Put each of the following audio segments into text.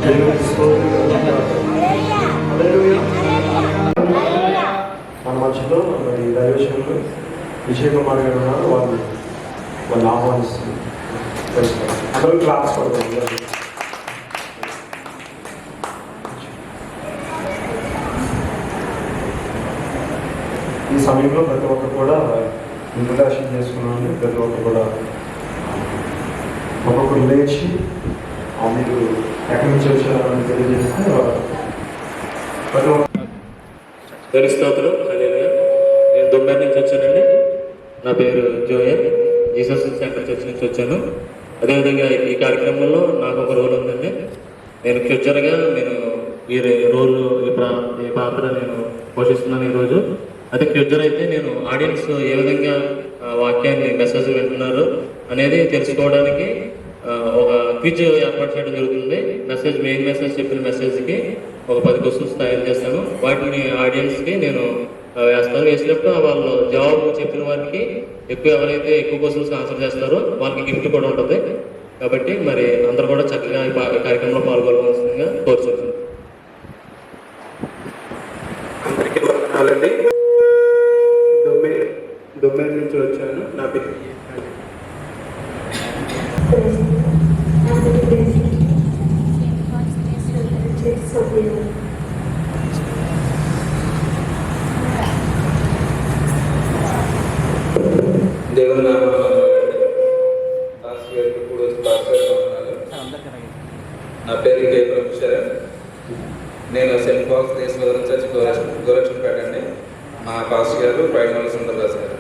దేవునికి స్తోత్రం కలుగుగాక. హల్లెలూయా. మన మధ్యలో మరి దైవజనులు విజయ్ కుమార్ గారు ఉన్నారు. వాళ్ళు ఆహ్వానిస్తున్నారు. అందరూ క్లాస్ పడుతుంది. ఈ సమయంలో ప్రతి ఒక్కరు కూడా ఇంట్రడక్షన్ చేసుకున్నాను. ప్రతి ఒక్కరు కూడా ఒక్కొక్కరు లేచి మీరు ఎక్కడి నుంచి వచ్చారని తెలియజేస్తే ప్రతి ఒక్క స్తోత్రం. హల్లెలూయా. నేను దుమ్మేర్ నుంచి వచ్చానండి. నా పేరు జోయల్. జీసస్ సెంటర్ చర్చ్ నుంచి వచ్చాను. అదేవిధంగా ఈ కార్యక్రమంలో నాకు ఒక రోల్ ఉందండి. నేను ఫ్యూచర్గా ఈ రోల్ ఈ పాత్ర నేను పోషిస్తున్నాను ఈరోజు. అదే ఫ్యూచర్ అయితే నేను ఆడియన్స్ ఏ విధంగా వాక్యాన్ని మెసేజ్ వింటున్నారు అనేది తెలుసుకోవడానికి ఒక క్విజ్ ఏర్పాటు చేయడం జరుగుతుంది. మెయిన్ మెసేజ్ చెప్పిన మెసేజ్కి ఒక 10 క్వశ్చన్స్ తయారు చేస్తాను. వాటిని ఆడియన్స్కి నేను వేస్తాను. వేసినప్పుడు వాళ్ళు జవాబు చెప్పిన వారికి ఎవరైతే ఎక్కువ క్వశ్చన్స్ ఆన్సర్ చేస్తారో వాళ్ళకి గిఫ్ట్ కూడా ఉంటుంది. కాబట్టి మరి అందరూ కూడా చక్కగా ఈ కార్యక్రమంలో పాల్గొనవలసిందిగా కోరుచున్నాను. అందరికీ వందనాలండి. దుమ్మేర్ నుంచి వచ్చాను. నా పేరు దేవుని నా పేరు కే ప్రొఫెసర్. నేను సెయింట్ పాల్స్ దేశ్ చర్చ్ గోరక్షన్పేట అండి. మా పాస్టర్ గారు పైన సుందరదాస్ గారు.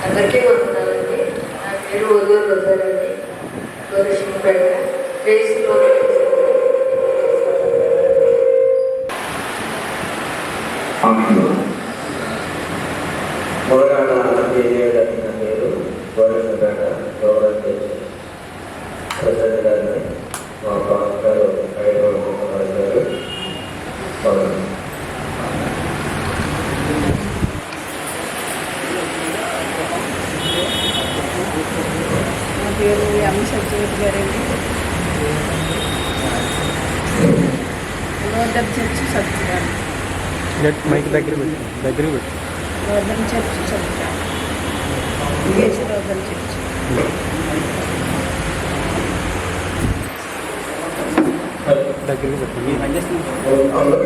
అందరికీ వందనాలండి. నా పేరు ఓదూరు రోజారండి. గోరక్షన్పేట పేరు గోరక్షన్పేట గౌరవ ప్రెసిడెంట్ గారిని మా పాస్టర్ గారు నా పేరు ఎం సత్యవతి గారండి. నోర్దన్ చర్చ్ సత్యగారు. మైక్ దగ్గర పెట్టు. నోర్దన్ చర్చ్ సత్యగారు. విజయ్ నోర్దన్ చర్చ్. దగ్గర పెట్టండి. అందరికీ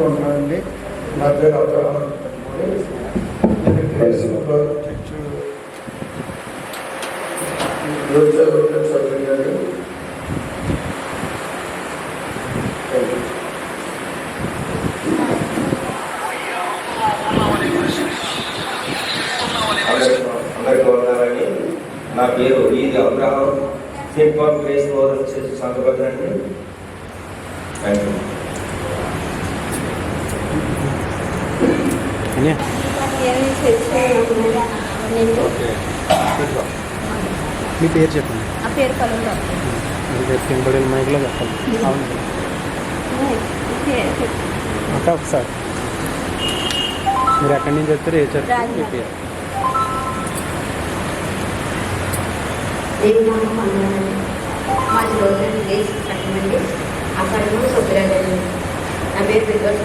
వందనాలండి. నా పేరు అబ్రహాం. అందరికీ వందనాలండి. నా పేరు ఈది అబ్రహాం. సెయింట్ పాల్ ప్రేస్ సంఘపత్రండి. Thank you. మీ పేరు చెప్పండి. ఆ పేరు కలుగుతాం. కింద మైక్లో చెప్పాలి. అవును అక్క ఒకసారి మీరు ఎక్కడి నుంచి వస్తారు? ఏ చర్చ్? మీ పేరు? మాది రోజు విలేజ్ కట్టమండి. అక్కడ సభ్యురాలండి. నా పేరు విద్వాస్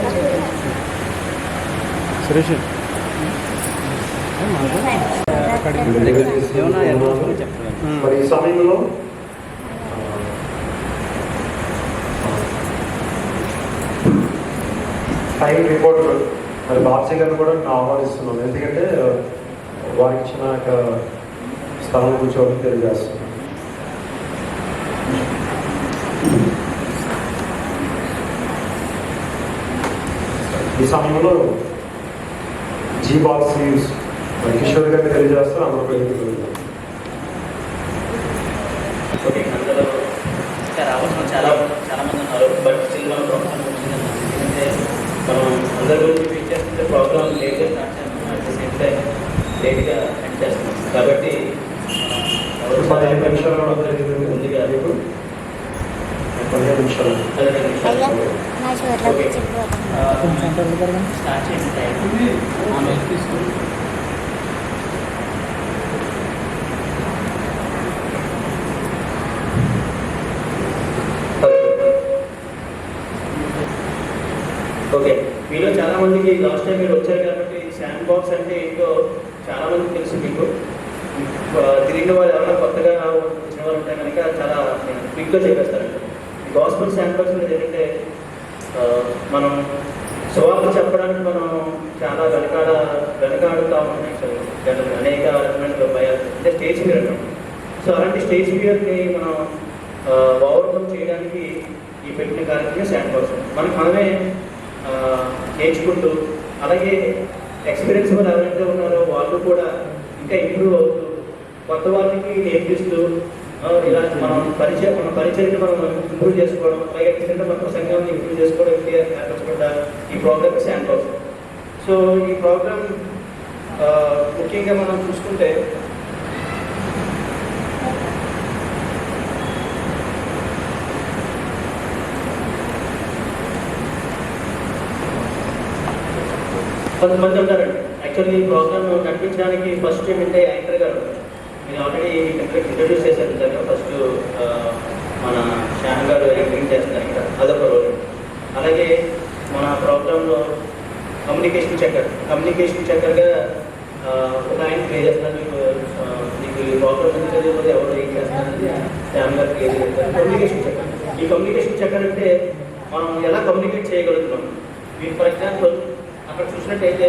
సురేష్. మరి ఈ సమయంలో టైం రిపోర్ట్ మరి బాప్సీ గారిని కూడా నేను ఆహ్వానిస్తున్నాను. ఎందుకంటే వారికి ఇచ్చిన స్థలం కూర్చోవడం తెలియజేస్తున్నాను. ఈ సమయంలో జీ బాక్సీ మరి కిషోర్ గారిని తెలియజేస్తారు. అందరూ రావాల్సిన చాలా మంది ఉన్నారు. బట్ స్టిల్ మనం అందరూ చేస్తుంటే ప్రోగ్రామ్ లేట్గా స్టార్ట్ చేస్తున్నాం, అట్ ద సేమ్ టైం లేట్గా ఎండ్ చేస్తున్నాం. కాబట్టి 15 నిమిషాలు కూడా జరిగింది ముందుగా మీకు 15 నిమిషాలు. 15 నిమిషాలు ఓకే. స్టార్ట్ చేసిన టైం తీసుకుని ఓకే, మీలో చాలా మందికి లాస్ట్ టైం మీరు వచ్చారు కాబట్టి శాండ్ బాక్స్ అంటే ఏంటో చాలా మందికి తెలుసు. మీకు తిరిగిన వాళ్ళు ఎవరైనా కొత్తగా వచ్చిన వాళ్ళు ఉంటే కనుక చాలా క్విక్గా చెప్పేస్తారండి. గాస్పెల్ శాండ్ బాక్స్ అనేది ఏంటంటే మనం సువార్త చెప్పడానికి మనం చాలా వెనకాడుతూ ఉంటాం. అనేక రకమైన భయాలు అంటే స్టేజ్ ఫియర్ అంటాం. సో అలాంటి స్టేజ్ ఫియర్ని మనం ఓవర్కమ్ చేయడానికి ఈ పెట్టిన కార్యక్రమం శాండ్ బాక్స్. మనమే నేర్చుకుంటూ, అలాగే ఎక్స్పీరియన్స్ వాళ్ళు ఎవరైతే ఉన్నారో వాళ్ళు కూడా ఇంకా ఇంప్రూవ్ అవుతూ, కొత్త వాళ్ళకి నేర్పిస్తూ, ఇలా మనం పరిచయం మనం ఇంప్రూవ్ చేసుకోవడం, అలాగే మన ప్రసంగాన్ని ఇంప్రూవ్ చేసుకోవడం ఏర్పరచకుండా ఈ ప్రోగ్రామ్ శాండ్ బాక్స్. సో ఈ ప్రోగ్రామ్ ముఖ్యంగా మనం చూసుకుంటే కొంతమంది ఉంటారండి. యాక్చువల్లీ ఈ ప్రోగ్రామ్ నడిపించడానికి ఫస్ట్ ఏంటంటే యాంకర్ గారు, మీరు ఆల్రెడీ ఇంట్రడ్యూస్ చేశారు కదా. ఫస్ట్ మన శ్యామ్ గారు యాంకరింగ్ చేస్తున్నారు ఇక్కడ, అదొక రోల్. అలాగే మన ప్రోగ్రాంలో కమ్యూనికేషన్ చెక్కర్గా ఒక ఆయన ప్లే చేస్తున్నారు. మీకు ఈ ప్రోగ్రామ్ ఎందుకు చదివిపోతే ఎవరు ఏం చేస్తారని శ్యామ్ గారు ప్లే చేస్తారు. కమ్యూనికేషన్ చెక్కర్. ఈ కమ్యూనికేషన్ చెక్కర్ అంటే మనం ఎలా కమ్యూనికేట్ చేయగలుగుతున్నాం. మీరు ఫర్ ఎగ్జాంపుల్ అక్కడ చూసినట్టయితే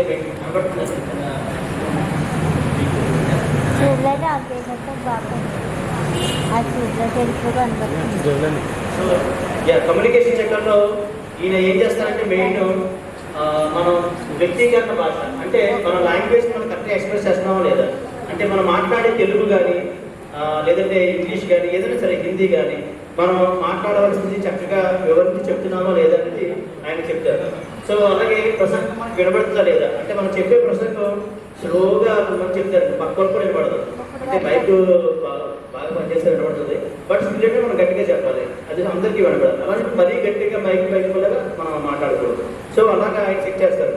కమ్యూనికేషన్ చెక్కర్లో ఈయన ఏం చేస్తారంటే మెయిన్ మనం వ్యక్తీకరణ భాష, అంటే మన లాంగ్వేజ్ మనం కరెక్ట్గా ఎక్స్ప్రెస్ చేస్తున్నామా లేదా, అంటే మనం మాట్లాడే తెలుగు కానీ లేదంటే ఇంగ్లీష్ కానీ ఏదైనా సరే హిందీ కానీ మనం మాట్లాడవలసింది చక్కగా వివరించి చెప్తున్నామా లేదా అనేది ఆయన చెప్తారు. సో అలాగే ప్రసంగం మనకు వినబడుతుందా లేదా, అంటే మనం చెప్పే ప్రసంగం స్లోగా మనం చెప్తారు, పక్క వరకు వినబడదు. అంటే బైక్ బాగా పనిచేస్తే వినబడుతుంది, బట్ స్పీడ్ మనం గట్టిగా చెప్పాలి, అది అందరికీ వినబడాలి. అలాగే మరీ గట్టిగా బైక్ కూడా మనం మాట్లాడకూడదు. సో అలాగా ఆయన చెక్ చేస్తారు.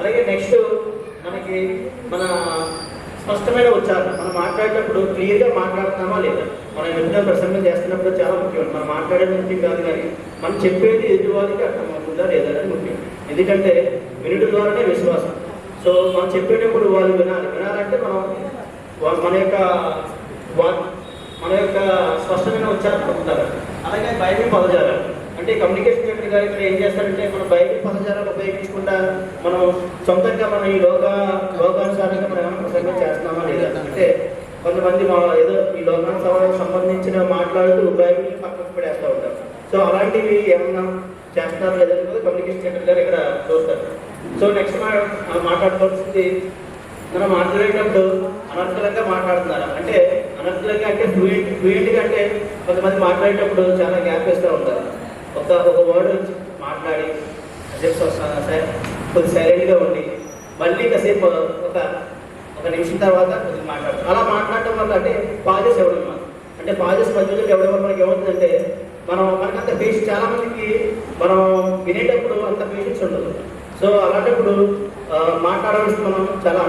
అలాగే నెక్స్ట్ మనకి మన స్పష్టమైన ఉచ్చారణ, మనం మాట్లాడేటప్పుడు క్లియర్గా మాట్లాడుతున్నామా లేదా. మనం ఎదురుగా ప్రసంగం చేస్తున్నప్పుడు చాలా ముఖ్యం. మనం మాట్లాడేది ముఖ్యం కాదు, కానీ మనం చెప్పేది ఎదుటివారికి అర్థమవుతుందా లేదా అనేది ముఖ్యం. ఎందుకంటే వినుట ద్వారానే విశ్వాసం. సో మనం చెప్పేటప్పుడు వాళ్ళు వినాలంటే మనం మన యొక్క స్పష్టమైన ఉచ్చారణ ఉండాలి. అలాగే బైబిల్ పదజాలాలు, అంటే కమ్యూనికేషన్ సెక్రటరీ గారు ఇక్కడ ఏం చేస్తారంటే మన బైబిల్ పదజాలాలు ఉపయోగించకుండా మనం సొంతంగా మన ఈ లోకానుసారంగా మనం ఏమైనా ప్రసంగం చేస్తున్నామా లేదా. అంటే కొంతమంది ఏదో ఈ లోకానికి సంబంధించిన మాట్లాడుతూ బైబిల్ పక్కకు పడేస్తూ ఉంటారు. సో అలాంటివి ఏమన్నా చేస్తున్నారా లేదని కూడా కమ్యూనికేషన్ సెక్రటరీ గారు ఇక్కడ చూస్తారు. సో నెక్స్ట్ మాట్లాడుకోవాల్సింది, మనం మాట్లాడేటప్పుడు అనర్థంగా మాట్లాడుతున్నారా, అంటే అనర్థంగా అంటే ఫ్లూయెంట్గా, అంటే కొంతమంది మాట్లాడేటప్పుడు చాలా గ్యాప్ వేస్తూ ఉంటారు. ఒక వర్డ్ మాట్లాడి కొద్ది సైలెంట్గా ఉండి మళ్ళీ కాసేపు ఒక నిమిషం తర్వాత కొద్దిగా మాట్లాడతారు. అలా మాట్లాడటం వల్ల అంటే పాజెస్ ఇవ్వడం, అంటే పాజెస్ మధ్యలో ఇవ్వడం వల్ల మనకి ఏమవుతుందంటే మనకి అంత పేషెన్స్, చాలా మందికి మనం వినేటప్పుడు అంత పేషెన్స్ ఉండదు. సో అలాంటప్పుడు మాట్లాడాల్సి మనం చాలా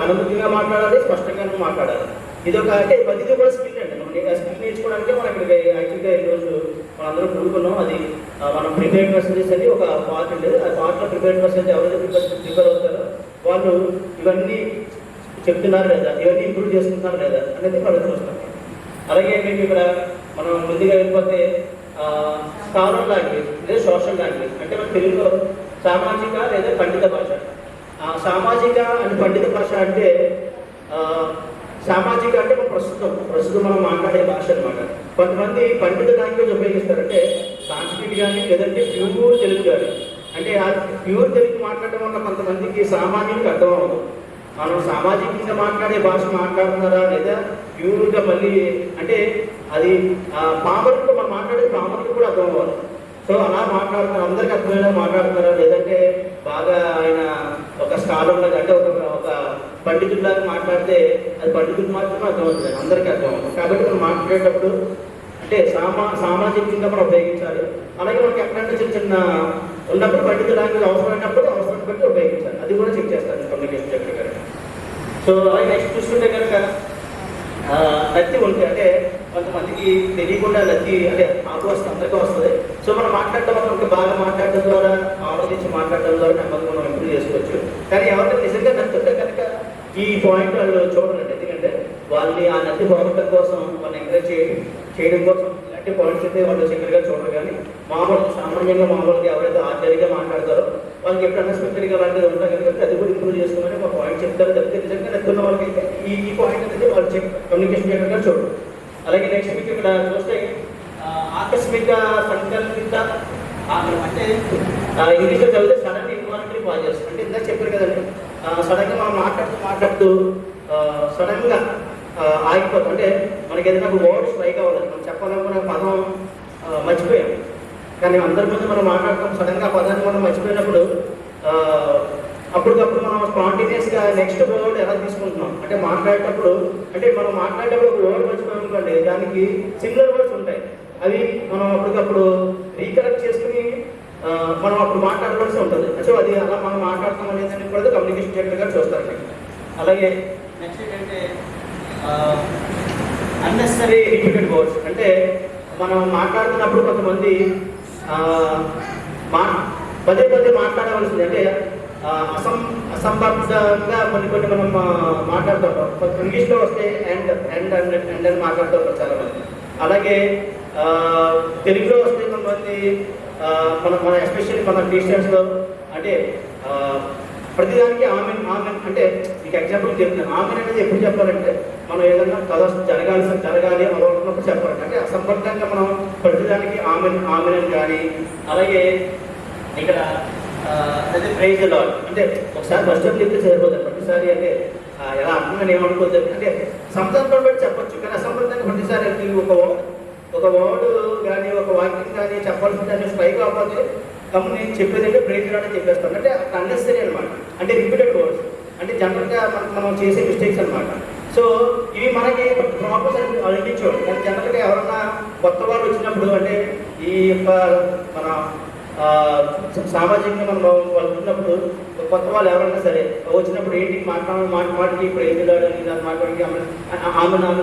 అనుమతిగా మాట్లాడాలి, స్పష్టంగా మాట్లాడాలి. ఇది ఒక అంటే ప్రతిదీ కూడా స్కిల్ అండి. మనం స్కిల్ నేర్చుకోవడానికి మనం ఇక్కడికి యాక్చువల్గా ఈరోజు మనందరం కూడుకున్నాం. అది మనం ప్రిపేర్డ్ పర్సెంటేజ్ అని ఒక పార్ట్ ఉండేది. ఆ పార్ట్లో ప్రిపేర్డ్ పర్సెంటేజ్ ఎవరైతే ప్రిపేర్ అవుతారో వాళ్ళు ఇవన్నీ చెప్తున్నారు లేదా, ఇవన్నీ ఇంప్రూవ్ చేసుకుంటున్నారు లేదా అనేది మనం చూస్తాం. అలాగే మీకు ఇక్కడ మనం ముందుగా వెళ్ళిపోతే స్కాలర్ లాంగ్వేజ్ లేదా సోషల్ లాంగ్వేజ్, అంటే మన తెలుగులో సామాజిక లేదా పండిత భాష. సామాజిక అండ్ పండిత భాష అంటే సామాజిక అంటే ప్రస్తుతం మనం మాట్లాడే భాష అనమాట. కొంతమంది పండిత లాంగ్వేజ్ ఉపయోగిస్తారంటే సాంస్కృతిక కానీ లేదంటే ప్యూర్ తెలుగు కానీ. అంటే ఆ ప్యూర్ తెలుగు మాట్లాడటం వల్ల కొంతమందికి సామాన్యునికి అర్థం అవ్వదు. మనం సామాజికంగా మాట్లాడే భాష మాట్లాడుతున్నారా లేదా ప్యూర్గా మళ్ళీ అంటే అది పామరులకు మనం మాట్లాడే పామరులకు కూడా అర్థం అవ్వాలి. సో అలా మాట్లాడుతున్నారు, అందరికీ అర్థమైనా మాట్లాడుతున్నారా లేదంటే బాగా ఆయన స్కాలర్లాగా అంటే ఒక పండితుడిలాగా మాట్లాడితే అది పండితుడు మాత్రమే అర్థమవుతుంది, అందరికీ అర్థం అవుతుంది. కాబట్టి మనం మాట్లాడేటప్పుడు అంటే సామాజికంగా మనం ఉపయోగించాలి. అలాగే మనకి ఎక్కడంటే చిన్న చిన్న ఉన్నప్పుడు పండితుల లాంగ్వేజ్ అవసరమైనప్పుడు అవసరం బట్టి ఉపయోగించాలి. అది కూడా చెక్ చేస్తారు కమ్యూనికేషన్ సెక్రటరీ గారు. సో అలాగే నెక్స్ట్ చూసుకుంటే కనుక నత్తి ఉంటుంది. అంటే కొంతమందికి తెలియకుండా నత్తి అంటే ఆకు వస్తుంది, అందరికీ వస్తుంది. సో మనం మాట్లాడటం మనకి బాగా మాట్లాడటం ద్వారా, ఆలోచించి మాట్లాడటం ద్వారా నెమ్మది మనం ఇంప్రూవ్ చేసుకోవచ్చు. కానీ ఎవరైనా నిజంగా నత్తి ఉంటే కనుక ఈ పాయింట్ వాళ్ళు చూడాలండి. ఎందుకంటే వాళ్ళని ఆ నత్తి పోగొట్టడం కోసం వాళ్ళని ఎంకరేజ్ చేయడం కోసం ఇలాంటి పాయింట్స్ అయితే వాళ్ళు చక్కగా చూడరు. కానీ సామాన్యంగా మామూలుగా ఎవరైతే ఆచార్యంగా మాట్లాడతారో వాళ్ళకి ఎప్పుడైనా స్పెషల్గా అలాంటిది ఉంటాయి కనుక అది కూడా ఇంప్రూవ్ చేసుకోమని ఒక పాయింట్ చెప్తారు. తప్పితే నిజంగా నచ్చున్న వాళ్ళకైతే ఈ పాయింట్ అనేది వాళ్ళు కమ్యూనికేషన్ చేయడం చూడరు. అలాగే నెక్స్ట్ మీకు ఇక్కడ చూస్తే ఆకస్మిక సంకల్పిత అంటే ఇంగ్లీష్లో చదివితే సడన్ ఇన్వాలంటరీ పాజెస్. అంటే ఇందాక చెప్పారు కదండి, సడన్గా మనం మాట్లాడుతూ సడన్గా ఆగిపోతాం. అంటే మనకి ఏదైనా ఒక వర్డ్ స్ట్రైక్ అవ్వాలి, మనం చెప్పాలనుకున్న పదం మర్చిపోయాం. కానీ అందరి ముందు మనం మాట్లాడతాం, సడన్గా ఆ పదాన్ని మనం మర్చిపోయినప్పుడు అప్పటికప్పుడు మనం స్పాంటేనియస్గా నెక్స్ట్ వర్డ్ ఎలా తీసుకుంటున్నాం. అంటే మాట్లాడేటప్పుడు అంటే మనం మాట్లాడేటప్పుడు ఒక వర్డ్ మర్చిపోయామనుకోండి, దానికి సిమిలర్ వర్డ్స్ ఉంటాయి. అవి మనం అప్పటికప్పుడు రీకరెక్ట్ చేసుకుని మనం అప్పుడు మాట్లాడవలసి ఉంటుంది. సో అది అలా మనం మాట్లాడతాం అనేది కూడా కమ్యూనికేషన్ సెక్రటరీ చూస్తారు. అలాగే నెక్స్ట్ ఏంటంటే అన్నెసరీ రిపీటెడ్ వర్డ్స్. అంటే మనం మాట్లాడుతున్నప్పుడు కొంతమంది పదే పదే మాట్లాడవలసింది. అంటే అసంబద్ధంగా కొన్ని మనం మాట్లాడుతూ ఉంటాం. ఇంగ్లీష్లో వస్తే అండ్ అని మాట్లాడుతూ ఉంటాం చాలా మంది. అలాగే తెలుగులో వస్తే కొంతమంది మన ఎస్పెషల్లీ మన క్రిస్టియన్స్లో అంటే ప్రతిదానికి ఆమెన్ అంటే మీకు ఎగ్జాంపుల్ చెప్తున్నాను. ఆమెన్ అనేది ఎప్పుడు చెప్పాలంటే మనం ఏదైనా కథ జరగాలి అనుకున్నప్పుడు చెప్పాలంటే. అంటే అసంబద్ధంగా మనం ప్రతిదానికి ఆమెన్ అని కానీ, అలాగే ఇక్కడ అదే ప్రైజ్ లాడ్ అంటే ఒకసారి ఫస్ట్ టైం చెప్తే సరిపోతుంది, ప్రతిసారి అంటే ఎలా అర్థంగా ఏమనుకోద్దు. అంటే సందర్భం బట్టి చెప్పచ్చు, కానీ అసంబద్ధంగా ప్రతిసారి ఒక వర్డ్ కానీ ఒక వాక్యం కానీ చెప్పాల్సింది దాన్ని స్ట్రైక్ అవ్వకపోతే నేను చెప్పేదంటే ప్రైజ్ లాడ్ అని చెప్పేస్తాను. అంటే అన్నెసరీ అనమాట. అంటే రిపీటెడ్ వర్డ్స్ అంటే జనరల్గా మనం చేసే మిస్టేక్స్ అనమాట. సో ఇవి మనకి ప్రాబ్లమ్స్ అని అనిపించేవాడు. కానీ జనరల్గా ఎవరన్నా కొత్త వాళ్ళు వచ్చినప్పుడు అంటే ఈ యొక్క మన సామాజికంగా మనం వాళ్ళు ఉన్నప్పుడు కొత్త వాళ్ళు ఎవరైనా సరే వచ్చినప్పుడు ఏంటి మాటకి ఇప్పుడు ఏం వెళ్ళాడని దాని మాట్లాడికి ఆమె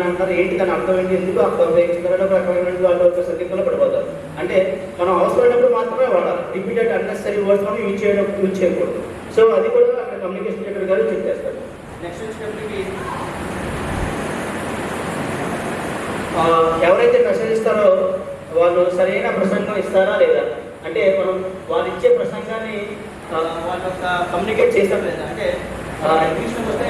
అంటారు. ఏంటి దాని అర్థం ఏంటి, ఎందుకు రకమైన వాళ్ళు సందిగ్ధంలో పడిపోతారు. అంటే మనం అవసరమైనప్పుడు మాత్రమే వాడాలి. రిపీటెడ్ అన్నెసరీ వర్డ్స్ మనం యూజ్ చేయకూడదు. సో అది కూడా అక్కడ కమ్యూనికేషన్ సెక్రటరీ గారు చెక్ చేస్తారు. నెక్స్ట్ వచ్చేటప్పటికి ఎవరైతే మెసేజ్ ఇస్తారో వాళ్ళు సరైన ప్రసంగం ఇస్తారా లేదా, అంటే మనం వాళ్ళు ఇచ్చే ప్రసంగాన్ని వాళ్ళ యొక్క కమ్యూనికేట్ చేస్తాం లేదా. అంటే ఇంగ్లీష్లో వస్తే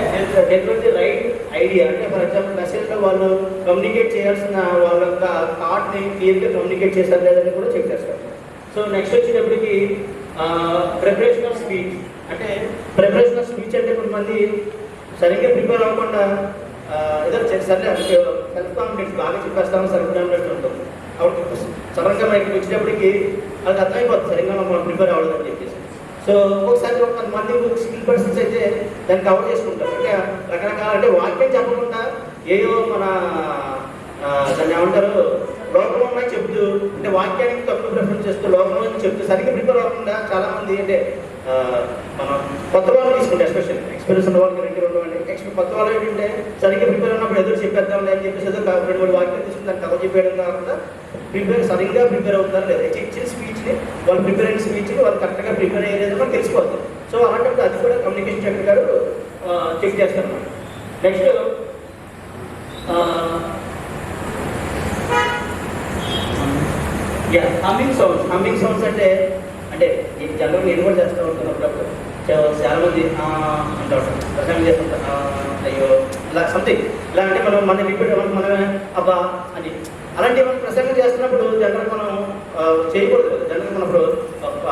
డెలివర్ ది రైట్ ఐడియా. అంటే ఫర్ ఎగ్జాంపుల్ మెసేజ్లో వాళ్ళు కమ్యూనికేట్ చేయాల్సిన వాళ్ళ యొక్క థాట్ని క్లియర్గా కమ్యూనికేట్ చేస్తారు లేదని కూడా చెక్ చేస్తారు. సో నెక్స్ట్ వచ్చేటప్పటికి ప్రిపరేషన్ ఆఫ్ స్పీచ్. అంటే ప్రిపరేషన్ ఆఫ్ స్పీచ్ అంటే కొంతమంది సరిగ్గా ప్రిపేర్ అవ్వకుండా ఏదో సరే సెల్ఫ్ కాన్ఫిడెన్స్ బాగా చెప్పేస్తాము, సెల్ఫ్ కాన్ఫిడెన్స్ ఉంటుంది. అప్పుడు సడన్గా మనకి వచ్చేటప్పటికి అది అర్థమైపోతుంది సరిగ్గా మనం ప్రిపేర్ అవ్వలేదని చెప్పేసి. సో ఒక్కొక్కసారి కొంతమంది స్కిల్ పర్సన్స్ అయితే దాన్ని కవర్ చేసుకుంటారు. అంటే రకరకాల అంటే వాక్యం చెప్పకుండా ఏదో మన దాన్ని ఏమంటారు లోకంలో ఉన్నాయి చెప్తూ అంటే వాక్యానికి తక్కువ ప్రిఫరెన్స్ చేస్తూ లోకంలో చెప్తూ సరిగ్గా ప్రిపేర్ అవ్వకుండా చాలామంది అంటే మనం కొత్త వాళ్ళు తీసుకుంటే ఎక్స్పీరియన్స్ ఉన్న వాళ్ళకి రెండు కొత్త వాళ్ళు ఏంటంటే సరిగ్గా ప్రిపేర్ ఉన్నప్పుడు ఎదురు చెప్పేద్దాం అని చెప్పేసి ఏదో 2-3 వాక్యాలు తీసుకుని దాన్ని కవర్ చెప్పేయడం కాకుండా సరిగ్గా ప్రిపేర్ అవుతారు లేదా ఇచ్చిన స్పీచ్ని వాళ్ళు ప్రిపేర్ అయిన స్పీచ్ని వాళ్ళు కరెక్ట్గా ప్రిపేర్ అయ్యేది కూడా తెలిసిపోతుంది. సో అలాంటప్పుడు అది కూడా కమ్యూనికేషన్ సెక్రటరీ గారు చెక్ చేస్తారు అన్నమాట. నెక్స్ట్ హమ్మింగ్ సౌండ్స్ అంటే జనరల్గా నేను కూడా చేస్తూ ఉంటాను. అప్పుడప్పుడు చాలా మంది అంటారు ప్రసంగం చేస్తుంటారు అయ్యో ఇలా సంథింగ్ ఇలా అంటే మనం రిపీట్ మనమే అబ్బా అని అలాంటి మనం ప్రసంగం చేస్తున్నప్పుడు జనరల్ మనం చేయకూడదు కదా. జనరల్ మనం ఇప్పుడు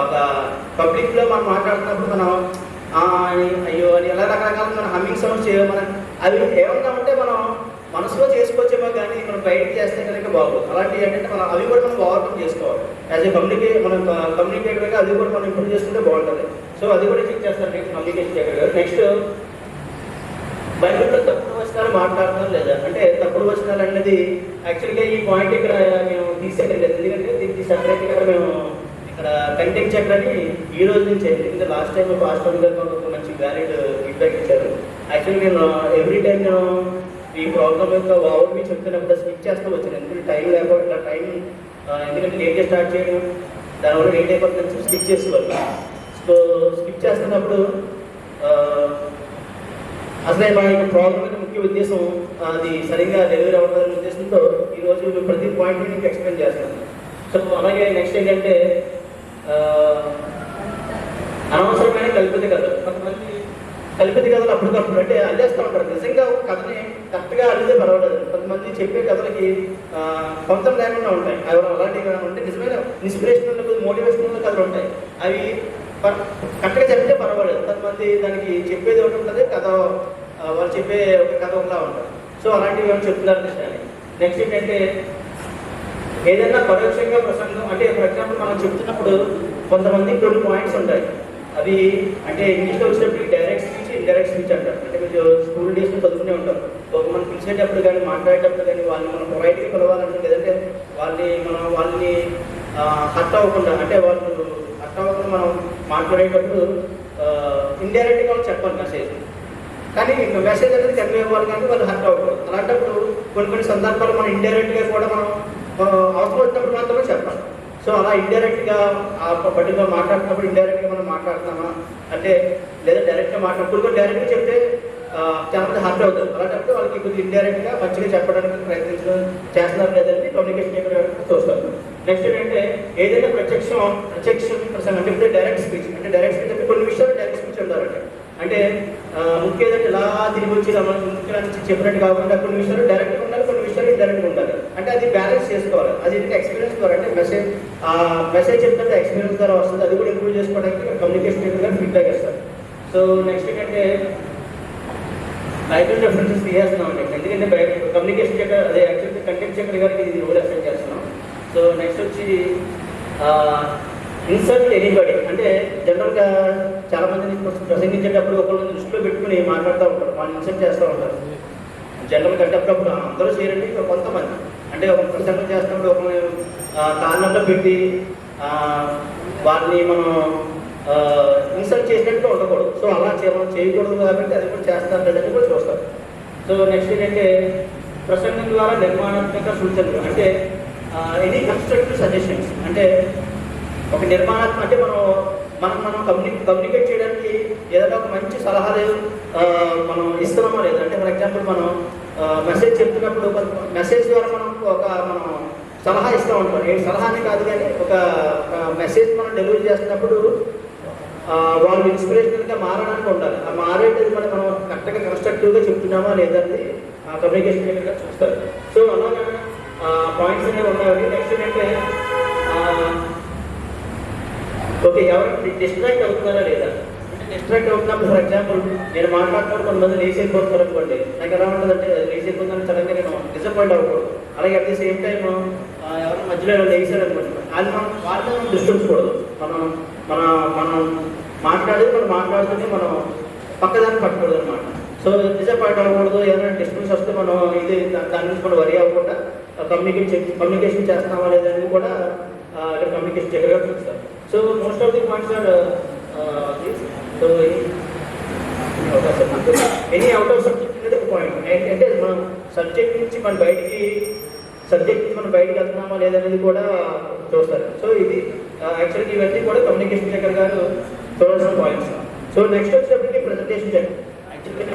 ఒక పబ్లిక్లో మనం మాట్లాడుతున్నప్పుడు మనం అయ్యో అని ఎలా రకరకాల మనం హమ్మింగ్ సౌండ్స్ మనం అవి ఏమన్నా ఉంటే మనం మనసులో చేసుకోవచ్చేమో కానీ మనం బయటకు చేస్తే కనుక బాగోదు. అలాంటివి ఏంటంటే మనం అవి కూడా మనం ఓవర్కమ్ చేసుకోవాలి. యాజ్ ఏ కమ్యూనికేటర్గా అది కూడా మనం ఇంప్రూవ్ చేసుకుంటే బాగుంటుంది. సో అది కూడా చెక్ చేస్తారు కమ్యూనికేషన్ సెక్రటరీ గారు. నెక్స్ట్ బైబిల్లో తప్పుడు వచనాలు మాట్లాడతారు లేదా అంటే తప్పుడు వచనాలు అనేది యాక్చువల్గా ఈ పాయింట్ ఇక్కడ మేము తీసేయలేదు, ఎందుకంటే దీనికి సపరేట్ ఇక్కడ మేము ఇక్కడ కంటెంట్ చక్రని ఈ రోజు నుంచి ఎందుకంటే లాస్ట్ టైం పాస్టర్ గారు ఒక మంచి వ్యాలిడ్ ఫీడ్బ్యాక్ ఇచ్చారు. యాక్చువల్గా నేను ఎవ్రీ టైం నేను ఈ ప్రోగ్రామ్ యొక్క ఓవర్ మీ చెప్తున్నప్పుడు స్కిప్ చేస్తూ వచ్చాను, ఎందుకంటే టైం లేకపోతే టైం ఎందుకంటే లేట్గా స్టార్ట్ చేయడం దానివల్ల లేట్ అయిపోతుందని స్కిప్ చేసేవాళ్ళు. సో స్కిప్ చేస్తున్నప్పుడు అసలే మా యొక్క ప్రోగ్రామ్ యొక్క ముఖ్య ఉద్దేశం అది సరిగ్గా డెలివరీ అవ్వాలనే ఉద్దేశంతో ఈరోజు ప్రతి పాయింట్ మీకు ఎక్స్ప్లెయిన్ చేస్తాను. సో అలాగే నెక్స్ట్ ఏంటంటే అనవసరమైన కల్పిత కథలు. కొంతమంది కల్పిత కథలు అప్పటికప్పుడు అంటే అల్లేస్తూ ఉంటారు. నిజంగా ఒక కథని కరెక్ట్గా అడిగితే పర్వాలేదు. కొంతమంది చెప్పే కథలకి కొంత లేకుండా ఉంటాయి. అవి అలాంటివి ఉంటే నిజమైన ఇన్స్పిరేషనల్ మోటివేషనల్ కథలు ఉంటాయి. అవి కరెక్ట్గా చెప్తే పర్వాలేదు. కొంతమంది దానికి చెప్పేది ఒకటి ఉంటుంది, కథ వాళ్ళు చెప్పే ఒక కథ ఒకలా ఉంటుంది. సో అలాంటివి ఏమైనా చెప్తున్నారు కృష్ణ. నెక్స్ట్ ఏంటంటే ఏదైనా పరోక్షంగా ప్రసంగం అంటే ఫర్ ఎగ్జాంపుల్ మనం చెప్తున్నప్పుడు కొంతమంది కొన్ని పాయింట్స్ ఉంటాయి. అవి అంటే ఇంగ్లీష్లో వచ్చినప్పుడు డైరెక్ట్ స్పీచ్ ఇండైరెక్ట్ స్పీచ్ అంటారు. అంటే మీరు స్కూల్ డేస్లో చదువుతూనే ఉంటారు. ఒక మనం పిలిచేటప్పుడు కానీ మాట్లాడేటప్పుడు కానీ వాళ్ళని మనం పొలైట్గా పిలవాలంటే లేదంటే వాళ్ళని హర్ట్ అవ్వకుండా అంటే వాళ్ళు హర్ట్ అవ్వకుండా మనం మాట్లాడేటప్పుడు ఇండైరెక్ట్గా వాళ్ళు చెప్పాలి మెసేజ్. కానీ మెసేజ్ అనేది కన్వే అవ్వాలి కానీ వాళ్ళు హర్ట్ అవ్వకూడదు. అలాంటప్పుడు కొన్ని సందర్భాలు మనం ఇండైరెక్ట్గా కూడా మనం అవసరం వచ్చినప్పుడు మాత్రమే చెప్పాలి. సో అలా ఇండైరెక్ట్గా ఆ పర్టికులర్ మాట్లాడుతున్నప్పుడు ఇండైరెక్ట్గా మనం మాట్లాడుతున్నామా అంటే లేదా డైరెక్ట్గా మాట్లాడుతూ డైరెక్ట్గా చెప్తే చాలా మంది హర్ట్ అవుతారు. అలాంటప్పుడు వాళ్ళకి కొద్దిగా ఇండైరెక్ట్గా మంచిగా చెప్పడానికి ప్రయత్నించడం చేస్తున్నారు లేదంటే కమ్యూనికేషన్ చూస్తారు. నెక్స్ట్ ఏంటంటే ఏదైనా ప్రత్యక్ష ప్రసంగం అంటే ఇప్పుడు డైరెక్ట్ స్పీచ్ అంటే కొన్ని విషయాలు డైరెక్ట్ స్పీచ్ ఉంటారండి. అంటే ముఖ్య ఏదంటే ఇలా తిరిగి వచ్చి చెప్పినట్టు కాకుండా కొన్ని విషయాలు డైరెక్ట్గా ఉండాలి, కొన్ని విషయాలు ఇండైరెక్ట్గా ఉండాలి. అంటే అది బ్యాలెన్స్ చేసుకోవాలి. అది ఎక్స్పీరియన్స్ ద్వారా అంటే మెసేజ్ చెప్తుంటే ఎక్స్పీరియన్స్ ద్వారా వస్తుంది. అది కూడా ఇంప్రూవ్ చేసుకోవడానికి కమ్యూనికేషన్ గారు ఫీడ్బ్యాక్ ఇస్తారు. సో నెక్స్ట్ ఏంటంటే బైబిల్ రెఫరెన్సెస్ తీసేస్తున్నాం ఎందుకంటే కమ్యూనికేషన్ చక్ర అదే యాక్చువల్గా కంటెంట్ చక్ర గారికి ఇది రోల్ అసైన్ చేస్తున్నాం. సో నెక్స్ట్ వచ్చి ఇన్సర్ట్ ఎనీబడి అంటే జనరల్గా చాలా మందిని ప్రసంగించేటప్పుడు ఒకళ్ళని దృష్టిలో పెట్టుకుని మాట్లాడుతూ ఉంటారు, వాళ్ళు ఇన్సర్ట్ చేస్తూ ఉంటారు. జనరల్గా అంటే అప్పుడప్పుడు అందరూ చేయరండి, కొంతమంది అంటే ఒక ప్రసంగం చేస్తున్నప్పుడు ఒక కారణంలో పెట్టి వాళ్ళని మనం ఇన్సల్ట్ చేసినట్టుగా ఉండకూడదు. సో అలా మనం చేయకూడదు కాబట్టి అది కూడా చేస్తారు లేదని కూడా చూస్తారు. సో నెక్స్ట్ ఏంటంటే ప్రసంగం ద్వారా నిర్మాణాత్మక సూచనలు అంటే ఎనీ కన్స్ట్రక్టివ్ సజెషన్స్ అంటే ఒక నిర్మాణాత్మక అంటే మనం కమ్యూనికేట్ చేయడానికి ఏదైనా ఒక మంచి సలహాలు మనం ఇస్తున్నామా లేదా అంటే ఫర్ ఎగ్జాంపుల్ మనం మెసేజ్ చెప్తున్నప్పుడు మెసేజ్ ద్వారా మనం సలహా ఇస్తూ ఉంటాం. ఏ సలహాని కాదు కానీ ఒక మెసేజ్ మనం డెలివరీ చేస్తున్నప్పుడు వాళ్ళు ఇన్స్పిరేషనల్గా మారడానికి ఉండాలి. ఆ మారేటది మనం కరెక్ట్గా కన్స్ట్రక్టివ్గా చెప్తున్నామా లేదని కమ్యూనికేషన్ చూస్తారు. సో అలాగే పాయింట్స్ అనేవి ఉన్నాయి. నెక్స్ట్ ఏంటంటే ఓకే ఎవరికి డిస్ట్రాక్ట్ అవుతున్నారా లేదా అంటే డిస్ట్రాక్ట్ అవుతున్నప్పుడు ఫర్ ఎగ్జాంపుల్ నేను మాట్లాడుతున్నప్పుడు కొంతమంది లేచి వెళ్ళిపోతున్నారు అనుకోండి, నాకు ఎలా ఉంటుందంటే లేచి వెళ్ళిపోతుందని సడన్గా నేను డిసప్పాయింట్ అవ్వకూడదు. అలాగే అట్ ది సేమ్ టైం ఎవరైనా మధ్యలో లేచారు అనుకోండి అది వాళ్ళని డిస్టర్బ్ మనం మాట్లాడుతూనే మనం పక్కదాన్ని పట్టకూడదు అనమాట. సో డిసప్పాయింట్ అవ్వకూడదు. ఏదైనా డిస్టర్బెన్స్ వస్తే మనం ఇది దాని నుంచి మనం వరి అవ్వకుండా కమ్యూనికేషన్ చేస్తున్నామా లేదని కూడా ఇక్కడ కమ్యూనికేషన్ చక్కగా చూస్తారు. So most of the points are so any out of subject అనేది ఒక పాయింట్ అంటే మనం సబ్జెక్ట్ నుంచి మనం బయటికి వెళ్తున్నామా లేదనేది కూడా చూస్తారు. సో ఇది యాక్చువల్గా ఇవన్నీ కూడా కమ్యూనికేషన్ చక్కర్ గారు చూడాల్సిన పాయింట్స్. సో నెక్స్ట్ వచ్చేటప్పటికి ప్రజెంటేషన్ చక్కర్ యాక్చువల్గా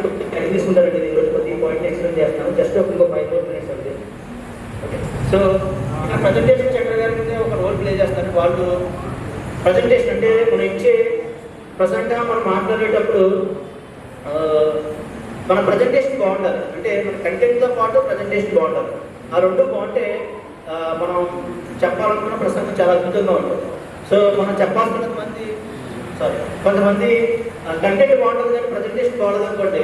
తీసుకుంటారండి. ఈరోజు ప్రతి పాయింట్ ఎక్స్ప్లెయిన్ చేస్తున్నాను. జస్ట్ ఇంకో 5 minutes అండి. ఓకే సో ప్రజెంటేషన్ చక్కర్ గారి మీద ఒక రోల్ ప్లే చేస్తారు. వాళ్ళు ప్రజెంటేషన్ అంటే మనం ఇచ్చే ప్రజెంట్గా మనం మాట్లాడేటప్పుడు మన ప్రజెంటేషన్ బాగుండాలి. అంటే మన కంటెంట్తో పాటు ప్రజెంటేషన్ బాగుండాలి. ఆ రెండు బాగుంటే మనం చెప్పాలనుకున్న ప్రసంగం చాలా అద్భుతంగా ఉంటుంది. సో మనం చెప్పాల్సిన కొంతమంది కంటెంట్ బాగుంటుంది కానీ ప్రజెంటేషన్ బాగుండదు అనుకోండి,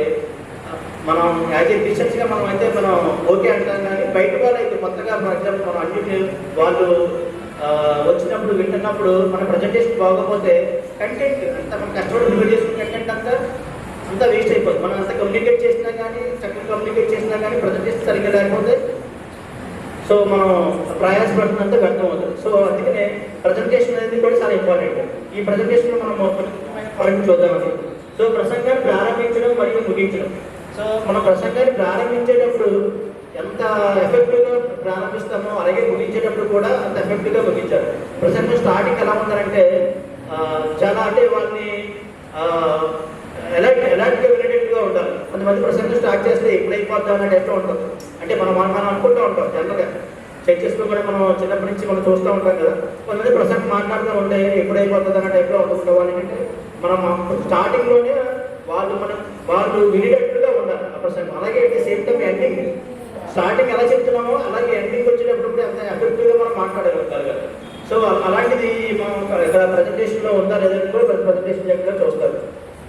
మనం యాజ్ ఏ టీచర్స్గా మనం అయితే మనం ఓకే అంటాం కానీ బయట వాళ్ళు అయితే కొత్తగా ఫర్ ఎగ్జాంపుల్ మనం అన్నింటినీ వాళ్ళు వచ్చినప్పుడు వింటున్నప్పుడు మన ప్రజెంటేషన్ బాగోకపోతే కంటెంట్ అంతా మనం కష్టపడి ప్రిపేర్ చేసుకున్న కంటెంట్ అంతా అంతా వేస్ట్ అయిపోతుంది. మనం అంతా కమ్యూనికేట్ చేసినా కానీ, చక్కగా కమ్యూనికేట్ చేసినా కానీ ప్రజెంటేషన్ సరిగ్గా లేకపోతే సో మనం ప్రయాసపడుతున్నంత వ్యర్థం అవుతుంది. సో అందుకనే ప్రజెంటేషన్ అనేది కూడా చాలా ఇంపార్టెంట్. ఈ ప్రజెంటేషన్లో మనం పాయింట్ చూద్దామండి. సో ప్రసంగాన్ని ప్రారంభించడం మరియు ముగించడం. సో మనం ప్రసంగాన్ని ప్రారంభించేటప్పుడు ఎంత ఎఫెక్టివ్గా ప్రారంభిస్తామో అలాగే ముగించేటప్పుడు కూడా అంత ఎఫెక్టివ్గా ముగించాలి. ప్రసంగం స్టార్టింగ్ ఎలా ఉండాలంటే చాలా అంటే వాళ్ళని ఎలాంటిగా వినేటట్టుగా ఉండాలి. కొంతమంది ప్రసంగం స్టార్ట్ చేస్తే ఎప్పుడైపోద్దాం అనే టైప్లో ఉంటుంది. అంటే మనం అనుకుంటూ ఉంటాం జనరల్గా చర్చెస్లో కూడా మనం చిన్నప్పటి నుంచి మనం చూస్తూ ఉంటాం కదా. కొంతమంది ప్రసంగం మాట్లాడుతూ ఉంటే ఎప్పుడైపోతుంది అనే టైప్లో ఉంటుంది. వాళ్ళంటే మనం స్టార్టింగ్లోనే వాళ్ళు వినేటట్టుగా ఉండాలి ఆ ప్రసంగం. అలాగే సేమ్ టైం ఎండింగ్ స్టార్టింగ్ ఎలా చెప్తున్నామో అలాగే ఎండింగ్ వచ్చేటప్పుడు అంత ఎఫెక్టివ్గా మనం మాట్లాడగలుగుతారు కదా. సో అలాంటిది మనం ఇక్కడ ప్రజెంటేషన్లో ఉందా లేదని కూడా ప్రజెంటేషన్ దగ్గర చూస్తారు.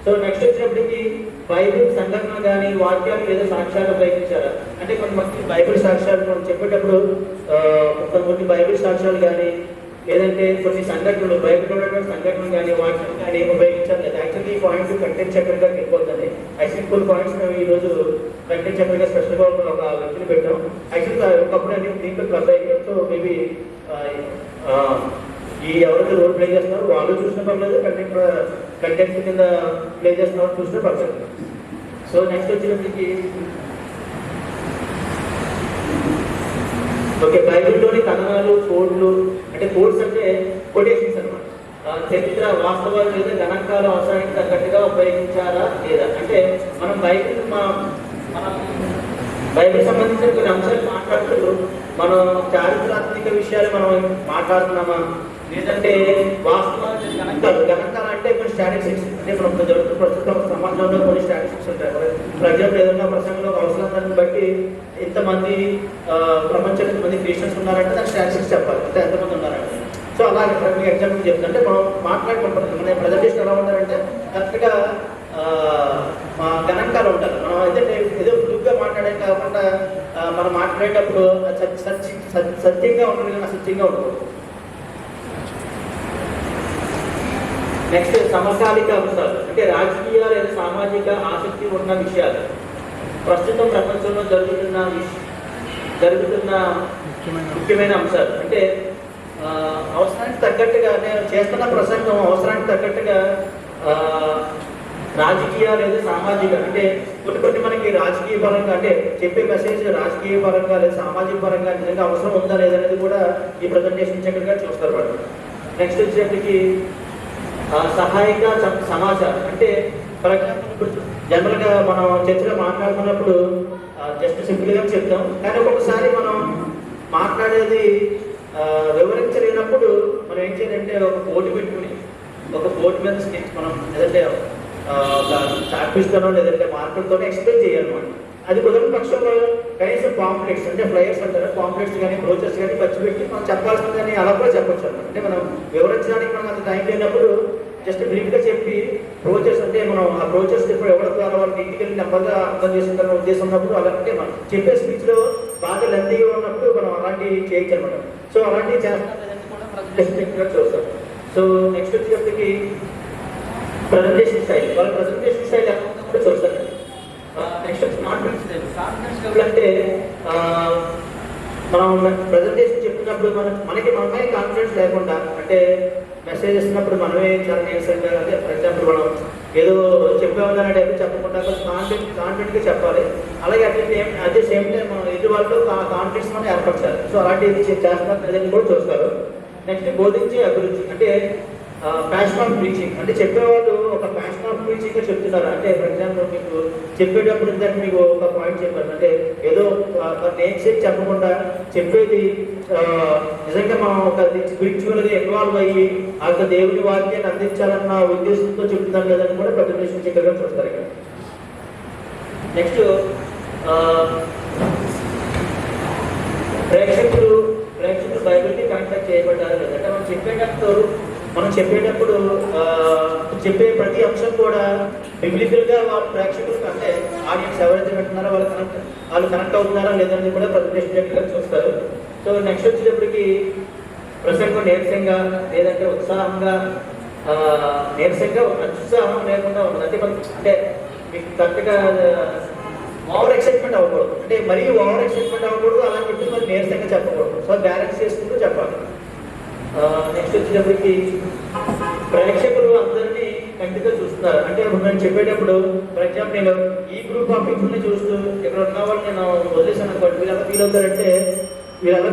సో నెక్స్ట్ వచ్చినప్పటికీ బైబిల్ సంఘటన కానీ వాక్యాలు లేదా సాక్ష్యాలు ఉపయోగించారా అంటే కొంతమంది బైబిల్ సాక్ష్యాలు మనం చెప్పేటప్పుడు కొన్ని బైబిల్ సాక్ష్యాలు కానీ లేదంటే కొన్ని సంఘటనలు బైబిల్లో ఉన్నటువంటి సంఘటనలు కానీ వాక్యం కానీ ఉపయోగించాలి లేదా. యాక్చువల్లీ ఈ పాయింట్ కంటెంట్ చక్రంగా వెళ్ళిపోతుంది. యాక్చువల్లీ కొన్ని పాయింట్స్ మేము ఈరోజు కంటెంట్ చక్రంగా స్పెషల్గా ఒక వ్యక్తిని పెట్టాం. యాక్చువల్గా ఒకప్పుడు అన్ని దీంట్లో క్లబ్ అయ్యాయి. సో మేబీ ఈ ఎవరైతే రోల్ ప్లే చేస్తున్నారో వాళ్ళు చూసిన పర్లేదు, కంటెంట్ కింద ప్లే చేస్తున్న చూసిన పర్లేదు. సో నెక్స్ట్ వచ్చినప్పటికీ ఓకే, బైబిల్లోని కథనాలు కోడ్లు అంటే కోడ్స్ అంటే కొటేషన్స్ అనమాట. చరిత్ర వాస్తవాలు లేదా గణాంకాలు అవసరానికి తగ్గట్టుగా ఉపయోగించారా లేదా అంటే మనం బైబిల్ సంబంధించిన కొన్ని అంశాలు మాట్లాడుతూ మనం చారిత్రాత్మక విషయాలు మనం మాట్లాడుతున్నామా లేదంటే వాస్తవాలు గణాంకాలు అంటే కొన్ని స్టాటిస్టిక్స్ అంటే మనం జరుగుతున్న ప్రస్తుతం సమాజంలో కొన్ని స్టాటిస్టిక్స్ ఉంటాయి. ఫర్ ఎగ్జాంపుల్ ఏదైనా ప్రసంగంలో అవసరాన్ని బట్టి ఎంతమంది ప్రపంచంలో ఎంతమంది క్రిస్టియన్స్ ఉన్నారంటే దానికి స్టాటిస్టిక్స్ చెప్పాలి, అంటే ఎంతమంది ఉన్నారంటే. సో అలాగే మీకు ఎగ్జాంపుల్ చెప్తుంటే మనం మాట్లాడుకుంటాం మన ప్రజెంటేషన్ ఎలా ఉంటారంటే కరెక్ట్గా గణాంకాలు ఉంటారు. మనం అయితే ఏదో ఫుల్గా మాట్లాడేది కాకుండా మనం మాట్లాడేటప్పుడు సత్యంగా ఉంటుంది కానీ అసత్యంగా ఉంటుంది. నెక్స్ట్ సమకాలిక అంశాలు అంటే రాజకీయ లేదా సామాజిక ఆసక్తి ఉన్న విషయాలు, ప్రస్తుతం ప్రపంచంలో జరుగుతున్న ముఖ్యమైన అంశాలు అంటే అవసరానికి తగ్గట్టుగా నేను చేస్తున్న ప్రసంగం అవసరానికి తగ్గట్టుగా రాజకీయ లేదా సామాజిక అంటే కొన్ని మనకి రాజకీయ పరంగా అంటే చెప్పే మెసేజ్ రాజకీయ పరంగా లేదా సామాజిక పరంగా నిజంగా అవసరం ఉందా లేదనేది కూడా ఈ ప్రజెంటేషన్ చక్కగా చూస్తారు వాళ్ళు. నెక్స్ట్ వచ్చేప్పటికి సహాయక సమాచారం అంటే ఫర్ ఎగ్జాంపుల్ జనరల్గా మనం చర్చలో మాట్లాడుతున్నప్పుడు జస్ట్ సింపుల్గా చెప్తాం, కానీ ఒక్కొక్కసారి మనం మాట్లాడేది వివరించలేనప్పుడు మనం ఏం చేయాలంటే ఒక బోర్డు పెట్టుకుని ఒక బోర్డు మీద స్కెచ్ మనం ఏదంటే చాపిస్తానో లేదంటే మార్కులతోనే ఎక్స్ప్లెయిన్ చేయాలన్నమాట. అది కుదరని పక్షంలో కనీసం పాంప్లెట్స్ అంటే ఫ్లైయర్స్ అంటారు, పాంప్లెట్స్ కానీ బ్రోచర్స్ కానీ ఖర్చు పెట్టి మనం చెప్పాల్సింది కానీ అలా కూడా చెప్పొచ్చు అనమాట. అంటే మనం వివరించడానికి మనం అంత టైం లేనప్పుడు జస్ట్ బ్రీఫ్గా చెప్పి బ్రోచర్స్ అంటే మనం ఆ బ్రోచర్స్ ఇప్పుడు ఎవరి ద్వారా వాళ్ళకి ఇంటికి వెళ్ళి నెమ్మదిగా అర్థం చేసుకుంటారన్న ఉద్దేశం ఉన్నప్పుడు అలాంటి మనం చెప్పే స్పీచ్లో బాగా లెంతీగా ఉన్నప్పుడు మనం అలాంటివి చేయొచ్చు అనమాట. సో అలాంటివి చేస్తాం కూడా ప్రజెంటేషన్ చూస్తాం. సో నెక్స్ట్ వచ్చేప్పటికి ప్రజెంటేషన్ స్టైల్, వాళ్ళ ప్రజెంటేషన్ స్టైల్ ఎలా ఉందో చూస్తారు. నెక్స్ట్ కాన్ఫిడెన్స్ అంటే మనం ప్రజెంటేషన్ చెప్తున్నప్పుడు మనకి మనమే కాన్ఫిడెన్స్ లేకుండా అంటే మెసేజ్ ఇస్తున్నప్పుడు మనమే చాలా నీరసంగా అంటే ఫర్ ఎగ్జాంపుల్ మనం ఏదో చెప్పేవాళ్ళనే టైప్ చెప్పకుండా కాన్ఫిడెంట్గా చెప్పాలి. అలాగే అట్ ది సేమ్ టైం మనం ఎదుటి వాళ్ళు కాన్ఫిడెన్స్ మనం ఏర్పరచాలి. సో అలాంటివి చేస్తున్నారు కూడా చూస్తారు. నెక్స్ట్ బోధించే అభిరుచి అంటే ప్యాషన్ ఆఫ్ ప్రీచింగ్ అంటే చెప్పేవాళ్ళు ఒక ప్యాషన్ ఆఫ్ ప్రీచింగ్గా చెప్తున్నారు. అంటే ఫర్ ఎగ్జాంపుల్ మీకు చెప్పేటప్పుడు ఇందాక మీకు ఒక పాయింట్ చెప్పారు అంటే ఏదో నేమ్స్ చెప్పకుండా చెప్పేది నిజంగా మనం ఒక స్పిరిచువల్గా ఇన్వాల్వ్ అయ్యి ఆ దేవుని వాక్యాన్ని అందించాలన్న ఉద్దేశంతో చెప్తున్నారు లేదని కూడా ప్రజెంటేషన్ చక్కగా చూస్తారు ఇక్కడ. నెక్స్ట్ ప్రేక్షకులు బైబిల్కి కనెక్ట్ చేయబడ్డారు లేదంటే మనం చెప్పేటప్పుడు చెప్పే ప్రతి అంశం కూడా బిబ్లికల్గా వాళ్ళ ప్రేక్షకులకు అంటే ఆడియన్స్ ఎవరైతే వింటున్నారో వాళ్ళు కనెక్ట్ అవుతున్నారా లేదని కూడా ప్రజెంటేషన్ చూస్తారు. సో నెక్స్ట్ వచ్చేటప్పటికి ప్రసంగం నీరసంగా లేదంటే ఉత్సాహంగా నీరసంగా అత్యుత్సాహం లేకుండా ఉంటుంది. అంటే మీకు కరెక్ట్గా ఓవర్ ఎక్సైట్మెంట్ అవ్వకూడదు, అంటే మరీ ఓవర్ ఎక్సైట్మెంట్ అవ్వకూడదు, అలా చెప్పి మరి నీరసంగా చెప్పకూడదు. సో బ్యాలెన్స్ చేసుకుంటూ చెప్పాలి. నెక్స్ట్ వచ్చేటప్పటికి ప్రేక్షకులు అందరినీ కంటితో చూస్తున్నారు. అంటే ఇప్పుడు నేను చెప్పేటప్పుడు ఫర్ ఎగ్జాంపుల్ నేను ఈ గ్రూప్ ఆఫ్ పీపుల్ని చూస్తూ ఇక్కడ ఉన్న వాళ్ళు నేను వదిలేసాను అనుకోండి, వీళ్ళు ఎలా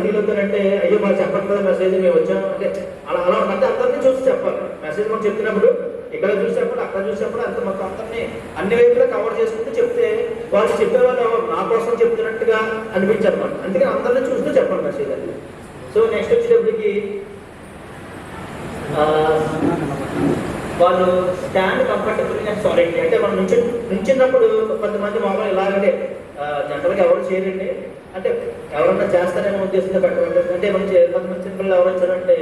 ఫీల్ అవుతారంటే అయ్యో మాకు చెప్పండి కదా మెసేజ్ మేము వచ్చాము అంటే అలా అంటే అందరినీ చూసి చెప్పాలి. మెసేజ్ మనం చెప్తున్నప్పుడు ఇక్కడ చూసేప్పుడు అక్కడ చూసేప్పుడు అంత మొత్తం అందరినీ అన్ని వైపులా కవర్ చేసుకుంటూ చెప్తే వాళ్ళు చెప్పేవాళ్ళు నా కోసం చెప్తున్నట్టుగా అనిపించారు అనమాట. అందుకని అందరినీ చూస్తూ చెప్పండి మెసేజ్ అది. సో నెక్స్ట్ వచ్చేటప్పటికి వాళ్ళు స్టాండ్ కంఫర్టబుల్గా సాలిడ్, అంటే మనం నుంచినప్పుడు కొంతమంది మామూలు ఇలాగంటే జనరల్గా ఎవరు చేయరండి, అంటే ఎవరన్నా చేస్తారేమో ఉద్దేశంతో పెట్టమంటే అంటే కొంతమంది సింపుల్ ఎవరు వచ్చారంటే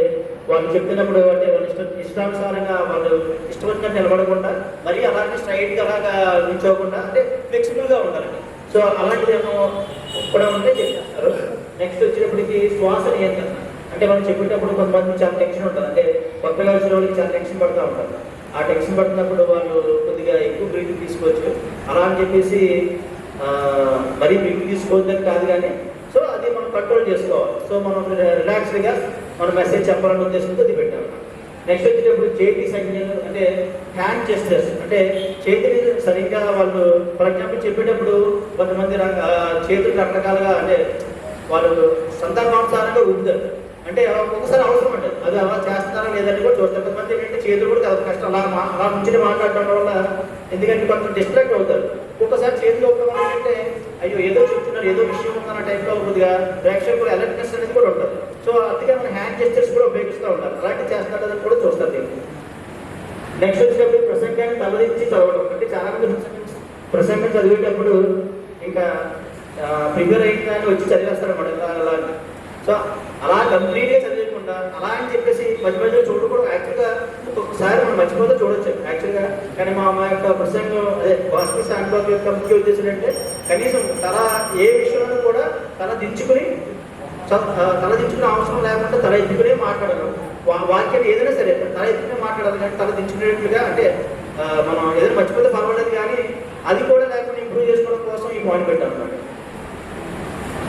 వాళ్ళు చెప్తున్నప్పుడు అంటే వాళ్ళ ఇష్టానుసారంగా వాళ్ళు ఇష్టపడినట్టు నిలబడకుండా మరీ అలాగే స్ట్రైట్గా అలాగా నిల్చోకుండా అంటే ఫ్లెక్సిబుల్గా ఉండాలండి. సో అలాంటిదేమో కూడా ఉంటే చేస్తారు. నెక్స్ట్ వచ్చేటప్పటికి శ్వాస నియంత్రణ, అంటే మనం చెప్పేటప్పుడు కొంతమంది చాలా టెన్షన్ ఉంటుంది, అంటే కొత్తగా వచ్చిన వాళ్ళకి చాలా టెన్షన్ పడుతూ ఉంటారు. ఆ టెన్షన్ పడుతున్నప్పుడు వాళ్ళు కొద్దిగా ఎక్కువ బ్రీతింగ్ తీసుకోవచ్చు. అలా అని చెప్పేసి మరీ బ్రీతింగ్ తీసుకోవద్దని కాదు, కానీ సో అది మనం కంట్రోల్ చేసుకోవాలి. సో మనం రిలాక్స్డ్గా మన మెసేజ్ చెప్పాలనే ఉద్దేశంతో అది పెట్టాము. నెక్స్ట్ వచ్చేటప్పుడు చేతి సంజ్ఞలు, అంటే హ్యాండ్ జెస్చర్స్, అంటే చేతిని సరిగ్గా వాళ్ళు ఫర్ ఎగ్జాంపుల్ చెప్పేటప్పుడు కొంతమంది చేతులు రకరకాలుగా అంటే వాళ్ళు సందర్భానుసారంగా ఊపుతారు, అంటే ఒక్కొక్కసారి అవసరం అంటే అది అలా చేస్తారా లేదని కూడా చూస్తారు. కొంతమంది ఏంటంటే చేతులు కూడా చాలా కష్టం అలా నుంచి మాట్లాడటం వల్ల, ఎందుకంటే కొంచెం డిస్ట్రాక్ట్ అవుతారు. ఒక్కొక్కసారి చేతులు ఊపడం వల్ల ఏంటంటే అయ్యో ఏదో చెప్తున్నారు ఏదో విషయం ఉందన్న టైప్లో కొద్దిగా ప్రేక్షకులు అలర్ట్నెస్ అనేది కూడా ఉంటుంది. సో అందుకే మన హ్యాండ్ జెస్చర్స్ కూడా ఉపయోగిస్తూ ఉంటారు, అలాంటి చేస్తారని కూడా చూస్తారు దీన్ని. నెక్స్ట్ వచ్చేటప్పుడు ప్రసంగాన్ని తలదించి చదవడం, అంటే చాలా మంది ప్రసంగం చదివేటప్పుడు ఇంకా ప్రిపేర్ అయిన వచ్చి చదివేస్తారు అన్నమాట అలా. సో అలా కంప్లీట్గా చదివకుండా అలా అని చెప్పేసి మధ్య మధ్యలో చూడకూడదు. యాక్చువల్గా ఒక్కొక్కసారి మనం మర్చిపోతే చూడొచ్చు యాక్చువల్గా, కానీ మా యొక్క ప్రసంగం అదే వాస్పి శాండ్బాగ్ యొక్క ముఖ్య ఉద్దేశం అంటే కనీసం తల ఏ విషయంలో కూడా తల దించుకునే అవసరం లేకుండా తల ఎత్తుకునే మాట్లాడడం. వాక్యం ఏదైనా సరే తల ఎత్తుకునే మాట్లాడాలి, కానీ తల దించుకునేట్లుగా అంటే మనం ఏదైనా మర్చిపోతే పర్వాలేదు, కానీ అది కూడా లేకుండా ఇంప్రూవ్ చేసుకోవడం కోసం ఈ పాయింట్ పెట్టాం అన్నమాట.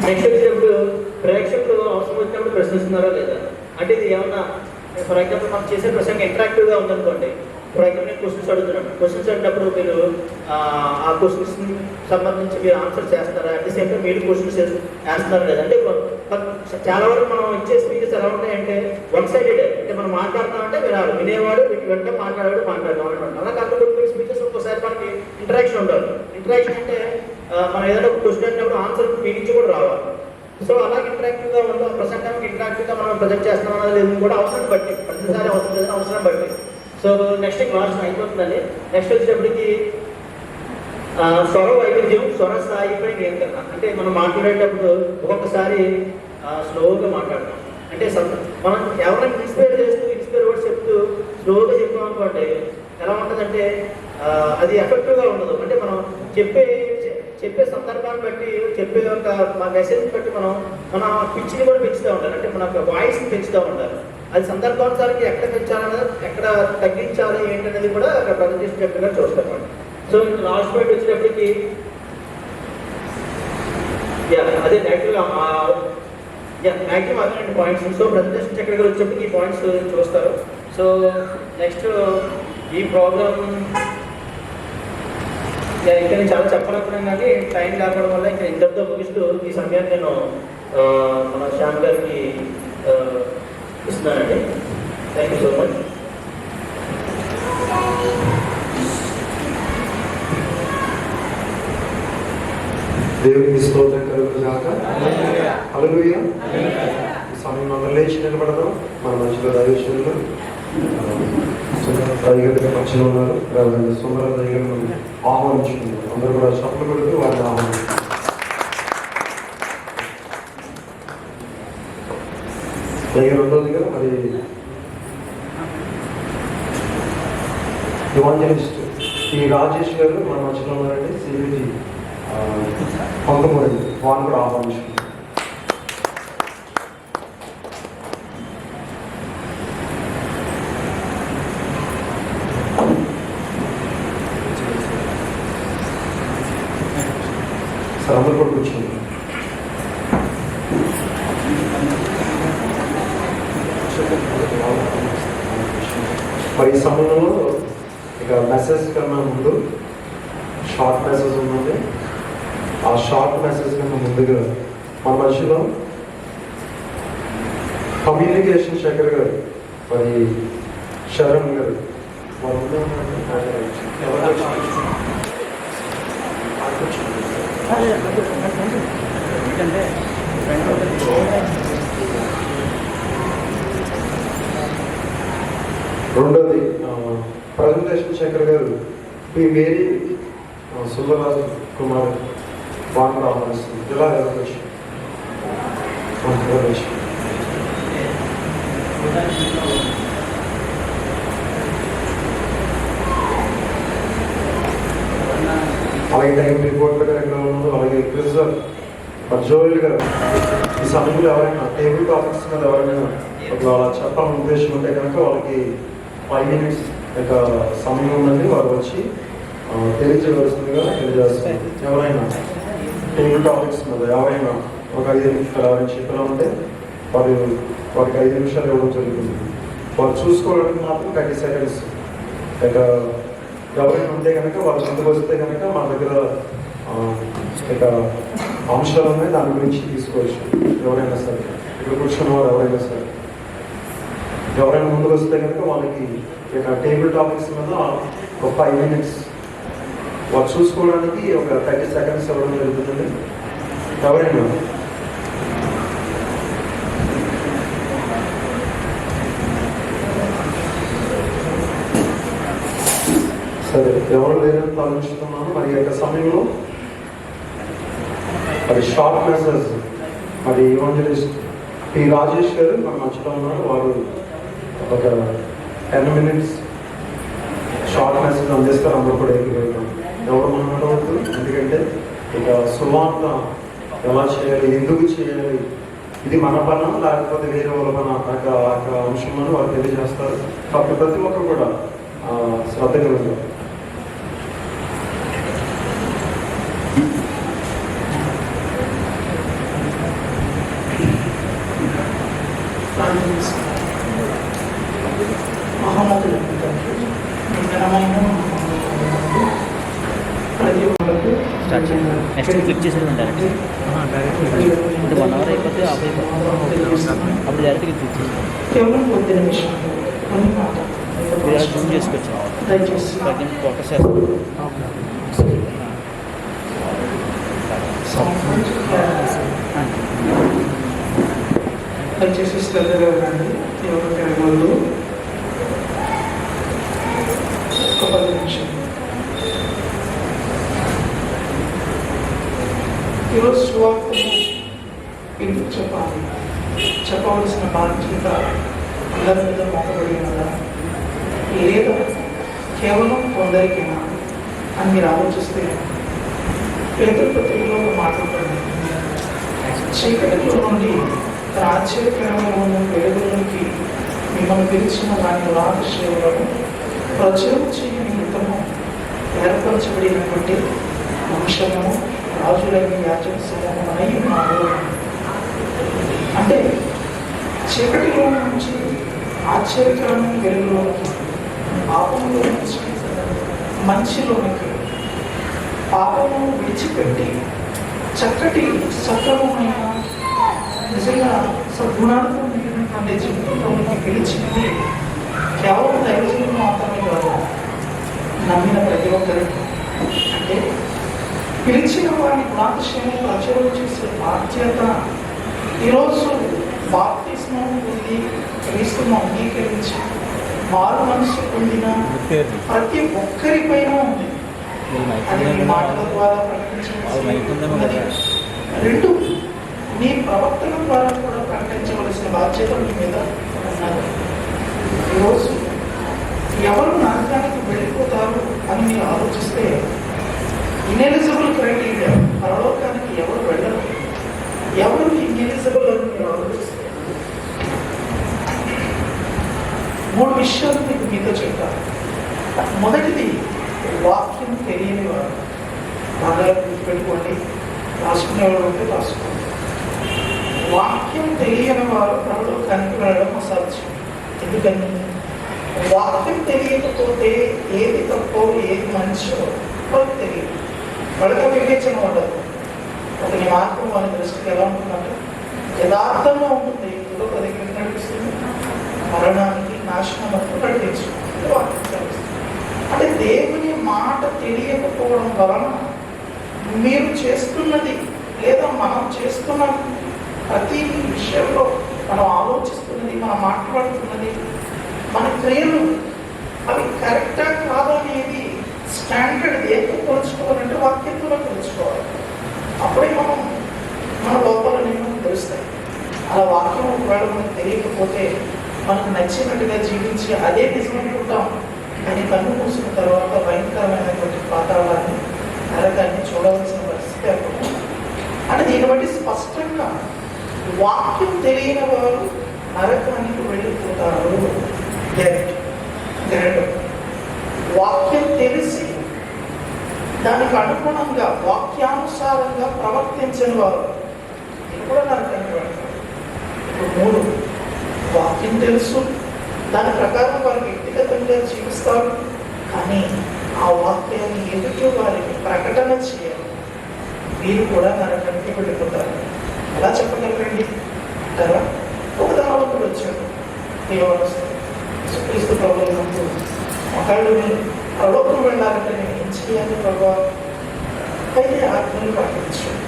నెక్స్ట్ వచ్చేటప్పుడు ప్రేక్షకులు అవసరం వచ్చినప్పుడు ప్రశ్నిస్తున్నారా లేదా, అంటే ఇది ఏమన్నా ఫర్ ఎగ్జాంపుల్ మనం చేసే ప్రసంగం ఇంటరాక్టివ్గా ఉందనుకోండి. ఫర్ ఎగ్జాంపుల్ నేను క్వశ్చన్స్ అడుగుతున్నాను, క్వశ్చన్స్ అడిగినప్పుడు మీరు ఆ క్వశ్చన్స్ సంబంధించి మీరు ఆన్సర్ చేస్తారా, అట్ ది సేమ్ టైం మీరు క్వశ్చన్స్ వేస్తున్నారా లేదా. అంటే చాలా వరకు మనం ఇచ్చే స్పీచెస్ ఎలా ఉంటాయంటే వన్ సైడెడ్, అంటే మనం మాట్లాడుతున్నామంటే వినాలి, వినేవాడు వెంటనే మాట్లాడడం అలా కాకుండా స్పీచెస్ ఒక్కోసారి మనకి ఇంటరాక్షన్ ఉండాలి. ఇంటరాక్షన్ అంటే మనం ఏదైనా ఒక క్వశ్చన్ అడిగినప్పుడు ఆన్సర్ మీ నుంచి కూడా రావాలి. సో అలాగే ఇంటరాక్టివ్గా ఉందో ప్రసంగానికి ఇంటరాక్టివ్గా మనం ప్రజెంట్ చేస్తాం అనేది కూడా అవసరం బట్టి, ప్రతిసారి అవసరం బట్టి. సో నెక్స్ట్ క్లాస్ అయిపోతుందండి. నెక్స్ట్ వచ్చేటప్పటికి స్వర వైవిధ్యం, స్వర స్థాయిపై నియంత్రణ, అంటే మనం మాట్లాడేటప్పుడు ఒక్కొక్కసారి స్లోగా మాట్లాడతాం, అంటే మనం ఎవరైనా ఇన్స్పైర్ వర్డ్స్ చెప్తూ స్లోగా చెప్పాం అనుకోండి ఎలా ఉంటుందంటే అది ఎఫెక్టివ్గా ఉండదు. అంటే మనం చెప్పే సందర్భాన్ని బట్టి చెప్పే యొక్క మా మెసేజ్ బట్టి మన పిచ్చిని కూడా పెంచుతూ ఉండాలి, అంటే మన వాయిస్ని పెంచుతూ ఉండాలి. అది సందర్భానుసారంగా ఎక్కడ పెంచాలన్నది ఎక్కడ తగ్గించాలి ఏంటనేది కూడా అక్కడ ప్రజెంటేషన్ చెప్పిగా చూస్తామండి. సో లాస్ట్ పాయింట్ వచ్చేటప్పటికి అదే మ్యాక్సిమం అదే పాయింట్స్. సో ప్రజెంటేషన్ చక్కెర వచ్చేటప్పటికి ఈ పాయింట్స్ చూస్తారు. సో నెక్స్ట్ ఈ ప్రోగ్రామ్ ఇంకా నేను చాలా చెప్పాలనుకున్నాను, కానీ టైం కాకపోవడం వల్ల ఇంకా ఇంతటితో ముగిస్తూ ఈ సమయాన్ని నేను మన శ్యామ్ గారికి ఇస్తున్నానండి. Thank you so much. దేవునికి స్తోత్రం కలుగుగాక. హల్లెలూయా. ఈ సమయంలో లేచి నిలబడదాం. మన మధ్యలో దైవజనులు దైవగా మధ్యలో ఉన్నారు. సుందర దైవగా ఆహ్వానించుకున్నారు. అందరూ కూడా చప్పట్లు కొడుతూ వారిని ఆహ్వానించారు. దగ్గర రెండోదిగా మరి ఇవాంజలిస్ట్ ఈ రాజేష్ గారు మన మధ్యలో ఉన్నారండి. సిబిజీ కొంతమంది వాళ్ళు కూడా ఆహ్వానించుకున్నారు. సార్ అందరూ కూడా కూర్చోండి. మరి ఈ సమయంలో ఇక మెసేజ్ కన్నా ముందు షార్ట్ మెసేజ్ ఉన్నది. ఆ షార్ట్ మెసేజ్ కన్నా ముందుగా మన మధ్యలో కమ్యూనికేషన్ శేఖర్ గారు, మరి శరణ్ గారు ఎందుకంటే రెండోది ప్రజెంటేషన్ శేఖర్ గారు మీ మేరీ సుందరరాజు కుమార్ వాంగ్ ఆహ్వానిస్తుంది. జిల్లా రిజర్వేషన్ అలాగే టైం రిపోర్టర్ గారు ఎక్కడ ఉన్నారు, అలాగే క్రిజర్ జోయల్ గారు ఈ సమయంలో ఎవరైనా టేబుల్ టాపిక్స్ మీద ఎవరైనా అలా చెప్పాలని ఉద్దేశం ఉంటే కనుక వాళ్ళకి 5 minutes యొక్క సమయం ఉన్నది. వారు వచ్చి తెలియజేయవలసిందిగా తెలియజేస్తారు. ఎవరైనా టేబుల్ టాపిక్స్ మీద ఎవరైనా ఒక 5 నిమిషాలు ఎవరైనా చెప్పినా ఉంటే వారికి 5 నిమిషాలు ఇవ్వడం జరుగుతుంది. వారు చూసుకోవడానికి మాత్రం 30 seconds. ఇక ఎవరైనా ఉంటే కనుక వాళ్ళు ముందుకు వస్తే కనుక మా దగ్గర ఇక అంశాలు ఉన్నాయి, దాని గురించి తీసుకోవచ్చు. ఎవరైనా సరే ఇక్కడ కూర్చున్న వారు ఎవరైనా సరే ఎవరైనా ముందుకు వస్తే కనుక వాళ్ళకి ఇక టేబుల్ టాపిక్స్ మీద ఒక 5 minutes వాళ్ళు చూసుకోవడానికి ఒక 30 seconds ఇవ్వడం జరుగుతుంది. ఎవరైనా సరే ఎవరు లేదని తలంచుతున్నాను. మరి యొక్క సమయంలో మరి షార్ట్ మెసేజ్ మరి ఈవాంజలిస్ట్ పి రాజేష్ గారు మన మధ్యలో ఉన్నారు. వారు ఒక 10 minutes షార్ట్ మెసేజ్ అందిస్తారు. అందరూ కూడా ఎక్కిపోతాం. ఎవరు మాట్లాడవద్దు, ఎందుకంటే ఇక సువార్త ఎలా చేయాలి, ఎందుకు చేయాలి, ఇది మన పన లేకపోతే వేరే వాళ్ళ పన అంశంలో వారు తెలియజేస్తారు. కాబట్టి ప్రతి ఒక్కరు కూడా శ్రద్ధగా ఉంటారు. మహమ్మదులు ప్రతి ఒక్కరికి నెక్స్ట్ క్లిక్ చేసేది ఉంటారు. అంటే 1 hour అయిపోతే ఆఫ్ అయిపోతుంది. అప్పుడు డైరెక్ట్గా క్లిక్ చేసి కేవలం 10 నిమిషాలు కొన్ని మాటలు జూమ్ చేసుకోవచ్చు. దయచేసి ఫోకస్ దయచేసి శ్రద్ధగా ఉండండి. ఎవరు తిరగవద్దు. ఒక 10 నిమిషాలు. ఈరోజు సువార్తను ఎందుకు చెప్పాలి, చెప్పవలసిన బాధ్యత అందరి మీద మోపబడి ఉన్నదా లేదా కేవలం కొందరికేనా అని మీరు ఆలోచిస్తే పేతురు పత్రికలో ఒక మాట ఉంటుంది. చీకటిలో నుండి ఆశ్చర్యకరమైన ఉన్న వెలుగులోకి మిమ్మల్ని పిలిచిన దాని రాజసేవలను ప్రచురం చేయని యుద్ధము ఏర్పరచబడినటువంటి వంశము రాజులైన యాజక సమూహం అయి ఉన్నారు. అంటే చీకటిలో నుంచి ఆశ్చర్యకరమైన వెలుగులోకి, పాపంలో నుంచి మంచిలోనికి, పాపము విడిచిపెట్టి చక్కటి సక్రమమైన నిజంగా సద్గుణాలతో నిండినటువంటి జీవితంలోకి పిలిచింది కేవలం దైవజనులు మాత్రమే కాదు, నమ్మిన ప్రతి ఒక్కరికి. అంటే పిలిచిన వారిని గుణాతిశయం ప్రచురం చేసే బాధ్యత ఈరోజు బాప్తిస్మం పొంది క్రీస్తును అంగీకరించి మారు మనసు పొందిన ప్రతి ఒక్కరిపైన ఉంది. అది మీ మాటల ద్వారా ప్రకటించవలసి, 2 మీ ప్రవర్తన ద్వారా కూడా ప్రకటించవలసిన బాధ్యత మీ మీద ఉన్నది. ఈరోజు ఎవరు నరకానికి వెళ్ళిపోతారు అని మీరు ఆలోచిస్తే ఇన్ఎలిజిబుల్ క్రైటీరియా, పరలోకానికి ఎవరు వెళ్ళరు, ఎవరు ఇన్ఎలిజిబుల్ అని మీరు ఆలోచిస్తే 3 విషయాలు మీకు మీతో చెప్తారు. మొదటిది వాక్యం తెలియని వారు. బాగా గుర్తుపెట్టుకోండి, రాసుకునేవాడు ఉంటే రాసుకోండి. వాక్యం తెలియని వారు పరలోకానికి వెళ్ళడం అసాధ్యం. ఎందుకని వాక్యం తెలియకపోతే ఏది తప్పో ఏది మంచో వాళ్ళకి తెలియదు. వాళ్ళకి వివేచన ఉండదు. ఒకరి మార్గం వాళ్ళ దృష్టికి ఎలా ఉంటుందంటే యథార్థంగా ఉంటుంది. ఇప్పుడు ఒక దగ్గర నడిపిస్తుంది, మరణానికి నాశనముకు నడిపించుకుంటుంది వాక్యం తెలుస్తుంది. అంటే దేవుని మాట తెలియకపోవడం వలన మీరు చేస్తున్నది లేదా మనం చేస్తున్న ప్రతి విషయంలో మనం ఆలోచిస్తున్నది, మనం మాట్లాడుతున్నది, మన క్రియలు అవి కరెక్టా కాదా అనేది స్టాండర్డ్ ఏదో పోల్చుకోవాలంటే వాక్యంతో పోల్చుకోవాలి. అప్పుడే మన లోపల నేను తెలుస్తాయి. అలా వాక్యం ఒకవేళ మనకు తెలియకపోతే మనకు నచ్చినట్టుగా జీవించి అదే నిజమనుకుంటాం. కానీ కన్ను మూసిన తర్వాత భయంకరమైనటువంటి పాతాళాన్ని, నరకాన్ని చూడవలసిన పరిస్థితి ఏర్పడుతుంది. అంటే దీన్ని బట్టి స్పష్టంగా వాక్యం తెలియని వారు నరకానికి వెళ్ళిపోతారు. వాక్యం తెలిసి దానికి అనుగుణంగా వాక్యానుసారంగా ప్రవర్తించని వారు ఇది కూడా నరకానికి వెళ్తారు. ఇప్పుడు 3, వాక్యం తెలుసు, దాని ప్రకారం వారు వ్యక్తిగతంగా జీవిస్తారు, కానీ ఆ వాక్యాన్ని ఎదుటి వారికి ప్రకటన చేయాలి. వీరు కూడా నరకానికి వెళ్ళిపోతారు. ఎలా చెప్పగలరండి అంటారా? ఒక దానవుడు వచ్చాడు, క్రీస్తు ప్రభువులకు ఒకళ్ళు పరలోకం వెళ్ళాలంటే నేను ఏం చేయాలి ప్రభావ? అయితే ఆజ్ఞలు పాటించాడు.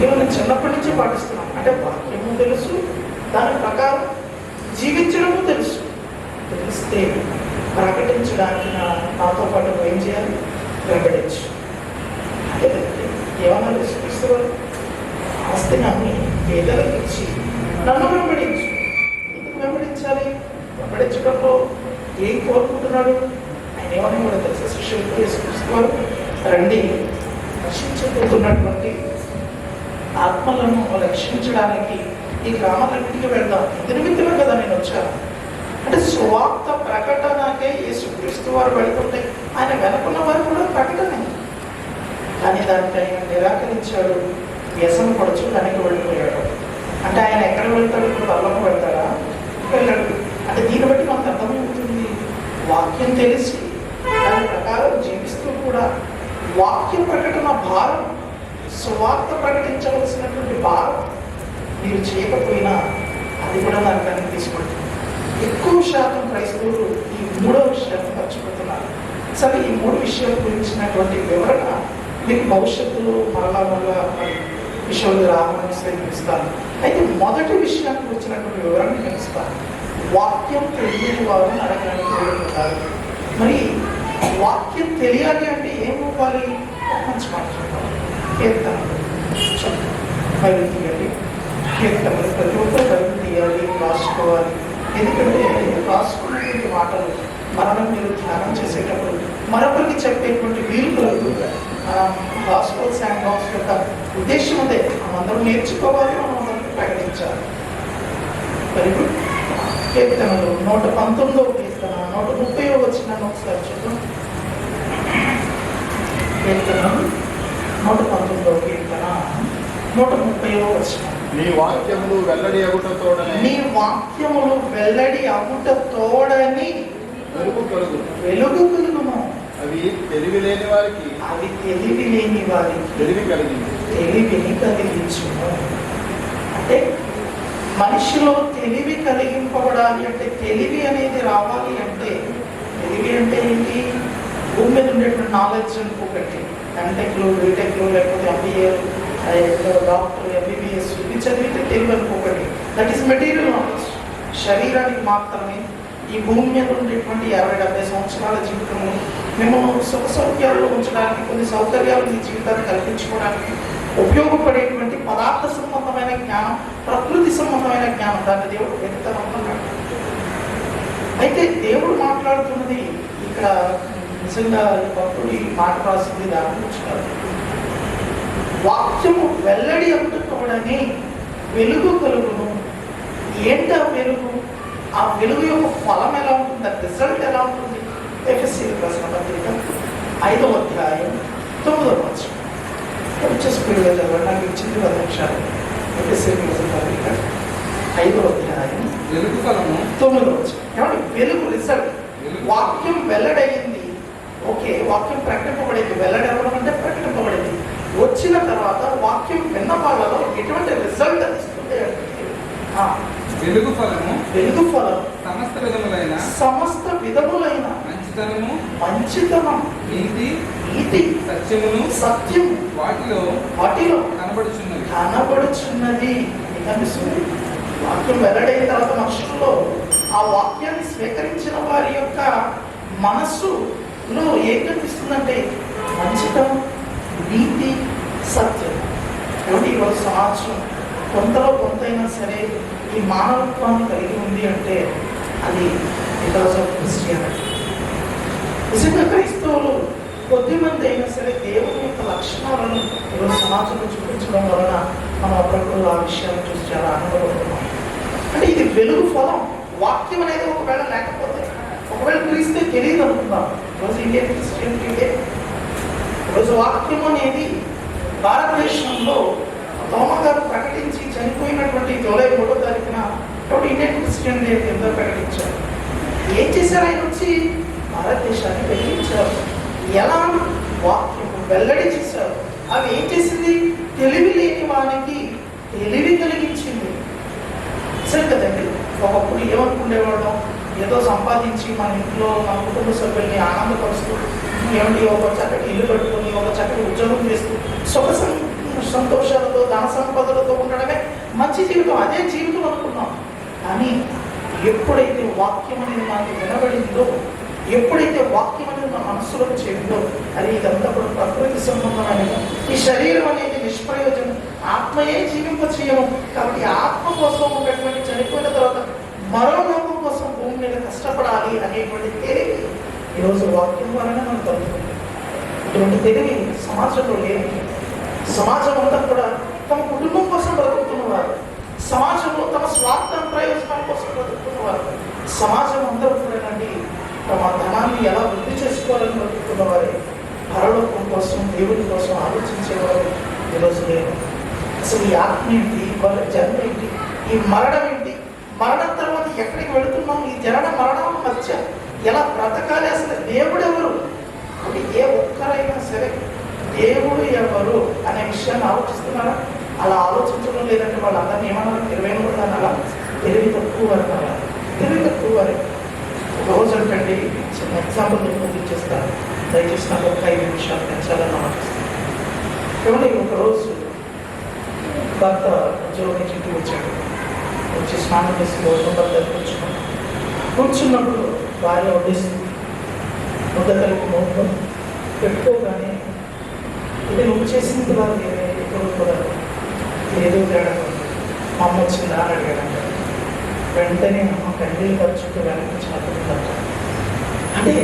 నేను చిన్నప్పటి నుంచి పాటిస్తున్నాను. అంటే వాక్యము తెలుసు, దాని ప్రకారం జీవించడము తెలుసు. తెలిస్తే ప్రకటించడానికి నాతో పాటు ఏం చేయాలి? వెంబడించు. అంటే ఏమన్నా క్రీస్తువారు ఆస్తిని అమ్మి పేదలకు ఇచ్చి నన్ను వెంబడించు. ఎందుకు వెంబడించాలి? వెంబడించడంలో ఏం కోరుకుంటున్నాడు? ఆయన ఏమని కూడా తెలుసు, శిష్యులతో యేసుక్రీస్తువారు రండి, రక్షించబోతున్నటువంటి ఆత్మలను రక్షించడానికి ఈ గ్రామాలన్నింటికి వెళ్దాం. ఇది నిమిత్తమే కదా నేను వచ్చాను. అంటే సువార్త ప్రకటనకే యేసుక్రీస్తు వారు వెళ్తుంటే ఆయన వెనుకున్న వారు కూడా ప్రకటనే. కానీ దానికి ఆయన నిరాకరించాడు, వ్యసన పడుచు దానికి వెళ్ళిపోయాడు. అంటే ఆయన ఎక్కడ వెళ్తాడు? ఇప్పుడు పరలోకం వెళ్తాడా? వెళ్ళాడు. అంటే దీన్ని బట్టి మనకు అర్థమవుతుంది, వాక్యం తెలిసి దాని ప్రకారం జీవిస్తూ కూడా వాక్య ప్రకటన భారం, సువార్త ప్రకటించవలసినటువంటి భారం మీరు చేయకపోయినా అది కూడా నరకానికి తీసుకుంటుంది. ఎక్కువ శాతం క్రైస్తవులు ఈ 3వ విషయాన్ని మర్చిపోతున్నారు. సరే, ఈ 3 విషయాల గురించినటువంటి వివరణ మీకు భవిష్యత్తులో మరలా విషయాలు రావాలని స్వీకరిస్తాను. అయితే మొదటి విషయానికి వచ్చినటువంటి వివరణ నేను ఇస్తాను. వాక్యం తెలియని వారు నరకానికి వెళ్ళిపోతారు. మరి వాక్యం తెలియాలి అంటే ఏమవ్వాలి? మంచి మాట చెప్పాలి. కీర్తనలు బయలు తీయాలి. కీర్తనలు ప్రతి ఒక్కరు బయలు తీయాలి, రాసుకోవాలి. ఎందుకంటే రాసుకున్నటువంటి మాటలు మనం మీరు ధ్యానం చేసేటప్పుడు మరొకరికి చెప్పేటువంటి వీలు కలుగుతుంది. గాస్పెల్ శాండ్ బాక్స్ యొక్క ఉద్దేశం అదే, మనం అందరూ నేర్చుకోవాలి, మనం అందరికీ ప్రకటించాలి. Very good. కీర్తనలు 119వ కీర్తన 130వ వచనాన్ని ఒకసారి చూద్దాం. కీర్తనలు 119వ కీర్తన 130వ వచనం. నీ వాక్యములు వెల్లడి అగుటతోడని, నీ వాక్యములు వెల్లడి అగుటతోడని వెలుగు కలుగును. వెలుగు కలుగును. అవి తెలివి లేని వారికి, అవి తెలివి లేని వారికి తెలివి కలిగింది. తెలివిని కలిగించును. అంటే మనిషిలో తెలివి కలిగింపబడాలి అంటే, తెలివి అనేది రావాలి అంటే, తెలివి అంటే ఏంటి? భూమి మీద ఉండేటువంటి నాలెడ్జ్ అనుకోకండి. ఎంటెక్లు, బీటెక్లు, లేకపోతే ఎంబీఏ, డాక్టర్, ఎంబీబీఎస్ ఇవి చదివితే తెలివి అనుకోకండి. That is material knowledge. శరీరానికి మాత్రమే ఈ భూమి మీద ఉండేటువంటి 60-70 సంవత్సరాల జీవితంలో మేము సుఖ సౌకర్యాల్లో ఉంచడానికి, కొన్ని సౌకర్యాలు మీ జీవితాన్ని కల్పించుకోవడానికి ఉపయోగపడేటువంటి పదార్థ సంబంధమైన జ్ఞానం, ప్రకృతి సంబంధమైన జ్ఞానం, దాన్ని దేవుడు వ్యక్తమవుతున్నాడు. అయితే దేవుడు మాట్లాడుతున్నది ఇక్కడ నిజంగా భక్తుడు ఈ మాట రాసింది దాని గురించి కాదు. వాక్యము వెల్లడి అందుకోవడని వెలుగు కలుగును. ఏంటా వెలుగు? ఆ వెలుగు యొక్క ఫలం ఎలా ఉంటుంది? రిజల్ట్ ఎలా ఉంటుంది? ఎఫెసీయులకు రాసిన పత్రిక 5వ అధ్యాయం 9వ వచనం స్పీడ్గా చదవండి, నాకు ఇచ్చింది 10 నిమిషాలు. ఎఫెసీయులకు రాసిన పత్రిక 5వ అధ్యాయం వెలుగు ఫలము 9వ వచనం. ఏమండి వెలుగు రిజల్ట్, వాక్యం వెల్లడైంది. ఓకే, వాక్యం ప్రకటింపబడింది. వెల్లడవడం అంటే ప్రకటింపబడింది. వచ్చిన తర్వాత వాక్యం విన్న వాళ్ళలో ఎటువంటి రిజల్ట్ అది ఇస్తుంది అంటే వెలుగు ఫలము వెలుగు ఫలం సమస్త విధములైన మంచితనం, నీతి, సత్యము వాటిలో కనబడుచున్నది. కనిపిస్తుంది. వాక్యం వెల్లడైన తర్వాత మనుషుల్లో ఆ వాక్యాన్ని స్వీకరించిన వారి యొక్క మనస్సులో ఏం కనిపిస్తుందంటే మంచితనం, నీతి, సత్యం. కాబట్టి ఈరోజు సమాజం కొంతలో కొంతైనా సరే ఈ మానవత్వాన్ని కలిగి ఉంది అంటే అది బికాస్ ఆఫ్ క్రిస్టియానిటీ. నిజంగా క్రైస్తవులు కొద్దిమంది అయినా సరే దేవుని యొక్క లక్షణాలను ఈరోజు సమాజంలో చూపించడం వలన మనం అప్పుడప్పుడు ఆ విషయాన్ని చూసి చాలా ఆనందపడుతున్నాం. అంటే ఇది వెలుగు ఫలం. వాక్యం అనేది ఒకవేళ లేకపోతే, ఒకవేళ క్రీస్తే తెలియదు అనుకుందాం. ఈరోజు ఇండియన్ క్రిస్టియానిటీ, ఈరోజు వాక్యం అనేది భారతదేశంలో తోమా గారు ప్రకటించి చనిపోయినటువంటి జూలై 3వ తారీఖున ఇండియన్ క్రిస్టియన్ డే కింద ప్రకటించారు. ఏం చేశారు? ఆయన వచ్చి భారతదేశాన్ని వెలిగించారు. ఎలా? వాక్యం వెల్లడి చేశారు. అవి ఏం చేసింది? తెలివి లేని వానికి తెలివి కలిగించింది. సరే కదండి. ఒకప్పుడు ఏమనుకునేవాళ్ళం, ఏదో సంపాదించి మన ఇంట్లో మన కుటుంబ సభ్యుల్ని ఆనందపరుస్తూ, ఏమిటి ఒక చక్కటి ఇల్లు కట్టుకొని ఒక చక్కటి ఉద్యోగం చేస్తూ సుఖ సంతోషాలతో ధన సంపదలతో ఉండడమే మంచి జీవితం, అదే జీవితం అనుకున్నాం. కానీ ఎప్పుడైతే వాక్యం అనేది మనకి వినబడిందో, ఎప్పుడైతే వాక్యం అనేది మన మనస్సులోకి చేరిందో, అది ఇదంతా కూడా ప్రకృతి సంబంధమైనది. ఈ శరీరం అనేది నిష్ప్రయోజనం, ఆత్మయే జీవింప చేయము. కాబట్టి ఆత్మ కోసం ఉన్నటువంటి చనిపోయిన తర్వాత మరో లోకం కోసం భూమి మీద కష్టపడాలి అనేటువంటి తెలివి ఈరోజు వాక్యం వలన మనకు కలుగుతుంది. ఇటువంటి తెలివి సమాజంలో లేదు. సమాజం అంతా కూడా తమ కుటుంబం కోసం బ్రతుకుతున్నవారు, సమాజంలో తమ స్వార్థ ప్రయోజనాల కోసం బ్రతుకుతున్నవారు, సమాజం అందరూ కూడా తమ ధనాన్ని ఎలా వృద్ధి చేసుకోవాలని బ్రతుకుతున్నవారే. పరలోకం కోసం, దేవుడి కోసం ఆలోచించేవారు ఈరోజు లేదు. అసలు ఈ ఆత్మ ఏంటి, వాళ్ళ జన్మ ఏంటి, ఈ మరణం ఏంటి, మరణం తర్వాత ఎక్కడికి వెళుతున్నాం, ఈ జనన మరణం మధ్య ఎలా బ్రతకాలి, అసలు దేవుడు ఎవరు, ఏ ఒక్కరైనా సరే దేవుడు ఎవరు అనే విషయాన్ని ఆలోచిస్తున్నారా? అలా ఆలోచించడం లేదంటే వాళ్ళందరినీ ఏమన్నా తెలివైన అలా తెలివి తక్కువ అన్నారా? తెలివి తక్కువ వారే. రోజు అంటే చిన్న ఎగ్జాంపుల్ నేను చూపించేస్తాను. దయచేసి నాకు ఒక 5 నిమిషాలు పెంచాలని ఆలోచిస్తాను. ఏమంటే ఒకరోజు భర్త ఉద్యోగం నుంచి ఇంటికి వచ్చాడు. వచ్చి స్నానం చేసి భర్త కూర్చున్నప్పుడు భార్య వడ్డిస్తుంది. ముద్ద కలిపి నోట్లో పెట్టుకోగానే ఇది నువ్వు చేసింది కాదు, ఎప్పుడు కూడా ఏదో తేడా మా అమ్మ వచ్చిందా అని అడిగాడంట. వెంటనే అమ్మ కండీలు ఖర్చుకు వెనక్కి చాటుకుందంట. అంటే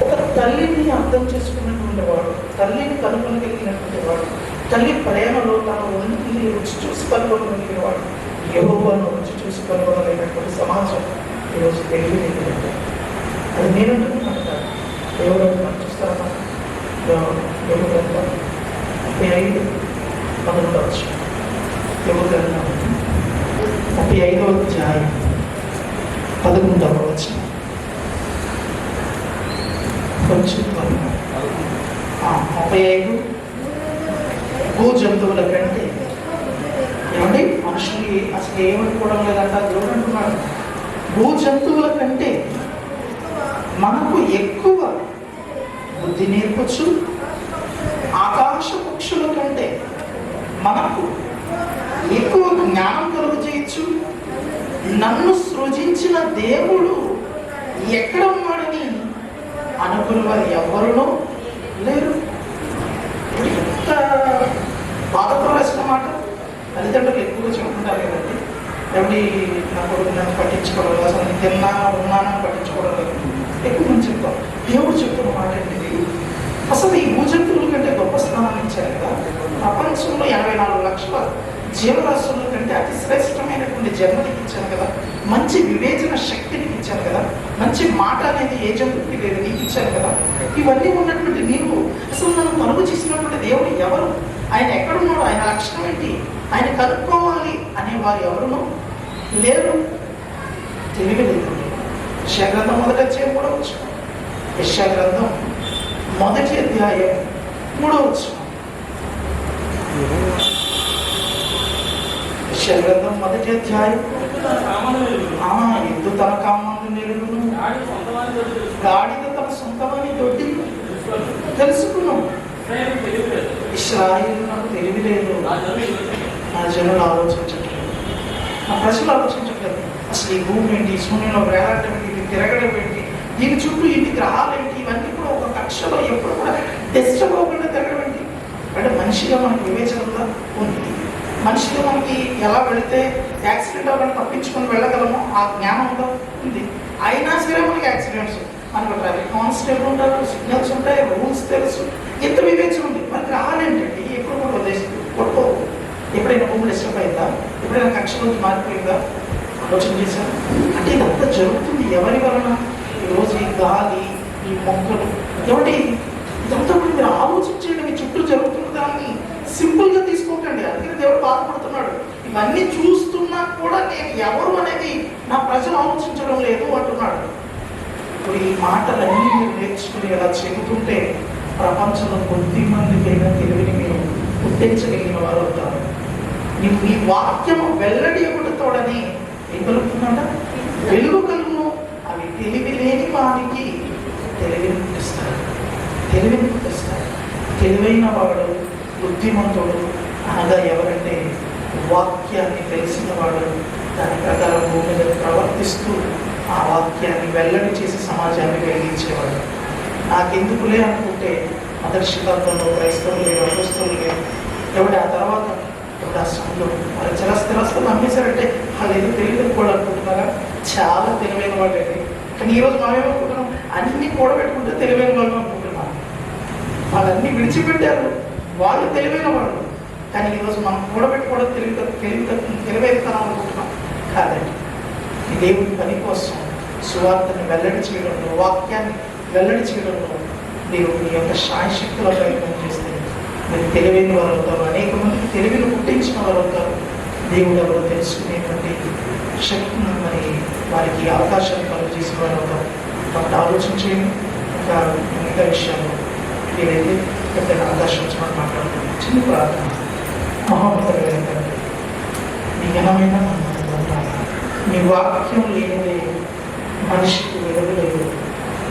ఒక తల్లిని అర్థం చేసుకున్నటువంటి వాడు, తల్లిని కనుగొనగలిగినటువంటి వాడు, తల్లి ప్రేమలో తన ఒంటిని రుచి చూసి కనుగొనగలిగిన వాడు, యెహోవాను రుచి చూసి కనుగొనలేనటువంటి సమాజం ఈరోజు తెలియలేదంటే అది నేనంటున్నాను కాదు. దేవుడు అంటున్నాను. చూస్తారమ్మా, దేవుడు గ్రంథం 35:11 దేవుడు గ్రంథం 35వ అధ్యాయం 11వ వచనం. కొంచెం 35 భూ జంతువుల కంటే, ఏమండి మనుషులు అసలు ఏమనుకోవడం లేదంట. దేవుడు అంటున్నాడు భూ జంతువుల కంటే మనకు ఎక్కువ బుద్ధి నేర్పచ్చు, ఆకాశ పక్షుల కంటే మనకు ఎక్కువ జ్ఞానం కలుగు చేయొచ్చు. నన్ను సృజించిన దేవుడు ఎక్కడ ఉన్నాడని అనుకున్న వారు ఎవరునో లేరు. ఎంత బాధపడాల్సిన మాట. తల్లిదండ్రులు ఎక్కువగా చెప్పుకుంటారు కదండి, ఎవరి నా కొడుకు నన్ను పట్టించుకోవడం లేదు, అసలు నేను తిన్నానా ఉన్నానని పట్టించుకోవడం లేదు, ఎక్కువ మంది చెప్తాం. దేవుడు చెప్తున్న మాట ఏంటి? అసలు ఈ భూజంతువుల కంటే గొప్ప స్థానాన్ని ఇచ్చారు కదా. ప్రపంచంలో 84 లక్షల జీవరాశుల కంటే అతి శ్రేష్టమైనటువంటి జన్మనికి ఇచ్చాను కదా, మంచి వివేచన శక్తిని ఇచ్చాను కదా, మంచి మాట అనేది ఏ జంతువుకి లేదు, నీకు ఇచ్చాను కదా. ఇవన్నీ ఉన్నటువంటి నీవు అసలు నన్ను కలుగు చేసినటువంటి దేవుడు ఎవరు? ఆయన ఎక్కడున్నాడు, ఆయన లక్షణం ఏంటి, ఆయన కనుక్కోవాలి అనే వారు ఎవరునూ లేరు. తెలివి లేదు. యెషయా గ్రంథం 1వ అధ్యాయం 3వ వచనం. యెషయా గ్రంథం 1వ అధ్యాయం 3వ వచనం. యెషయా గ్రంథం 1వ అధ్యాయం ఎద్దు తన కామందు నిలుగును, గాడిద తన సొంతమని దొడ్డి తెలుసుకున్నాం. ఇశ్రాయేలు నాకు తెలివి లేదు, నా జనులు ఆలోచించట్లేదు, నా ప్రజలు ఆలోచించట్లేదు. అసలు ఈ భూమి ఏంటి, సూర్యులో వేలాడటం ఏంటి, తిరగడం ఏంటి, దీని చుట్టూ ఇన్ని గ్రహాలు ఏంటి, ఇవన్నీ కూడా ఒక కక్షలో ఎప్పుడు కూడా డిస్టర్బ్ అవ్వకుండా తిరగడం ఏంటి. అంటే మనిషిగా మనకి వివేచన కూడా ఉంది. మనిషిగా మనకి ఎలా వెళితే యాక్సిడెంట్ అవ్వడానికి తప్పించుకొని వెళ్ళగలమో ఆ జ్ఞానం కూడా ఉంది. అయినా సరే మనకి యాక్సిడెంట్స్, మనకు ట్రాఫిక్ కానిస్టేబుల్ ఉంటారు, సిగ్నల్స్ ఉంటాయి, రూల్స్ తెలుసు, ఎంత వివేచన ఉంది. మరి గ్రహాలు ఏంటంటే ఎప్పుడు కూడా వదిలేసి కొట్టుకోవు. ఎప్పుడైనా భూమి డిస్టర్బ్ అయిందా, ఎప్పుడైనా కక్షలోకి మారిపోయిందా ఆలోచన చేశారు. అంటే ఇదంతా జరుగుతుంది ఎవరి వలన? ఈరోజు ఈ గాలి, ఈ మొక్కలు, ఎవరి ఇదంతా కూడా మీరు ఆలోచించండి. మీ చుట్టూ జరుగుతున్న దాన్ని సింపుల్గా తీసుకోకండి. అందుకని దేవుడు బాధపడుతున్నాడు. ఇవన్నీ చూస్తున్నా కూడా నేను ఎవరు అనేది నా ప్రజలు ఆలోచించడం లేదు అంటున్నాడు. ఇప్పుడు ఈ మాటలన్నీ మీరు నేర్చుకుని అలా చెబుతుంటే ప్రపంచంలో కొద్ది మందికైనా తెలివిని మీరు గుర్తించగలిగిన వారు అవుతారు. నీవు ఈ వాక్యము వెల్లడి ఒకటితోడని ఏం కలుగుతుందంట? వెలుగు కలుగును. అవి తెలివి లేని వారికి తెలివిని పుట్టిస్తాయి, తెలివిని పుట్టిస్తాయి. తెలివైన వాడు, బుద్ధిమంతుడు అనగా ఎవరంటే వాక్యాన్ని తెలిసిన వాడు, దాని ప్రకారం భూమి మీద ప్రవర్తిస్తూ ఆ వాక్యాన్ని వెల్లడి చేసి సమాజాన్ని వెలిగించేవాడు. నాకెందుకులే అనుకుంటే మొదటి శతాబ్దంలో క్రైస్తవులు లేరు, అపోస్తలులు లేరు. ఎవడు ఆ తర్వాత ఎవడు ఆ సంఘంలో వాళ్ళ స్థిరస్తులు అమ్మేశారంటే వాళ్ళు ఏదో తెలియదు కూడా అనుకుంటున్నారా? చాలా తెలివైన వాళ్ళండి. కానీ ఈరోజు మనమేమనుకుంటున్నాం, అన్ని కూడబెట్టుకుంటే తెలివైన వాళ్ళు అనుకుంటున్నాం. వాళ్ళన్నీ విడిచిపెట్టారు, వాళ్ళు తెలివైన వాళ్ళు. కానీ ఈరోజు మనం కూడబెట్టుకోవడం తెలివైతనం అనుకుంటున్నాం. కాదండి. ఈ దేవుడి పని కోసం సువార్తని వెల్లడి చేయడంలో, వాక్యాన్ని వెల్లడి చేయడంలో మీరు మీ యొక్క శాయశక్తుల ప్రయత్నం చేస్తే మీరు తెలివైన వారు అవుతారు. అనేక మందికి తెలివిని పుట్టించిన వారు అవుతారు. దేవుడు ఎవరు తెలుసుకునేటువంటి శక్తిని మరి వారికి అవకాశాన్ని కలుగు చేసిన వారు అవుతారు. కాబట్టి ఆలోచించేయండి. ఇంకా మిగతా విషయాలు ఏదైతే పెద్ద అవకాశం మనం మాట్లాడుతున్నాం. చిన్న ప్రార్థన. మహోన్నతమైన తండ్రి, మీ ఘనమైన మీ వాక్యం లేనిదే మనిషికి వెలుగు లేదు,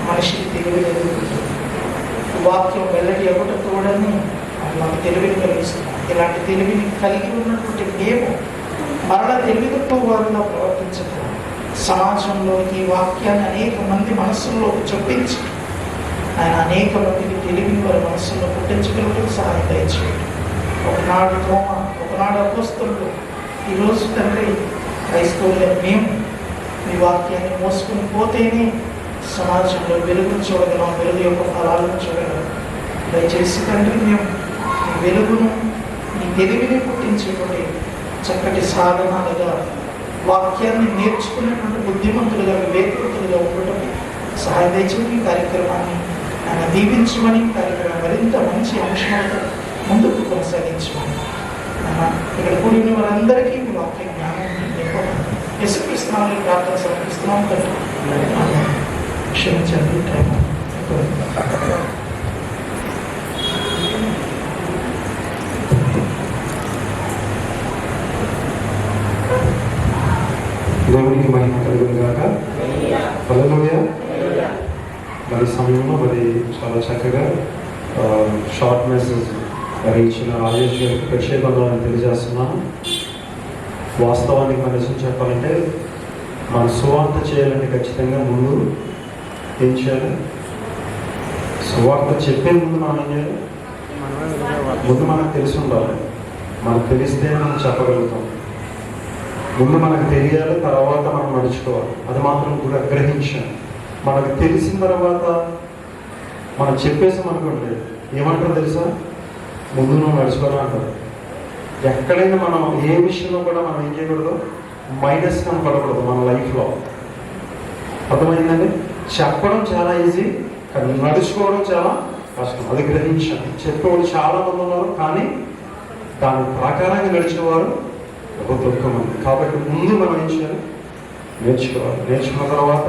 మనిషికి తెలివి లేదు. వాక్యం వెల్లడి ఎవట తోడని మాకు తెలివిని కలిగిస్తున్నాం. ఇలాంటి తెలివిని కలిగి ఉన్నటువంటి మేము మరలా తెలివితో వారిలో ప్రవర్తించడం, సమాజంలో ఈ వాక్యాన్ని అనేక మంది మనస్సుల్లోకి చొప్పించి ఆయన అనేక మందికి తెలివిని వారి మనస్సులో పుట్టించగలటకు సహాయం దయచేయండి. ఒకనాడు తోమ, ఒకనాడు అపోస్తలులు, ఈరోజు తండ్రి క్రైస్తవులే మేము మీ వాక్యాన్ని మోసుకుని పోతేనే సమాజంలో వెలుగును చూడగలం, వెలుగు యొక్క ఫలాలను చూడగలం. దయచేసి తండ్రి మేము మీ వెలుగును, మీ తెలివిని పుట్టించేటువంటి చక్కటి సాధనాలుగా, వాక్యాన్ని నేర్చుకునేటువంటి బుద్ధిమంతులుగా, వివేకవంతులుగా ఉండటం సహాయం దయచేసి ఈ కార్యక్రమాన్ని ఆయన దీవించమని, కార్యక్రమం మరింత మంచి అంశాలతో ముందుకు కొనసాగించమని, ఇక్కడ కూడిన వారందరికీ మీ వాక్య జ్ఞానం యేసుక్రీస్తునామములో ప్రార్థన సమర్పిస్తున్నాం తండ్రి. క్షమించండి. దేవునికి మహిమ కలుగును గాక. హల్లెలూయా. మరి సమయంలో మరి చాలా చక్కగా షార్ట్ మెసేజ్ మరి ఇచ్చిన రాజేష్ గారికి ప్రత్యేకంగా తెలియజేస్తున్నాను. వాస్తవానికి మన విషయం చెప్పాలంటే మన సువార్త చేయాలంటే ఖచ్చితంగా ముందు ఏం చేయాలి? సువార్త చెప్పే ముందు మనం ఏం చేయాలి? ముందు మనకు తెలిసి ఉండాలి. మనకు తెలిస్తే మనం చెప్పగలుగుతాం. ముందు మనకు తెలియాలి, తర్వాత మనం నడుచుకోవాలి. అది మాత్రం కూడా గ్రహించాలి. మనకు తెలిసిన తర్వాత మనం చెప్పేసి అనుకోండి, ఏమంటారు తెలుసా? ముందు నువ్వు నడుచుకోవాలి అంటారు. ఎక్కడైనా మనం ఏ విషయంలో కూడా మనం ఏం చేయకూడదు, మైనస్ కనపడకూడదు మన లైఫ్లో. అర్థమైందండి? చెప్పడం చాలా ఈజీ, కానీ నడుచుకోవడం చాలా కష్టం. అది గ్రహించాలి. చెప్పేవాళ్ళు చాలా మంది ఉన్నారు, కానీ దాని ప్రకారంగా నడిచిన వారు బహుదుఃఖమంది. కాబట్టి ముందు మనం ఏం చేయాలి? నేర్చుకోవాలి. నేర్చుకున్న తర్వాత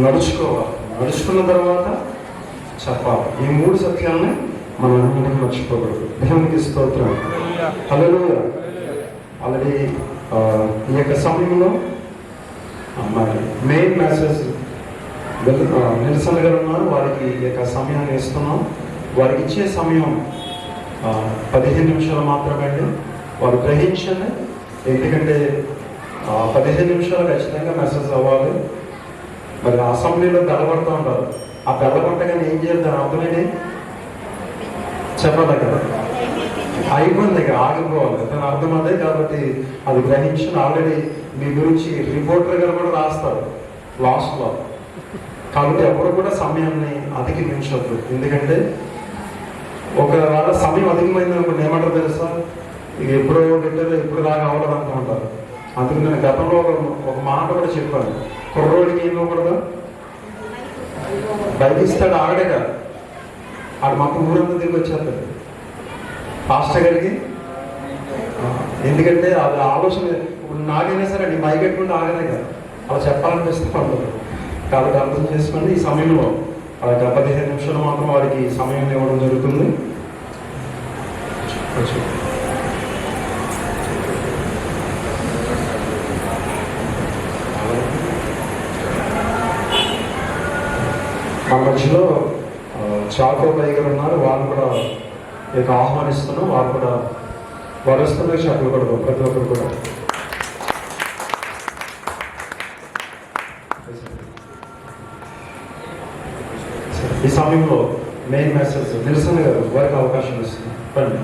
నడుచుకోవాలి. నడుచుకున్న తర్వాత చెప్పాలి. ఈ 3 సత్యాలని మనం అందరం మర్చిపోకూడదు. దేవునికి స్తోత్రం. హల్లెలూయా. ఆల్రెడీ ఈ యొక్క సమయంలో మరి మెయిన్ మెసేజ్ నిరసన గారు ఉన్నారు. వారికి ఈ యొక్క సమయాన్ని ఇస్తున్నాం. వారికి ఇచ్చే సమయం 15 నిమిషాలు మాత్రమే అండి. వారు గ్రహించండి. ఎందుకంటే 15 నిమిషాలు ఖచ్చితంగా మెసేజ్ అవ్వాలి. మరి అసెంబ్లీలో బెల్లగొడుతూ ఉంటారు. ఆ బెల్లగొట్టగానే ఏం చేయాలి? దాని అర్థమేంటి? చెప్పాలి కదా, అయిపోయింది, ఆగిపోవాలి. దాని అర్థం అదే. కాబట్టి అది గ్రహించిన ఆల్రెడీ మీ గురించి రిపోర్టర్ గారు కూడా రాస్తారు లాస్ట్లో. కాబట్టి ఎవరు కూడా సమయాన్ని అధిగమించవద్దు. ఎందుకంటే ఒకవేళ సమయం అధికమైంది అనుకోండి, ఏమంటారు తెలుసా? ఇక ఎప్పుడో పెట్టారు, ఎప్పుడు దాకా అవ్వలేదు అంటూ ఉంటారు. అందుకు నేను గతంలో ఒక మాట కూడా చెప్పాను. కుర్రోడికి ఏం ఇవ్వకూడదు? బయట ఇస్తాడు, ఆగడే కాదు, ఆడు మొత్తం ఊరంతా తిరిగి వచ్చేస్తాడు పాస్టర్ గారికి. ఎందుకంటే అది ఆలోచన. ఇప్పుడు నాకైనా సరే నీ మైక్ పెట్టుకుంటే ఆగనే కదా, అలా చెప్పాలనిపిస్తూ ఉంటుంది. కాబట్టి అర్థం చేసుకోండి. ఈ సమయంలో 15 నిమిషాలు మాత్రం వారికి సమయం ఇవ్వడం జరుగుతుంది. మా మధ్యలో చాకోబాయి గారు ఉన్నారు. వాళ్ళు కూడా ఇక ఆహ్వానిస్తున్నాం. వారు కూడా వారు వస్తున్న చెప్పలు కూడా ప్రతి ఒక్కరు కూడా. ఈ సమయంలో మెయిన్ మెసేజ్ నిరసన గారు వారికి అవకాశం ఇస్తుంది. రండి.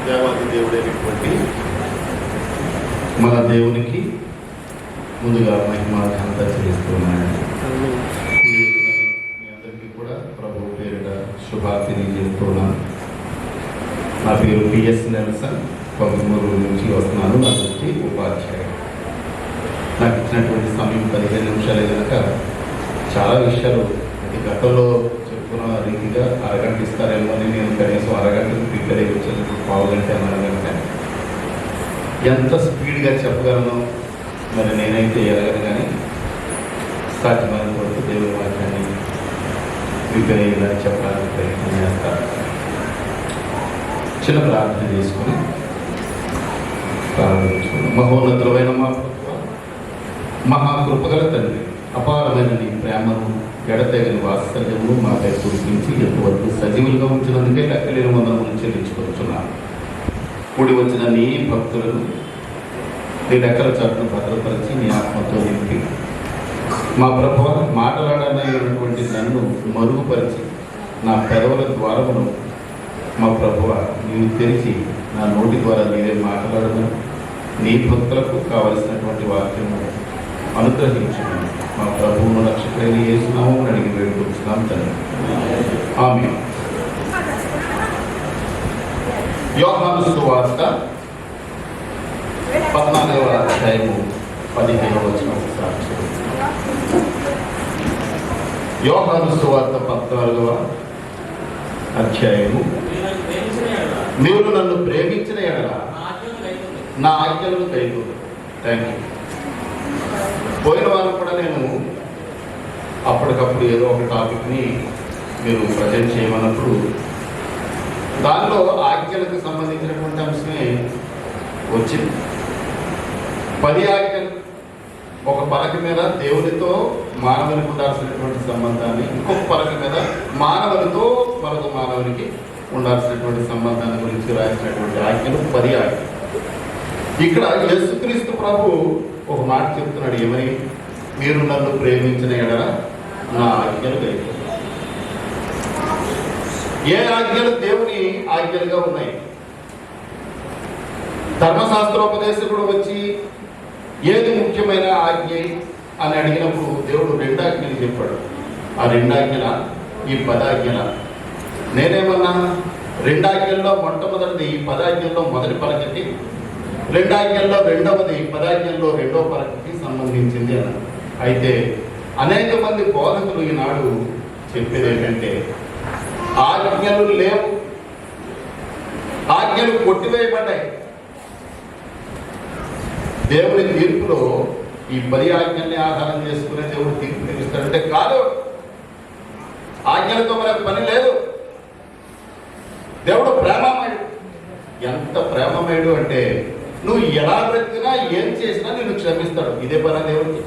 దేవాది దేవుడైనటువంటి మన దేవునికి ముందుగా మహిమ ఘనత చెల్లిస్తున్నాను. మీ అందరికీ కూడా ప్రభు పేరిట శుభార్తిని చెప్తున్నాను. నా పేరు పిఎస్ నెల్సన్, కొంతమూరు నుంచి వస్తున్నాను. నా వృత్తి ఉపాధ్యాయుడు. నాకు ఇచ్చినటువంటి సమయం 15 నిమిషాలే కనుక చాలా విషయాలు గతంలో చెప్పుకున్న రీతిగా అరగంట ఇస్తారేమో అని నేను కనీసం అరగంటకు ప్రిపేర్ అయ్యి వచ్చాను. పావుగంట అన్నాను కనుక ఎంత స్పీడ్గా చెప్పగలను మరి నేనైతే ఎరగను. కానీ సాధ్యమైన వరకు దేవుని వాక్యాన్ని ప్రిపేర్ అయ్యేలా చెప్పడానికి ప్రయత్నం చేస్తాను. చిన్న ప్రార్థన చేసుకుని ప్రారంభించుకున్నాం. మహోన్నతులమైన మా మహాకృపగల తండ్రి, అపారమైన నీ ప్రేమను, ఎడతెగని వాత్సల్యము మాపై కురిపించి ఎంతవరకు సజీవులుగా ఉంచినందుకే లెక్కలేని వందనములు చెల్లించుకొచ్చున్నాను. కూడి వచ్చిన నీ భక్తులను నీ రెక్కల చాటును భద్రపరిచి నీ ఆత్మతో నింపి మా ప్రభువ మాట్లాడనటువంటి నన్ను మరుగుపరిచి నా పెదవుల ద్వారమును మా ప్రభువ నీవు తెరిచి నా నోటి ద్వారా నీవే మాట్లాడమని నీ భక్తులకు కావలసినటువంటి వాక్యము అనుగ్రహించమని మా ప్రభువును రక్షకుడైన యేసునామమున అడిగి వేడుకొచ్చున్నాం తండ్రి. ఆమేన్. యోహాను సువార్త 14వ అధ్యాయము 15వ వచనం ఒకసారి యోహాను సువార్త 14వ అధ్యాయము. మీరు నన్ను ప్రేమించిన ఎడల నా ఆజ్ఞలను కైకొను. Thank you. పోయిన వారం కూడా నేను అప్పటికప్పుడు ఏదో ఒక టాపిక్ని మీరు ప్రజెంట్ చేయమన్నప్పుడు దానిలో ఆజ్ఞలకు సంబంధించినటువంటి అంశమే వచ్చింది. 10 ఆజ్ఞలు ఒక పలక మీద దేవునితో మానవునికి ఉండాల్సినటువంటి సంబంధాన్ని, ఇంకొక పలక మీద మానవునితో మరొక మానవునికి ఉండాల్సినటువంటి సంబంధాన్ని గురించి రాసినటువంటి ఆజ్ఞలు 10 ఆజ్ఞలు. ఇక్కడ యేసుక్రీస్తు ప్రభు ఒక మాట చెప్తున్నాడు. ఏమని? మీరు నన్ను ప్రేమించిన ఎడల నా ఆజ్ఞలు కైకొను. ఏ ఆజ్ఞలు దేవుని ఆజ్ఞలుగా ఉన్నాయి? ధర్మశాస్త్రోపదేశకుడు వచ్చి ఏది ముఖ్యమైన ఆజ్ఞ అని అడిగినప్పుడు దేవుడు 2 ఆజ్ఞలు చెప్పాడు. ఆ 2 ఆజ్ఞల, ఈ 10 ఆజ్ఞల. నేనేమన్నా 2 ఆజ్ఞల్లో మొట్టమొదటిది ఈ 10 ఆజ్ఞల్లో మొదటి పలకటి, 2 ఆజ్ఞల్లో రెండవది 10 ఆజ్ఞల్లో రెండవ పలకకి సంబంధించింది అన్నారు. అయితే అనేక మంది బోధకులు ఈనాడు చెప్పేది ఏంటంటే ఆజ్ఞలు లేవు, ఆజ్ఞలు కొట్టివేయబడ్డాయి. దేవుని తీర్పులో ఈ 10 ఆజ్ఞల్ని ఆధారం చేసుకునే దేవుడు తీర్పు తీరుస్తాడంటే కాదు. ఆజ్ఞలతో మనకు పని లేదు. దేవుడు ప్రేమమయుడు. ఎంత ప్రేమమయుడు అంటే నువ్వు ఎలా బ్రతికినా ఏం చేసినా నిన్ను క్షమిస్తాడు. ఇదే పని దేవుడికి.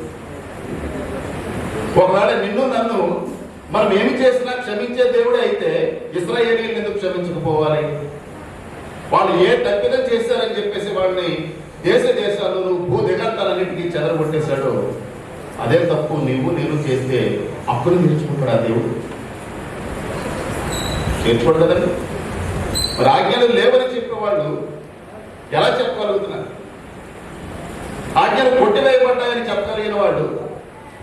ఒకవేళ నిన్ను నన్ను మనం ఏమి చేసినా క్షమించే దేవుడే అయితే ఇశ్రాయేలీయులను ఎందుకు క్షమించకపోవాలి? వాళ్ళు ఏ తప్పిదం చేశారని చెప్పేసి వాళ్ళని దేశాలు భూ దిగంతాలన్నింటినీ చెదరగొట్టేశాడు. అదే తప్పు నేను చేస్తే అప్పుడు నేర్చుకుంటాడు ఆ దేవుడు. నేర్చుకోడు కదండి. మరి ఆజ్ఞలు లేవని చెప్పేవాళ్ళు ఎలా చెప్పగలుగుతున్నారు? ఆజ్ఞలు కొట్టివేయబడ్డాయని చెప్పగలిగిన వాళ్ళు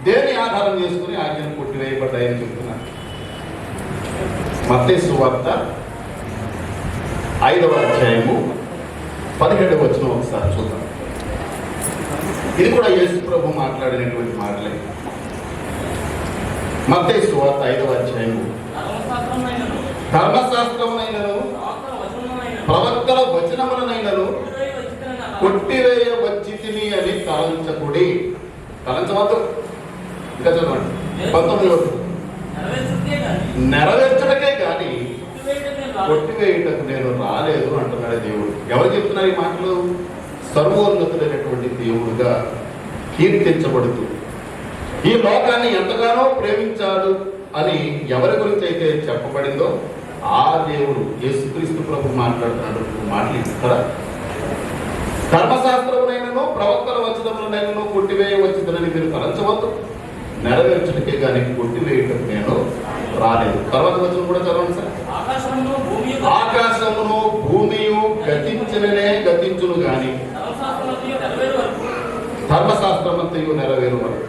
దేని ఆధారం చేసుకుని ఆజ్ఞలు కొట్టివేయబడ్డాయని చెప్తున్నారు? మత్తయి సువార్త 5వ అధ్యాయము 17వ వచనం ఒకసారి చూద్దాం. ఇది కూడా యేసు ప్రభు మాట్లాడినటువంటి మాటలే. మత్తయి సువార్త 5వ అధ్యాయము ధర్మశాస్త్రమునైనను ప్రవక్తల వచనములనైనను కొట్టివేయవచ్చితిని అని తలంచకుడి. తలంచవద్దు. ఇంకా చదవండి 19వ. నెరవేర్చడకే కానీ కొట్టివేయుటకు నేను రాలేదు అంటున్నాడు దేవుడు. ఎవరు చెప్తున్నారు ఈ మాటలు? సర్వోన్నతుడైనటువంటి దేవుడుగా కీర్తించబడుతూ ఈ లోకాన్ని ఎంతగానో ప్రేమించాడు అని ఎవరి గురించి అయితే చెప్పబడిందో ఆ దేవుడు యేసుక్రీస్తు ప్రభు మాట్లాడుతున్నాడు. మాటలు ఇస్తారా? ధర్మశాస్త్రమునైనను ప్రవక్తల వచనములనైనను కొట్టివేయవచ్చునని మీరు తలంచవద్దు. నెరవేర్చడికే కానీ కొట్టివేయటం నేను రాలేదు. తర్వాత వచనం కూడా చదవండి సార్. ఆకాశమును భూమియు గతించిననే గతించును గాని ధర్మశాస్త్రమంతయు నెరవేరు వరకు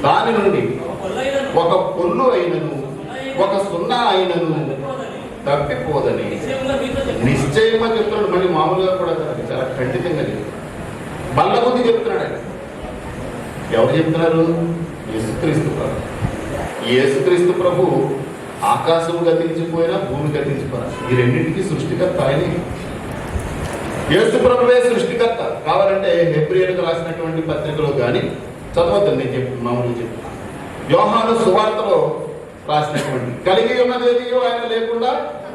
దాని నుండి ఒక పొల్లు అయినను ఒక సున్నా అయినను తప్పిపోదని నిశ్చయంగా చెప్తున్నాడు. మళ్ళీ మామూలుగా కూడా కాదు, చాలా ఖండితంగా చెప్తున్నాడు. బల్ల బుద్ధి చెప్తున్నాడు ఆయన. ఎవరు చెప్తున్నారు? యేసుక్రీస్తు ప్రభు. యేసుక్రీస్తు ప్రభు ఆకాశము గతించిపోయినా భూమి గతించిపోయినా ఈ రెండింటికి సృష్టికర్త ఆయనే. యేసు ప్రభువే సృష్టికర్త. కావాలంటే హెబ్రీయులకు రాసినటువంటి పత్రికలో కానీ చదవద్దని నేను మామూలుగా చెప్తున్నాను. యోహాను సువార్తలో రాసినటువంటి కలిగి ఉన్నదేదియో ఆయన లేకుండా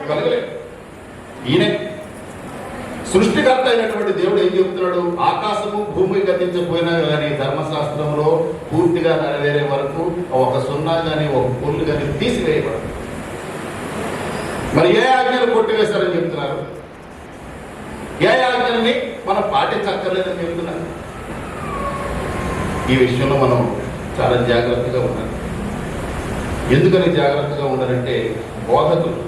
కలగలేదు. ఈయనే సృష్టికర్త అయినటువంటి దేవుడు ఏం చెప్తున్నాడు? ఆకాశము భూమి గతించకపోయినా కానీ ధర్మశాస్త్రంలో పూర్తిగా నెరవేరే వరకు ఒక సున్నా కానీ ఒక పొల్లు కానీ తీసివేయబడదు. మరి ఏ ఆజ్ఞలు కొట్టివేశారని చెప్తున్నారు? ఏ ఆజ్ఞల్ని మనం పాటించక్కర్లేదని చెప్తున్నారు? ఈ విషయంలో మనం చాలా జాగ్రత్తగా ఉండాలి. ఎందుకని జాగ్రత్తగా ఉండాలంటే బోధకులు,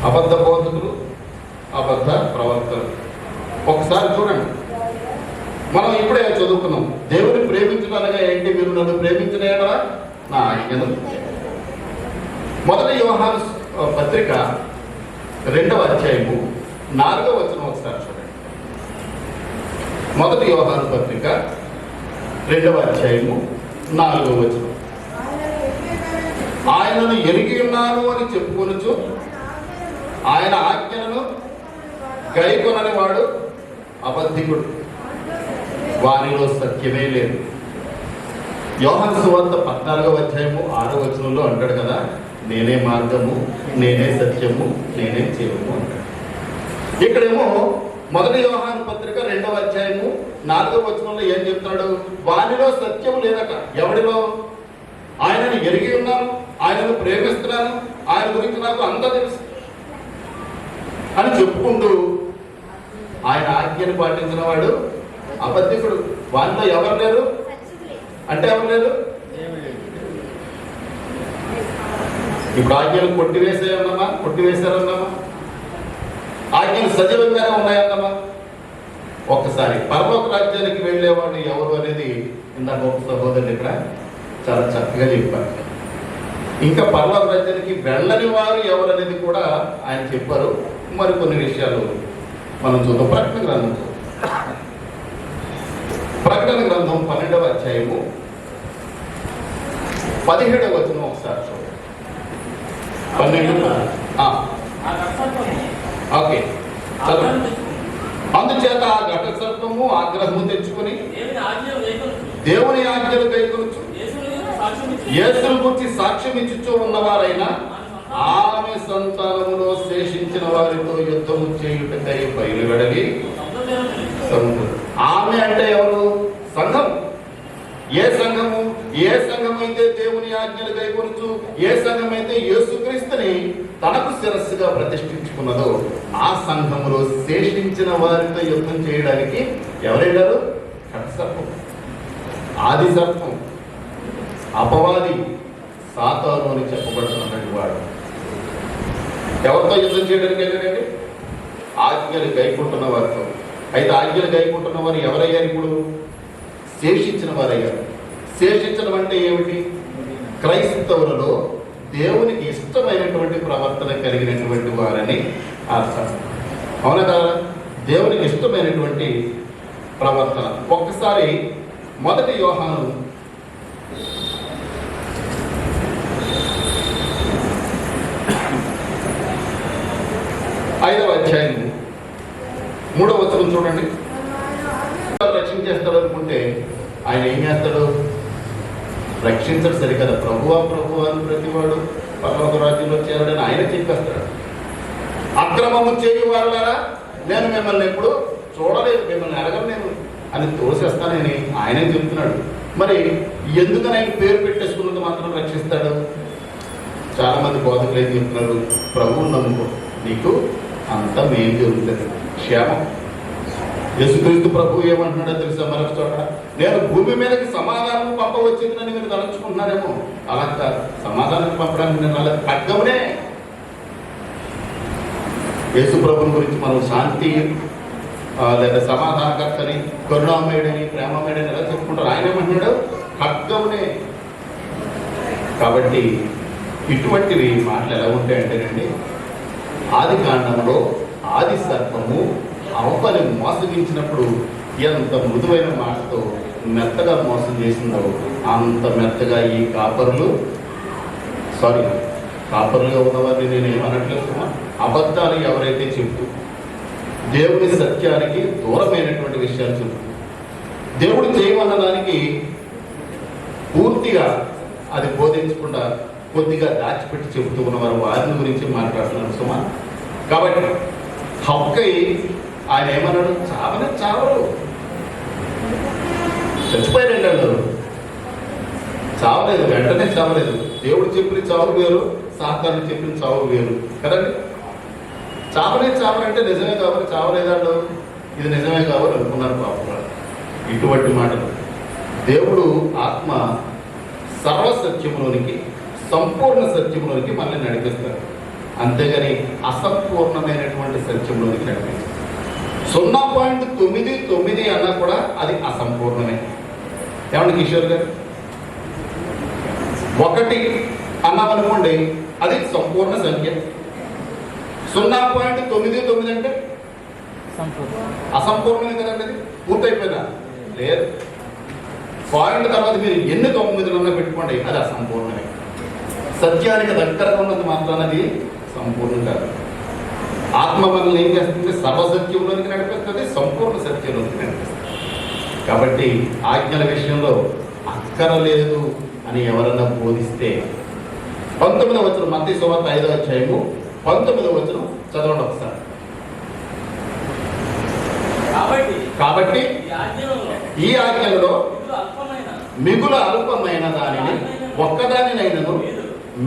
అబద్ధ బోధకులు, అబద్ధ ప్రవర్తన. ఒకసారి చూడండి, మనం ఇప్పుడే చదువుకున్నాం. దేవుని ప్రేమించడనగా ఏంటి? మీరు నన్ను ప్రేమించలేరా? నా ఆజ్ఞలు. మొదటి యోహాను పత్రిక 2వ అధ్యాయము 4వ వచనం ఒకసారి చూడండి. మొదటి యోహాను పత్రిక 2వ అధ్యాయము 4వ వచనం. ఆయనను ఎరిగి ఉన్నాను అని చెప్పుకొనుచు ఆయన ఆజ్ఞలను గైకొనని వాడు అబద్ధికుడు, వారిలో సత్యమే లేదు. యోహాను సువార్త 14వ అధ్యాయము 6వ వచనంలో అంటాడు కదా, నేనే మార్గము, నేనే సత్యము, నేనే జీవము అంటాడు. ఇక్కడేమో మొదటి యోహాను పత్రిక 2వ అధ్యాయము 4వ వచనంలో ఏం చెప్తున్నాడు? వారిలో సత్యం లేదట. ఎవడిలో? ఆయనను ఎరిగి ఉన్నాను, ఆయనను ప్రేమిస్తున్నాను, ఆయన గురించి నాకు అంతా తెలుసు అని చెప్పుకుంటూ ఆయన ఆజ్ఞను పాటించిన వాడు అబద్ధికుడు. వారిలో ఎవరు లేరు అంటే ఎవరు లేరు? ఇప్పుడు ఆజ్ఞలు కొట్టివేసాయన్నామా? కొట్టివేశారన్నామా? ఆజ్ఞలు సజీవంగానే ఉన్నాయన్నామా? ఒక్కసారి పరలోక రాజ్యానికి వెళ్ళేవాడు ఎవరు అనేది ఇందాక ఒక సహోదరులు ఇక్కడ చాలా చక్కగా చెప్పారు. ఇంకా పరలోక రాజ్యానికి వెళ్ళని వారు ఎవరు అనేది కూడా ఆయన చెప్పారు. మరికొన్ని విషయాలు మనం చూద్దాం. ప్రకటన గ్రంథం 12వ అధ్యాయము 17వ వచనం ఒకసారి చూడండి. 12. ఓకే, చదవండి. అందుచేత ఆ ఘట సర్పము ఆగ్రహము తెచ్చుకొని దేవుని ఆజ్ఞలు కైకొనుచు యేసును గురించి సాక్ష్యం ఇచ్చుచూ ఉన్నవారైనా ఆమె సంతానములో శేషించిన వారితో యుద్ధము చేయుటకై బయలువెడలి సముద్రం. ఆమె అంటే ఎవరు? సంఘం. ఏ సంఘము? ఏ సంఘం అయితే దేవుని ఆజ్ఞలు కైకొనుచు, ఏ సంఘం అయితే యేసుక్రీస్తుని తనకు శిరస్సుగా ప్రతిష్ఠించుకున్నదో ఆ సంఘములో శేషించిన వారితో యుద్ధం చేయడానికి ఎవరెళ్ళారు? సర్పం, ఆది సర్పం, అపవాది, సాతాను అని చెప్పబడుతున్నటువంటి వాడు ఎవరితో యుద్ధం చేయడానికి వెళ్ళాడండి? ఆజ్ఞలు గైకుంటున్న వారితో. అయితే ఆజ్ఞలు గైకుంటున్న వారు ఎవరయ్యారు? ఇప్పుడు శేషించిన వారయ్యారు. శేషించడం అంటే ఏమిటి? క్రైస్తవులలో దేవునికి ఇష్టమైనటువంటి ప్రవర్తన కలిగినటువంటి వారని అర్థం. అవునా కదా? దేవునికి ఇష్టమైనటువంటి ప్రవర్తన. ఒక్కసారి 1 యోహాను 5వ అధ్యాయం 3వ వచనం చూడండి. రక్షించేస్తాడు అనుకుంటే ఆయన ఏం చేస్తాడు? రక్షించడు. సరికదా, ప్రభువా ప్రభు అని ప్రతివాడు పరలోక రాజ్యంలో చేరడని ఆయన చెప్పేస్తాడు. అక్రమము చేయు వారులారా నేను మిమ్మల్ని ఎప్పుడు చూడలేదు, మిమ్మల్ని అడగను నేను అని తోసేస్తానని ఆయనే చెప్తున్నాడు. మరి ఎందుకని ఆయన పేరు పెట్టేసుకున్నది మాత్రం రక్షిస్తాడు? చాలా మంది బోధకులు ఏం చెప్తున్నారు? ప్రభువుని నమ్ముకో, నీకు అంత మేలు జరుగుతుంది, క్షేమం. యేసుక్రీస్తు ప్రభు ఏమంటున్నాడో తెలుసా? మరొక చోట, నేను భూమి మీదకి సమాధానం పంపవచ్చిందని మీరు తలంచుకుంటున్నారేమో. అలా కాదు, సమాధానం పంపడానికి నేను అలా ఖడ్గమునే. యేసు ప్రభుని గురించి మనం శాంతి లేదా సమాధానకర్తని, కరుణామయుడని, ప్రేమమయుడని ఎలా చెప్పుకుంటారు? ఆయన ఏమంటున్నాడు? ఖడ్గమునే. కాబట్టి ఇటువంటివి మాటలు ఎలా ఉంటాయంటేనండి, ఆది కాండంలో ఆది సర్పము అవపని మోసగించినప్పుడు ఎంత మృదువైన మాటతో మెత్తగా మోసం చేసిందో అంత మెత్తగా ఈ కాపరులుగా ఉన్నవారిని నేను ఏమనట్లేదు. అబద్ధాలు ఎవరైతే చెప్తూ దేవుని సత్యానికి దూరమైనటువంటి విషయాలు చెప్తూ దేవుడు చేయమన్న దానికి పూర్తిగా అది బోధించకుండా కొద్దిగా దాచిపెట్టి చెబుతూ ఉన్నవారు వారిని గురించి మాట్లాడుతున్నాను సుమా. కాబట్టి హక్కై ఆయన ఏమన్నాడు? చావనే చావరు, చచ్చిపోయారండి వాళ్ళు. చావలేదు, వెంటనే చావలేదు. దేవుడు చెప్పిన చావు వేరు, సాతాను చెప్పిన చావు వేరు కదండి. చావనే చావరంటే నిజమే కావాలి, చావలేదాడు ఇది నిజమే కావాలి అనుకున్నారు పాపం. ఇటువంటి మాటలు దేవుడు ఆత్మ సర్వసత్యములోనికి, సంపూర్ణ సత్యంలోనికి మనల్ని నడిపిస్తారు. అంతేగాని అసంపూర్ణమైనటువంటి సత్యంలోనికి నడిపిస్తారు. 0.99 అన్నా కూడా అది అసంపూర్ణమే. ఏమండి కిషోర్ గారు? 1 అన్నామనుకోండి, అది సంపూర్ణ సంఖ్య. 0.99 అంటే అసంపూర్ణమే కదండి. అది పూర్తయిపోయినా లేదు. పాయింట్ తర్వాత మీరు ఎన్ని 9 పెట్టుకోండి, అది అసంపూర్ణమే. సత్యానికి దగ్గరగా ఉన్నది మాత్రాన అది సంపూర్ణం కాదు. ఆత్మ మనల్ని ఏం చేస్తుంది? సర్వసత్యంలోనికి నడిపిస్తుంది, సంపూర్ణ సత్యంలోనికి నడిపిస్తుంది. కాబట్టి ఆజ్ఞల విషయంలో అక్కరలేదు అని ఎవరన్నా బోధిస్తే 19వ వచనం మత్తయి సువార్త 5వ అధ్యాయము 19వ వచనం చదవండి ఒకసారి. కాబట్టి ఈ ఆజ్ఞలలో మిగులు అల్పమైన దానిని ఒక్కదానినైనను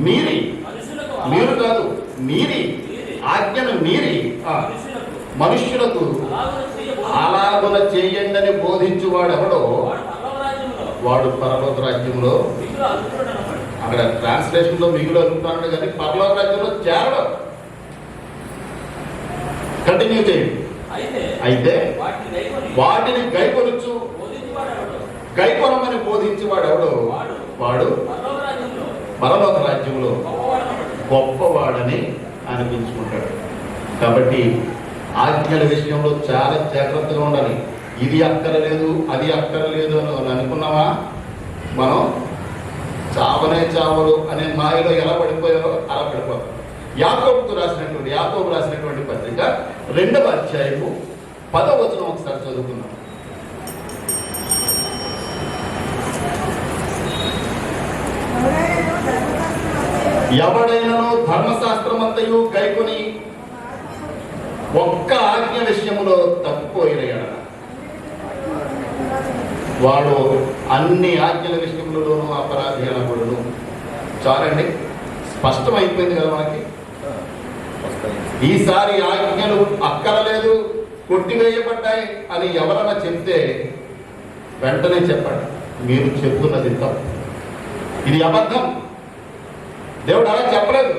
మీరి, మీరు కాదు మీరి, ఆజ్ఞను మీరి మనుష్యులకు అలాగున చేయండి బోధించువాడు ఎవడో వాడు పరలోక రాజ్యంలో, అక్కడ ట్రాన్స్లేషన్ లో మిగులు అనుకుంటాడు కానీ పరలోక రాజ్యంలో చేరడం. కంటిన్యూ చేయండి. అయితే వాటిని గైకొనొచ్చు, గైకొనమని బోధించేవాడు ఎవడో వాడు పరలోక రాజ్యంలో గొప్పవాడని అనిపించుకుంటాడు. కాబట్టి ఆజ్ఞల విషయంలో చాలా జాగ్రత్తగా ఉండాలి. ఇది అక్కరలేదు, అది అక్కరలేదు అని అనుకున్నావా? మనం చావనే చావరు అనే మాయలో ఎలా పడిపోయారో అలా పడిపోతాం. యాకోబు రాసినటువంటి పత్రిక 2వ అధ్యాయము 10వ వచనం ఒకసారి చదువుకున్నాం. ఎవడైనను ధర్మశాస్త్రమంతయు గైకొని ఒక్క ఆజ్ఞ విషయములో తప్పిపోయిన వాడు అన్ని ఆజ్ఞల విషయములలోనూ అపరాధి అనబడును. చాలండి, స్పష్టమైపోయింది కదా మనకి. ఈసారి ఆజ్ఞలు అక్కరలేదు, కొట్టివేయబడ్డాయి అని ఎవరన్నా చెప్తే వెంటనే చెప్పండి, మీరు చెప్తున్నది తప్పు, ఇది అబద్ధం. దేవుడు అలా చెప్పలేదు,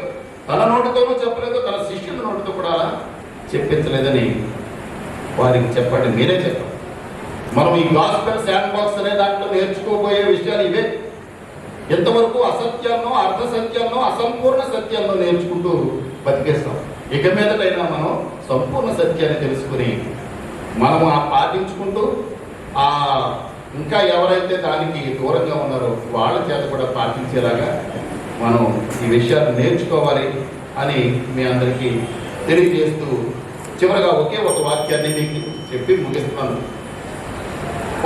తన నోటితోనూ చెప్పలేదు, తన శిష్యుల నోటితో కూడా అలా చెప్పించలేదని వారికి చెప్పండి, మీరే చెప్పండి. మనం ఈ గాస్పెల్ శాండ్ బాక్స్ అనే దాంట్లో నేర్చుకోబోయే విషయాలు ఇవే. ఎంతవరకు అసత్యాలను, అర్ధ సత్యాలను, అసంపూర్ణ సత్యాలను నేర్చుకుంటూ బతికేస్తాం. ఇక మీదటైనా మనం సంపూర్ణ సత్యాన్ని తెలుసుకుని మనం పాటించుకుంటూ ఇంకా ఎవరైతే దానికి దూరంగా ఉన్నారో వాళ్ళ చేత కూడా పాటించేలాగా మనం ఈ విషయాలు నేర్చుకోవాలి అని మీ అందరికీ తెలియజేస్తూ చివరగా ఒకే ఒక వాక్యాన్ని మీకు చెప్పి ముగిస్తున్నాను.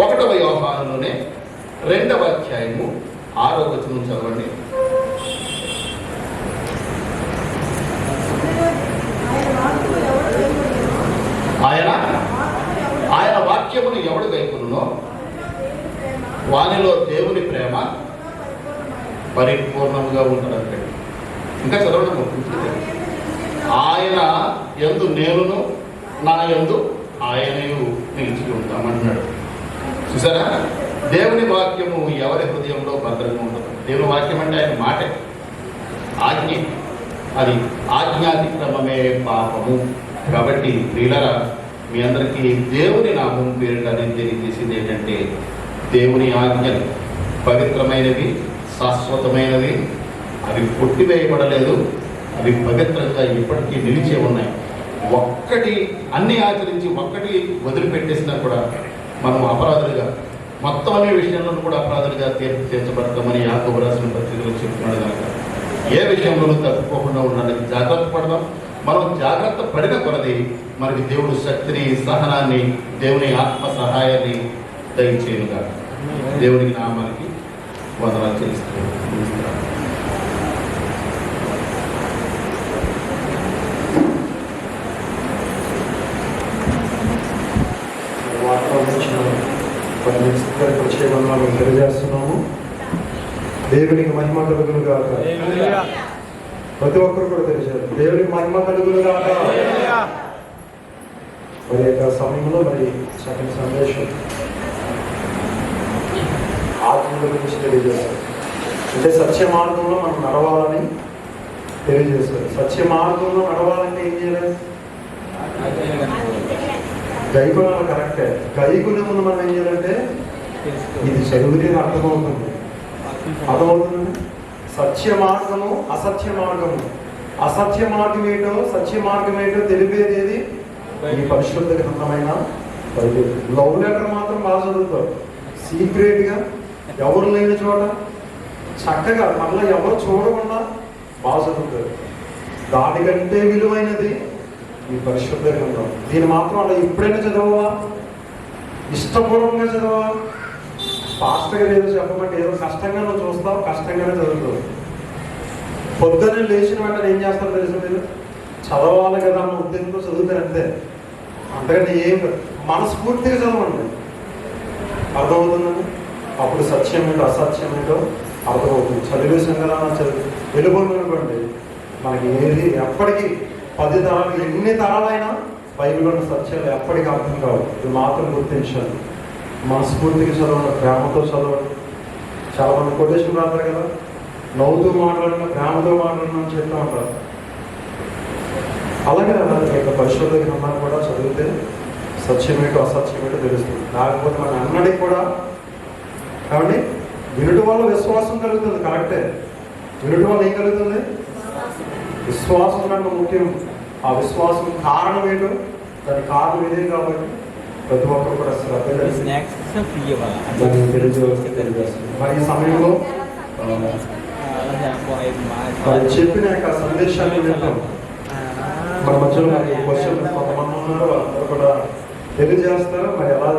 1వ యోహానులోనే 2వ అధ్యాయము 6వ వచనం చదవండి. ఆయన వాక్యమును ఎవడు గైకొనునో వానిలో దేవుని ప్రేమ పరిపూర్ణముగా ఉంటుందంటే. ఇంకా చదవడం ఆయన యందు నేనును, నా యందు ఆయనయు నిలిచి ఉంటామంటున్నాడు. చూసారా, దేవుని వాక్యము ఎవరి హృదయంలో భద్రంగా ఉంటుంది. దేవుని వాక్యం అంటే ఆయన మాటే, ఆజ్ఞ. అది ఆజ్ఞాతిక్రమమే పాపము. కాబట్టి ప్రియులరా, మీ అందరికీ దేవుని నామం పేరిట నేను తెలియజేసింది ఏంటంటే, దేవుని ఆజ్ఞలు పవిత్రమైనవి, శాశ్వతమైనవి, అవి కొట్టివేయబడలేదు, అవి పవిత్రంగా ఇప్పటికీ నిలిచే ఉన్నాయి. అన్ని ఆచరించి ఒక్కటి వదిలిపెట్టేసినా కూడా మనం అపరాధులుగా, మొత్తం అనే విషయంలో కూడా అపరాధులుగా తీర్చబడతామని యాకోబు రాసిన పత్రికలో చెప్తున్నాడు. కనుక ఏ విషయంలోనూ తప్పుకోకుండా ఉండడానికి జాగ్రత్త పడదాం. మనం జాగ్రత్త పడిన కొలది మనకి దేవుడు శక్తిని, సహనాన్ని, దేవుని ఆత్మ సహాయాన్ని దయచేయుగా. దేవునికి నామానికి వందనాలు చెల్లిస్తున్నాను. తెలియజేస్తున్నాము. దేవునికి మహిమ కలుగును గాక. ప్రతి ఒక్కరు కూడా తెలియజేయాలి, దేవునికి మహిమ కలుగును గాక. మరి యొక్క సమయంలో మరి సెకండ్ సందేశం ఆత్మ గురించి తెలియజేస్తారు. అంటే సత్య మార్గంలో మనం నడవాలని తెలియజేస్తారు. సత్య మార్గంలో నడవాలంటే ఏం చేయాలి? గైకొనాలి. కరెక్టే. గైకునే ముందు మనం ఏం చేయాలంటే, ఇది చదివితే అర్థమవుతుంది. సత్య మార్గము, అసత్య మార్గము. అసత్య మార్గం ఏంటో, సత్య మార్గం ఏంటో తెలిపేది ఏది? ఈ పరిశుద్ధ గ్రంథమైన బైబిల్. లవ్ లెటర్ మాత్రం బాగా చదువుతారు, సీక్రెట్గా, ఎవరు లేని చోట చక్కగా, మళ్ళీ ఎవరు చూడకుండా బాగా చదువుతారు. దానికంటే విలువైనది ఈ పరిశుద్ధ గ్రంథం. దీన్ని మాత్రం అలా ఎప్పుడైనా చదవవా, ఇష్టపూర్వకంగా చదవా, ఫాస్ట్గా ఏదో చెప్పమంటే ఏదో కష్టంగా నువ్వు చూస్తావు, కష్టంగానే చదువుతావు. పొద్దున్నే లేచిన వెంటనే ఏం చేస్తారో తెలుసు మీరు? చదవాలి కదా అన్న ఉద్దేశంతో చదువుతారు అంతే. అంతకంటే ఏం మనస్ఫూర్తిగా చదవండి, అర్థమవుతుందండి. అప్పుడు సత్యం ఏంటో అసత్యం ఏంటో అర్థమవుతుంది. చదివేసాం కదా వెళ్ళిపోయిందనుకోండి, మనకి ఏది ఎప్పటికీ 10 తరాలు, ఎన్ని తరాలైనా బైబిల్ ఉన్న సత్యాలు ఎప్పటికీ అర్థం కావు. ఇది మాత్రం గుర్తించాలి. మనస్ఫూర్తిగా చదవండి, ప్రేమతో చదవండి. చాలా మంది కొటేషన్ రాస్తారు కదా, నవ్వుతూ మాట్లాడినా, ప్రేమతో మాట్లాడినా అని చెప్తా ఉంటారు. అలాగే ఇక పరిశుద్ధ గ్రంథాన్ని కూడా చదివితే సత్యమేటో అసత్యమేటో తెలుస్తుంది. లేకపోతే మన అన్నడికి కూడా కాబట్టి వినుట వల్ల విశ్వాసం కలుగుతుంది. కరెక్టే, వినుట వల్ల ఏం కలుగుతుంది? విశ్వాసం కన్నా ముఖ్యం. ఆ విశ్వాసం కారణం ఏంటో, దాని కారణం ఇదే. కాబట్టి ప్రతి ఒక్కరు కూడా తెలియజేస్తుంది. మరి ఈ సమయంలో వాళ్ళు చెప్పిన యొక్క సందేశాన్ని వింటాం. మన మధ్యలో మరి క్వశ్చన్ కొంతమంది ఉన్నారు, అందరూ కూడా తెలియజేస్తారు. మరి ఎలా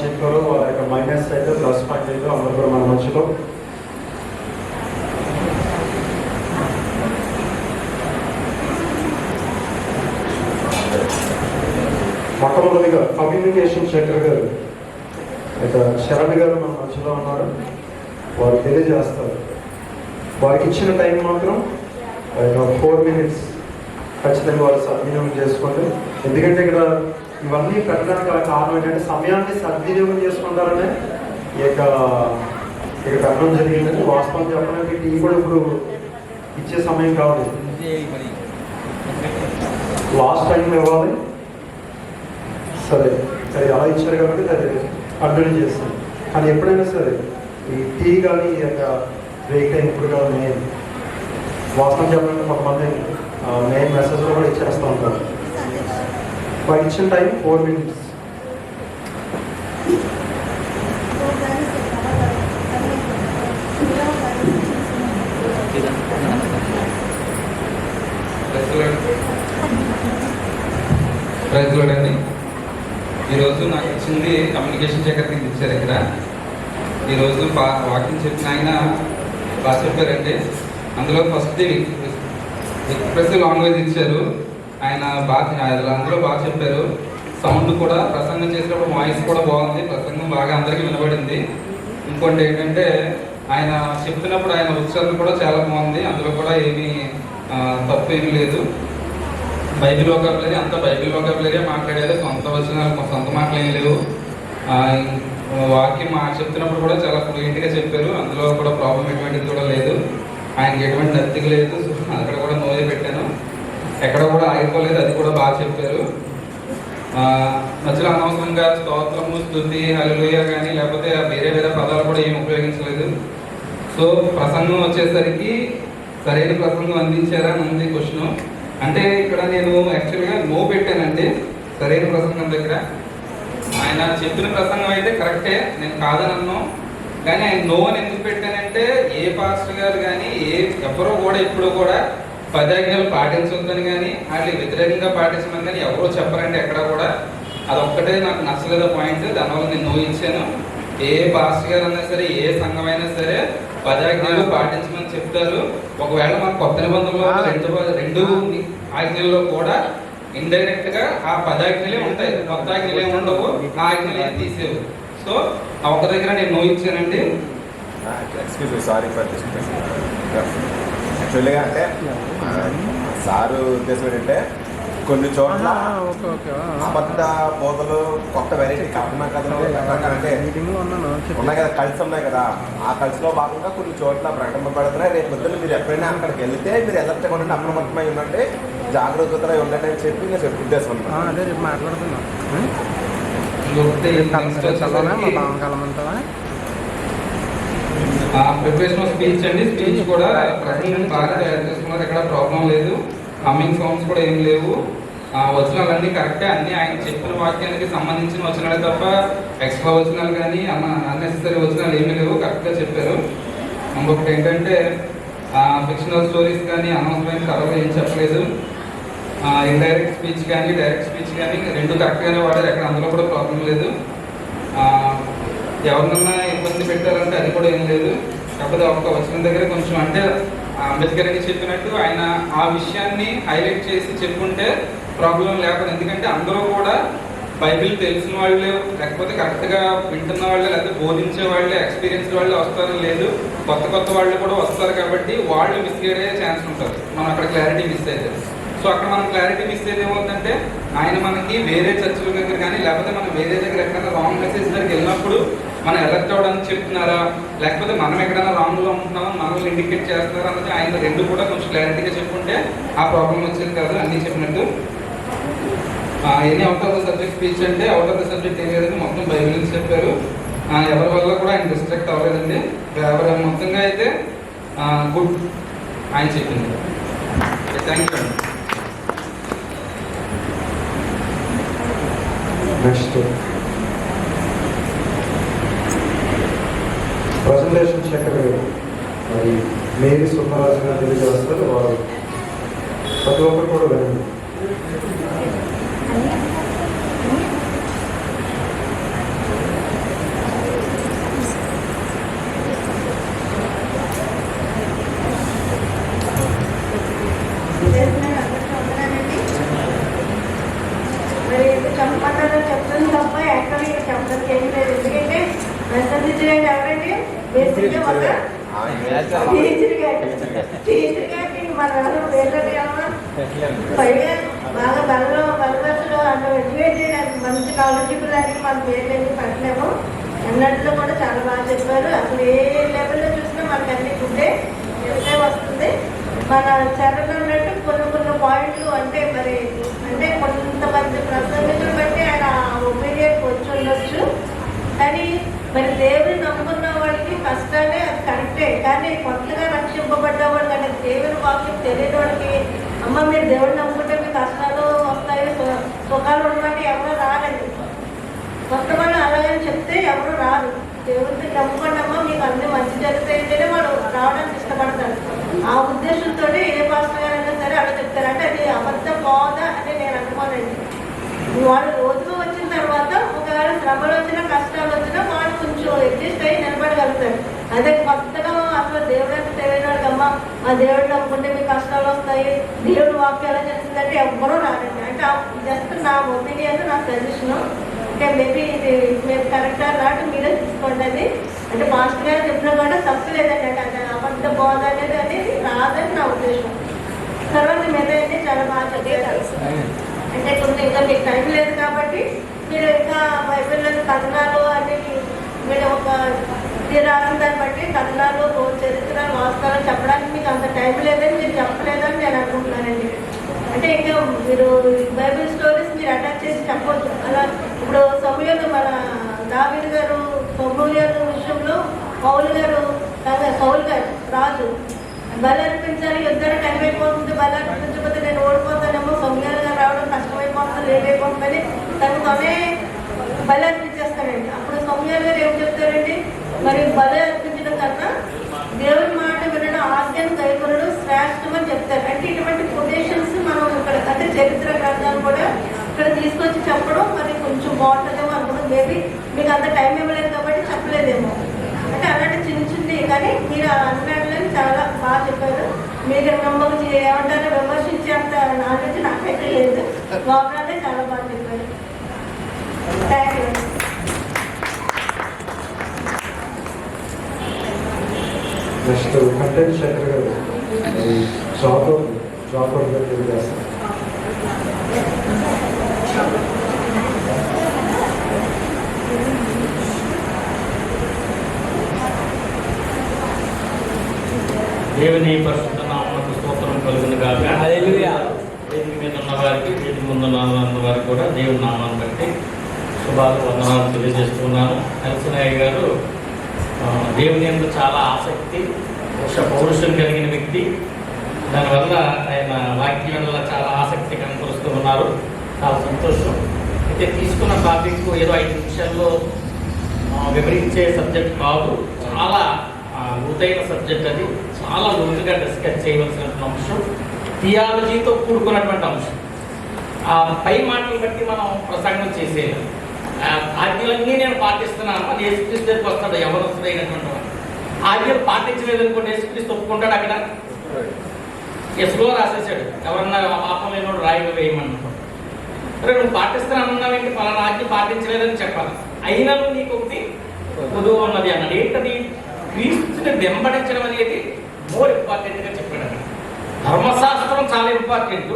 చెప్పారో వాళ్ళ యొక్క మైనస్ అయితే ప్లస్ పాయింట్ అయితే అందరూ కూడా మన మధ్యలో మొట్టమొదటిగా కమ్యూనికేషన్ సెక్రటరీ గారు ఇక శరణ్ గారు మన మధ్యలో ఉన్నారు. వారు తెలియజేస్తారు. వారికి ఇచ్చిన టైం మాత్రం 4 minutes ఖచ్చితంగా వారు సద్వినియోగం చేసుకోండి. ఎందుకంటే ఇక్కడ ఇవన్నీ పెట్టడానికి గల కారణం ఏంటంటే సమయాన్ని సద్వినియోగం చేసుకుంటారనే ఇక్కడ పెట్టడం జరిగిందని. వాస్తవం చెప్పడానికి టీ కూడా ఇప్పుడు ఇచ్చే సమయం కావాలి, లాస్ట్ టైం ఇవ్వాలి. సరే అది అలా ఇచ్చారు కాబట్టి అది కంటిన్యూ చేస్తాను. కానీ ఎప్పుడైనా సరే ఈ టీ కానీ ఈ యొక్క బ్రేక్ టైం ఇప్పుడు కానీ మెయిన్ వాస్తవం చెప్పడానికి కొంతమంది మెయిన్ మెసేజ్లో కూడా ఇచ్చేస్తూ ఉంటారు. వారికి ఇచ్చిన టైం 4 minutes. ప్రజలండి, ఈరోజు నాకు ఇచ్చింది కమ్యూనికేషన్ సెక్రటరీకి ఇచ్చారు. ఇక్కడ ఈరోజు వాకింగ్ చెప్పిన ఆయన బాగా చెప్పారండి. అందులో ఫస్ట్ ఎక్స్ప్రెసివ్ లాంగ్వేజ్ ఇచ్చారు ఆయన, అందులో బాగా చెప్పారు. సౌండ్ కూడా ప్రసంగం చేసినప్పుడు వాయిస్ కూడా బాగుంది, ప్రసంగం బాగా అందరికీ వినబడింది. ఇంకోటి ఏంటంటే ఆయన చెప్పినప్పుడు ఆయన ఉచ్చారణ కూడా చాలా బాగుంది, అందులో కూడా ఏమీ తప్పు ఏమీ లేదు. బైబిల్ వొకాబులరీ అంతా బైబిల్ వొకాబులరీ మాట్లాడేది, సొంత వచనాలు సొంత మాటలు ఏం లేవు. వాక్యం చెప్తున్నప్పుడు కూడా చాలా ఫ్లూయెంట్గా చెప్పారు, అందులో కూడా ప్రాబ్లం ఎటువంటిది కూడా లేదు. ఆయనకి ఎటువంటి నత్తిక లేదు. అక్కడ కూడా నోరు పెట్టాను, ఎక్కడ కూడా ఆగిపోలేదు, అది కూడా బాగా చెప్పారు. మధ్యలో అనవసరంగా స్తోత్రము, స్తుతి, హల్లెలూయా కానీ లేకపోతే వేరే వేరే పదాలు కూడా ఏమి ఉపయోగించలేదు. సో ప్రసంగం వచ్చేసరికి సరైన ప్రసంగం అందించారా అని ఉంది క్వశ్చన్. అంటే ఇక్కడ నేను యాక్చువల్గా నో పెట్టానండి సరైన ప్రసంగం దగ్గర. ఆయన చెప్పిన ప్రసంగం అయితే కరెక్టే, నేను కాదనను. కానీ ఆయన నో అని ఎందుకు పెట్టానంటే ఏ పాస్టర్ గారు కానీ ఎవరో కూడా ఇప్పుడు కూడా 10 ఆజ్ఞలు పాటించొద్దని కానీ వాటికి వ్యతిరేకంగా పాటించమని కానీ ఎవరో చెప్పరండి ఎక్కడ కూడా. అదొక్కటే నాకు నచ్చలేదు పాయింట్, దానివల్ల నేను నో ఇచ్చాను. ఏ పాస్టర్ గారు అన్నా సరే, ఏ సంఘం అయినా సరే 10 ఆజ్ఞలు పాటించమని చెప్తారు. ఒకవేళ మన కొత్త నిబంధనలో రెండు ఆజ్ఞల్లో కూడా ఇండైరెక్ట్ గా ఆ 10 ఆజ్ఞలే ఉంటాయి, కొత్త ఆజ్ఞలే ఉండవు, ఆ ఆజ్ఞలే తీసేవు. సో ఆ ఒక్క దగ్గర నేను నో ఇచ్చానండి. సారీ ఫర్ యాక్చువల్గా అంటే సారు ఉద్దేశం ఏంటంటే కొన్ని చోట్ల అబద్ధ బోధలు, కొత్త వెరైటీ కథన కథలు అంటే ఉన్నాయి కదా, కల్స్ ఉన్నాయి కదా, ఆ కల్స్లో భాగంగా కొన్ని చోట్ల ప్రకటింపబడుతున్నాయి. రేపు పొద్దున్న మీరు ఎప్పుడైనా అక్కడికి వెళ్తే మీరు ఎలర్ట్గా ఉండండి, అప్రమత్తమై ఉండండి, జాగ్రత్తగా ఉండండి అని చెప్పి నేను ఉద్దేశం అదే రేపు మాట్లాడుతున్నాం. ప్రిపరేషన్ ఆఫ్ స్పీచ్ అండి, స్పీచ్ కూడా ప్రసంగం బాగా తయారు చేసుకున్నారు, ఎక్కడ ప్రాబ్లం లేదు. హమ్మింగ్ సౌండ్స్ కూడా ఏం లేవు. వచనాలన్నీ కరెక్టే, అన్నీ ఆయన చెప్పిన వాక్యానికి సంబంధించిన వచనాలే తప్ప ఎక్స్ట్రా వచనాలు కానీ అన్నెసెసరీ వచనాలు ఏమీ లేవు, కరెక్ట్గా చెప్పారు. ఇంకొకటి ఏంటంటే ఫిక్షనల్ స్టోరీస్ కానీ అనవసరమైన కథలు ఏం చెప్పలేదు. ఇండైరెక్ట్ స్పీచ్ కానీ డైరెక్ట్ స్పీచ్ కానీ రెండు కరెక్ట్గానే వాడారు, ఎక్కడ అందులో కూడా ప్రాబ్లం లేదు. ఎవరినన్నా ఇబ్బంది పెట్టారంటే అది కూడా ఏం లేదు. కాకపోతే ఒక్క వచనం దగ్గర కొంచెం అంటే అంబేద్కర్ అని చెప్పినట్టు ఆయన ఆ విషయాన్ని హైలైట్ చేసి చెప్పుకుంటే ప్రాబ్లం లేకపోతే, ఎందుకంటే అందరూ కూడా బైబిల్ తెలిసిన వాళ్ళే, లేకపోతే కరెక్ట్గా వింటున్న వాళ్ళే, లేకపోతే బోధించే వాళ్ళే, ఎక్స్పీరియన్స్ వాళ్ళే వస్తారని లేదు, కొత్త వాళ్ళు కూడా వస్తారు. కాబట్టి వాళ్ళు మిస్గైడ్ అయ్యే ఛాన్స్ ఉంటుంది, మనం అక్కడ క్లారిటీ మిస్ అయితే. సో అక్కడ మనం క్లారిటీ మిస్ అయితే ఏమవుతుందంటే ఆయన మనకి వేరే చర్చల దగ్గర కానీ లేకపోతే మనం వేరే దగ్గర ఎక్కడైనా రాంగ్ మెసేజ్ దగ్గరికి వెళ్ళినప్పుడు మనం ఎలర్ట్ అవ్వడానికి చెప్తున్నారా, లేకపోతే మనం ఎక్కడైనా రాంగ్లో ఉంటున్నామో మనల్ని ఇండికేట్ చేస్తున్నారా అన్నది ఆయన రెండు కూడా కొంచెం క్లారిటీగా చెప్పుకుంటే ఆ ప్రాబ్లం వచ్చేది కాదు. అన్నీ చెప్పినట్టు any out of the subject speech అంటే అవుట్ ఆఫ్ ద సబ్జెక్ట్ ఏం లేదండి, మొత్తం బైబిల్ నుంచి చెప్పారు. ఎవరి వల్ల కూడా ఆయన డిస్ట్రాక్ట్ అవ్వలేదండి. ఎవరి మొత్తంగా అయితే గుడ్ ఆయన చెప్పింది. థ్యాంక్ యూ అండి. నెక్స్ట్ ప్రజెంటేషన్ సెక్రటరీ మరి మేరీ సుందరరాజు గారు తెలియజేస్తారు. వారు ప్రతి ఒక్కరు కూడా వినండి. మరి చెప్పమంటారో చెప్తుంది తప్ప యాక్చువల్లీ ఇక్కడ చెప్పడానికి ఏం లేదు. ఎందుకంటే మెసేజ్ ఇచ్చేయండి ఎవరండి బేసిక్గా ఒక టీచర్ గారికి మన వేరే పైగా బాగా బలవర్సులు అంటే ఎడ్యుకేటెడ్ మంచి నాలెడ్జబుల్ అని మన పేర్లు ఏమి పెట్టలేము. అన్నట్లో కూడా చాలా బాగా చెప్పారు. అసలు ఏ లెవెల్లో చూసినా మనకు అన్ని గుడ్డే చెప్తే వస్తుంది. మన చరణంలో ఉన్నట్టు కొన్ని పాయింట్లు అంటే మరి అంటే కొంతమంది ప్రసంగితులు బట్టి ఆయన ఒపీనియన్ వచ్చి ఉండొచ్చు. కానీ మరి దేవుని నమ్ముకున్న వాళ్ళకి కష్టాలే అది కరెక్టే. కానీ కొత్తగా రక్షింపబడ్డ వాళ్ళు అంటే దేవుని వాక్యం తెలియని వాళ్ళకి అమ్మ మీరు దేవుడిని నమ్ముకుంటే మీ కష్టాలు వస్తాయి సుఖాలు ఉండమంటే ఎవరో రారండి. కొత్త వాళ్ళు అలాగని చెప్తే ఎవరు రారు. దేవుడిని నమ్ముకోండి అమ్మ మీకు అన్ని మంచి జరుగుతాయంటేనే వాళ్ళు రావడానికి ఇష్టపడతారు. ఆ ఉద్దేశంతో ఏ పాస్టర్ గారైనా సరే అలా చెప్తారు. అంటే అది అబద్ధం పోదా అని నేను అనుకోనండి. వాళ్ళు రోజుకు వచ్చిన తర్వాత ఒకవేళ శ్రమలు వచ్చినా కష్టాలు వచ్చినా వాళ్ళు కొంచెం అడ్జస్ట్ అయ్యి నిలబడగలుగుతారు. అదే కొత్తగా అసలు దేవుడు అంటే తెలియని వాళ్ళకి అమ్మ ఆ దేవుడు నమ్ముకుంటే మీకు కష్టాలు వస్తాయి దేవుడు వాక్యం ఎలా చేస్తుందంటే ఎవ్వరూ రారండి. అంటే జస్ట్ నా ఒపీనియన్ నా సజెషను. అంటే మేబీ ఇది మీరు కరెక్టా నాటు మీరే తీసుకోండి. అది అంటే మాస్టర్ గారు చెప్పినా కూడా తప్పు లేదండి. అంటే అది అబద్ధ బోధ అనేది రాదని నా ఉద్దేశం. తర్వాత మీద చాలా బాగా చెప్పారు. అంటే కొన్ని ఇంకా మీకు టైం లేదు కాబట్టి మీరు ఇంకా బైబిల్లో కథనాలు అని మీరు ఒక రాసిన దాన్ని బట్టి కథనాలు చరిత్ర వాస్తవాలు చెప్పడానికి మీకు అంత టైం లేదని మీరు చెప్పలేదని నేను అనుకుంటున్నానండి. అంటే ఇంకా మీరు బైబిల్ స్టోరీస్ మీరు అటాచ్ చేసి చెప్పొచ్చు. అలా ఇప్పుడు సమూయేలు మన దావీదు గారు సమూయేలు విషయంలో పౌలు గారు రాజు బలి అర్పించాలి యుద్ధాన్ని టైం అయిపోతుంది బలి అర్పించకపోతే నేను ఓడిపోతానేమో సమూయేలు గారు రావడం కష్టమైపోతుంది లేట్ అయిపోతుందని తనే బలి అర్పించేస్తాడండి. అప్పుడు సమూయేలు గారు ఏం చెప్తారండి మరి బలి అర్పించడం కన్నా దేవుని మాట వినడం ఆజ్ఞను కైకొనడం శ్రేష్టమని చెప్తారు. అంటే ఇటువంటి కొటేషన్స్ మనం ఇక్కడ అంటే చరిత్ర గ్రంథాలు కూడా ఇక్కడ తీసుకొచ్చి చెప్పడం మరి కొంచెం బాగుంటుందేమో అనుకున్నాం. మేబీ మీకు అంత టైం ఇవ్వలేదు కాబట్టి చెప్పలేదేమో. అంటే అలాంటి చిన్ని కానీ మీరు అన్నట్లని చాలా బాగా చెప్పారు. మీరు నమ్మకం ఏమంటారో విమర్శించే అంత నాలెడ్జ్ నాకైతే లేదు. లోపలనే చాలా బాగా చెప్పారు. Thank you. Next content Shekhar garu Jabbar గారు తెలియజేస్తారు. దేవుని పరిశుద్ధ నామమునకు స్తోత్రం కలుగును గాక. హల్లెలూయా. వేదిక మీద ఉన్న వారికి వేదిక ముందు ఉన్న వారికి కూడా దేవుని నామాన్ని బట్టి శుభాలు వందనాలు తెలియజేస్తున్నాను. నరసింహయ్య గారు దేవుని యందు చాలా ఆసక్తి పౌరుషం కలిగిన వ్యక్తి. దానివల్ల ఆయన వాక్యం వల్ల చాలా ఆసక్తి కనపరుస్తూ ఉన్నారు. చాలా సంతోషం. అయితే తీసుకున్న టాపిక్ ఏదో 5 నిమిషాల్లో వివరించే సబ్జెక్ట్ కాదు. చాలా లోతైన సబ్జెక్ట్. అది చాలా లోతుగా డిస్కస్ చేయవలసినటువంటి అంశం. థియాలజీతో కూడుకున్నటువంటి అంశం. ఆ పై మాటలు బట్టి మనం ప్రసంగం చేసేది ఆజ్ఞలన్నీ నేను పాటిస్తున్నాను అని యేసుక్రీస్తు దగ్గరికి వస్తాడు యవనస్తుడైనటువంటి వాడు. ఆజ్ఞలు పాటించలేదనుకోండి యేసుక్రీస్తు ఒప్పుకుంటాడు. అక్కడ ఎస్లో రాసేసాడు ఎవరన్నా పాపం లేనోడు రాయిగా వేయమన్నమాట. అరే నువ్వు పాటిస్తున్నానన్నావేంటి పలానా ఆజ్ఞ పాటించలేదని చెప్పాలి. అయినా నీకు ఒకటి పొదువు ఉన్నది అన్నాడు. ఏంటది? క్రీస్తుని వెంబడించడం అనేది మోర్ ఇంపార్టెంట్గా చెప్పాడు. అక్కడ ధర్మశాస్త్రం చాలా ఇంపార్టెంట్.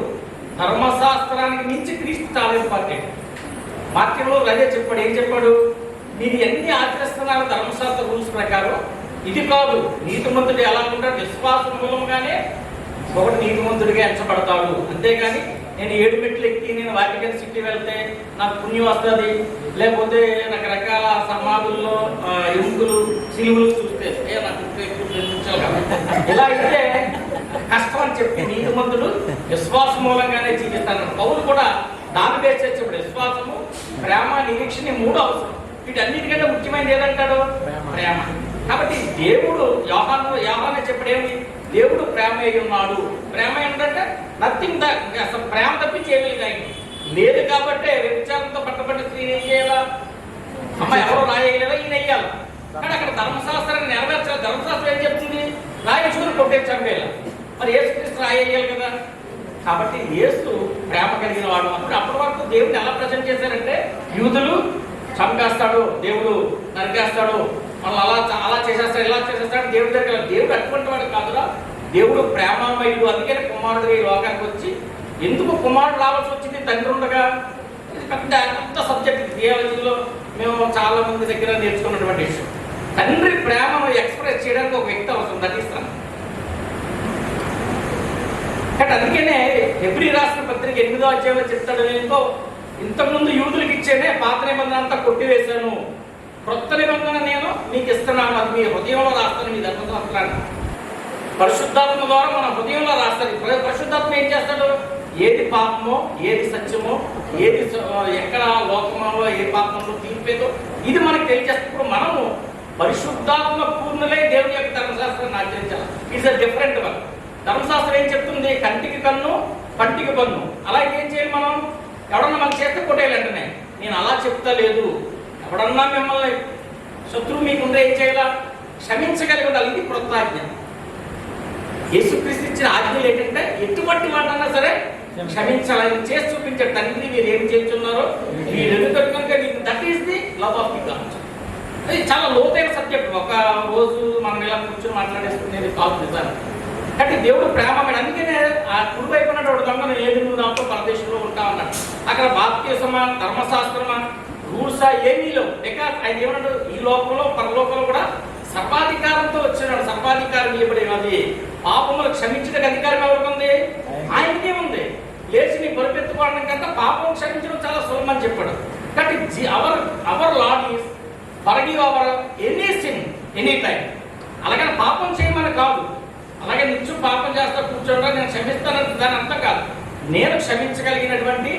ధర్మశాస్త్రానికి మించి క్రీస్తు చాలా ఇంపార్టెంట్. వాక్యంలో అదే చెప్పాడు. ఏం చెప్పాడు? మీరు ఎన్ని ఆచరిస్తున్నారు ధర్మశాస్త్ర రూల్స్ ప్రకారం ఇది కాదు. నీతిమంతుడు ఎలా ఉంటాడు? విశ్వాసం మూలంగానే ఒకటి నీతిమంతుడిగా ఎంచబడతాడు. అంతేగాని నేను 7 మెట్లు ఎక్కి నేను వాటికన్ సిటీ వెళ్తే నాకు పుణ్యం వస్తుంది, లేకపోతే రకరకాల సమాధుల్లో ఎముకలు సిలువులు చూస్తే నాకు ఇలా అయితే కష్టం అని చెప్పి నీతిమంతుడు విశ్వాస మూలంగానే జీవిస్తాను. పౌలు కూడా దాని బేస్ చేసేప్పుడు విశ్వాసము, ప్రేమ, నిరీక్షణ 3 అవసరం. వీటన్నిటికంటే ముఖ్యమైనది ఏదంటాడు? ప్రేమ. కాబట్టి దేవుడు యోహాను చెప్పాడు ఏమి, దేవుడు ప్రేమ అయి ఉన్నాడు. ప్రేమ ఏంటంటే నథింగ్ అసలు ప్రేమ తప్పించి ఏమీ లేదు. కాబట్టి వ్యభిచారంతో పట్టబడిన స్త్రీని ఏం చేయాలా, అమ్మ ఎవరో రాయగలరా, ఈయన వెయ్యాలి. కానీ అక్కడ ధర్మశాస్త్రాన్ని నెరవేర్చాలి. ధర్మశాస్త్రం ఏం చెప్తుంది, రాయేసుకుని కొట్టేసి చంపేయాలి. మరి యేసుక్రీస్తు రాయేయాలి కదా. కాబట్టి యేసు ప్రేమ కలిగిన వాడు. అప్పటి వరకు దేవుడిని ఎలా ప్రజెంట్ చేశారంటే, యూదులు చంపేస్తాడు, దేవుడు నరికేస్తాడు, వాళ్ళు అలా చేసేస్తాడు, ఇలా చేసేస్తాడు, దేవుడి దగ్గర. దేవుడు అటువంటి వాడు కాదురా, దేవుడు ప్రేమమయుడు. అందుకని కుమారుడు ఈ లోకానికి వచ్చి, ఎందుకు కుమారుడు రావాల్సి వచ్చింది తండ్రి ఉండగా, పెద్ద సబ్జెక్ట్ థియాలజీలో మేము చాలా మంది దగ్గర నేర్చుకున్నటువంటి విషయం. తండ్రి ప్రేమను ఎక్స్ప్రెస్ చేయడానికి ఒక వ్యక్తి అవసరం, నటిస్తాను. కాబట్టి అందుకనే హెబ్రీ రాసిన పత్రిక 8వ అధ్యాయంలో చెప్తాడు, నేను ఇంతకుముందు యూదులకు ఇచ్చేనే పాత నిబంధన అంతా కొట్టివేశాను, క్రొత్త నిబంధన నేను మీకు ఇస్తున్నాను, అది మీ హృదయంలో రాస్తాను, మీ ధర్మశాస్త్రాన్ని. పరిశుద్ధాత్మ ద్వారా మన హృదయంలో రాస్తాడు. పరిశుద్ధాత్మ ఏం చేస్తాడు, ఏది పాపమో, ఏది సత్యమో, ఏది ఎక్కడ లోకమో, ఏ పాపంలో తీర్పేదో ఇది మనకు తెలియజేస్తున్నప్పుడు మనము పరిశుద్ధాత్మ పూర్ణులే దేవుని యొక్క ధర్మశాస్త్రాన్ని ఆచరించాలి. It's a different one. ధర్మశాస్త్రం ఏం చెప్తుంది, కంటికి కన్ను పంటికి పన్ను. అలాగే ఏం చేయాలి, మనం ఎవడన్నా మనకు చేస్తే కొట్టేయాలంటనే. నేను అలా చెప్తా లేదు, ఎవడన్నా మిమ్మల్ని శత్రువు మీకుంటే ఏం చేయాలా, క్షమించగలిగి ఉండాలి. ఇది క్రొత్త ఆజ్ఞ. యేసుక్రీస్తు ఇచ్చిన ఆజ్ఞలు ఏంటంటే, ఎటువంటి వాటన్నా సరే క్షమించాలని చేసి చూపించాడు. తండ్రి మీరు ఏం చేస్తున్నారో మీరు ఎదుగుతారు కనుక మీకు that is the love of the God. అది చాలా లోతైన సబ్జెక్ట్. ఒక రోజు మనం ఇలా కూర్చొని మాట్లాడేసుకునేది కాదు నిజాన్ని. కాబట్టి దేవుడు ప్రేమమైన. అందుకనే ఆ కుడి వైపు ఉన్నటువంటి దొంగను ఏది నువ్వు నాతో పరదేశంలో ఉంటా అన్నాడు. అక్కడ బాప్తిసమా, ధర్మశాస్త్రమా, రూల్సా ఏమీ లేవు. బికాస్ ఆయన ఏమన్నాడు, ఈ లోకంలో పరలోకంలో కూడా సర్వాధికారంతో వచ్చినాడు. సర్వాధికారం ఇవ్వబడినది. పాపములు క్షమించడానికి అధికారం ఎవరికి ఉంది, ఆయనకే ఉంది. లేచి నీ బరుపెత్తుకోవడం కంటే పాపం క్షమించడం చాలా సులభం అని చెప్పాడు. కాబట్టి our Lord is forgive our any sin any time. అలాగని పాపం చేయమని కాదు, అలాగే నిత్యం పాపం చేస్తా కూర్చోవడం నేను క్షమిస్తానని దాని అర్థం కాదు. నేను క్షమించగలిగినటువంటి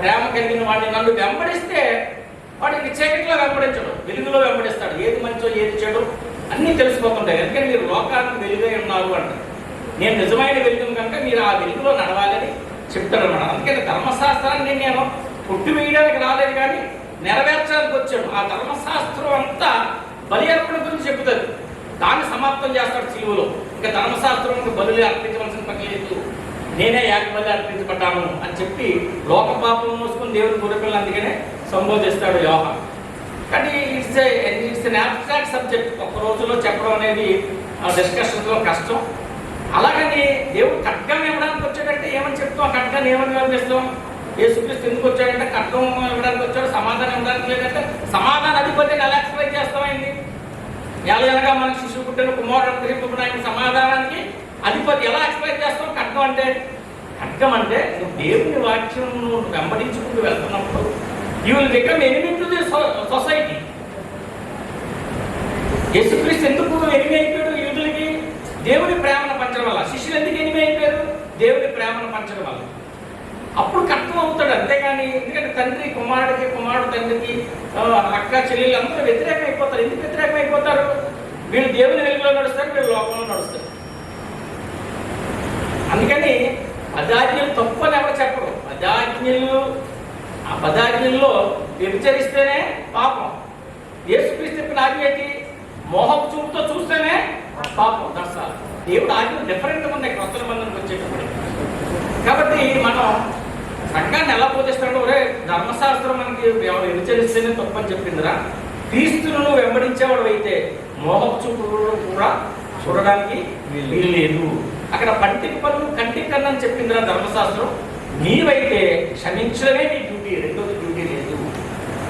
ప్రేమ కలిగిన వాడిని నన్ను వెంబడిస్తే వాడికి చీకటిలో వెంబడించడు, వెలుగులో వెంబడిస్తాడు. ఏది మంచో ఏది చెడు అన్నీ తెలిసిపోతుంటాయి. అందుకని మీరు లోకానికి వెలుగై ఉన్నారు అంటారు. నేను నిజమైన వెలుగును కనుక మీరు ఆ వెలుగులో నడవాలని చెప్తాడు అన్నమాట. అందుకని ధర్మశాస్త్రాన్ని నేను కొట్టివేయడానికి రాలేదు కానీ నెరవేర్చడానికి వచ్చాను. ఆ ధర్మశాస్త్రం అంతా బలి అర్పణ గురించి చెబుతుంది, దాన్ని సమాప్తం చేస్తాడు సిలువలో. ఇంకా ధర్మశాస్త్రం బలులు అర్పించవలసిన పని లేదు, నేనే యాగబలి అర్పించబడ్డాను అని చెప్పి లోక పాపం మోసుకుని దేవుని గొర్రెపిల్లని అందుకనే సంబోధిస్తాడు యోహాను. కానీ ఇట్స్ ఎన్ అబ్స్ట్రాక్ట్ సబ్జెక్ట్. ఒక్క రోజులో చెప్పడం అనేది డిస్కషన్స్లో కష్టం. అలాగని దేవుడు ఖడ్గాన్ని ఇవ్వడానికి వచ్చాడంటే ఏమని చెప్తాం, ఆ ఖడ్గాన్ని ఏమని వివరిస్తాం. యేసుక్రీస్తు ఎందుకు వచ్చాడంటే ఖడ్గం ఇవ్వడానికి వచ్చాడు, సమాధానం ఇవ్వడానికి లేదంటే సమాధాన అధిపతిని ఎలా ఎక్స్ప్లెయిన్ చేస్తామైంది. ఎలాగనగా మన శిశువు పుట్టిన కుమారుడు గ్రహింపబడిన ఆయన సమాధానానికి అధిపతి ఎలా ఎక్స్ప్లెయిన్ చేస్తాం. ఖడ్గం అంటే నువ్వు దేవుని వాక్యం వెంబడించుకుంటూ వెళ్తున్నప్పుడు you will become enemy to the society. యేసుక్రీస్తు ఎందుకు ఎనిమీ అయిపోయాడు యూదులకి, దేవుని ప్రేమను పంచడం వల్ల. శిష్యులు ఎందుకు ఎనిమీ అయిపోయారు, దేవుని ప్రేమను పంచడం వల్ల. అప్పుడు కష్టం అవుతాడు. అంతేగాని ఎందుకంటే తండ్రి కుమారుడికి, కుమారుడు తండ్రికి, అక్క చెల్లెళ్ళు అందరూ వ్యతిరేకం అయిపోతారు. ఎందుకు వ్యతిరేకం అయిపోతారు, వీళ్ళు దేవుని వెలుగులో నడుస్తారు, వీళ్ళు లోకంలో నడుస్తారు. అందుకని పదాజ్ఞలు తప్పు అని ఎవరు చెప్పరు. ఆ పదాజ్ఞల్లో వ్యభిచరిస్తేనే పాపం. యేసుక్రీస్తు చెప్పిన ఆజ్ఞ ఏంటి, మోహపు చూపుతో చూస్తేనే పాపం. దర్శాలు దేవుడు ఆజ్ఞలు డిఫరెంట్గా ఉన్నాయి కొత్త నిబంధనకు వచ్చేటప్పుడు. కాబట్టి మనం సంఘాన్ని ఎలా బోధిస్తాడో, ఒరే ధర్మశాస్త్రం మనకి వ్యభిచరిస్తేనే తప్పు అని చెప్పిందిరా, క్రీస్తును వెంబడించేవాడు అయితే మోహపు చూపు కూడా చూడడానికి వీలు లేదు. అక్కడ పంటికి పన్ను కంటికి కన్ను అని చెప్పిందిరా ధర్మశాస్త్రం, నీవైతే క్షమించడమే నీ డ్యూటీ, రెండోది డ్యూటీ లేదు.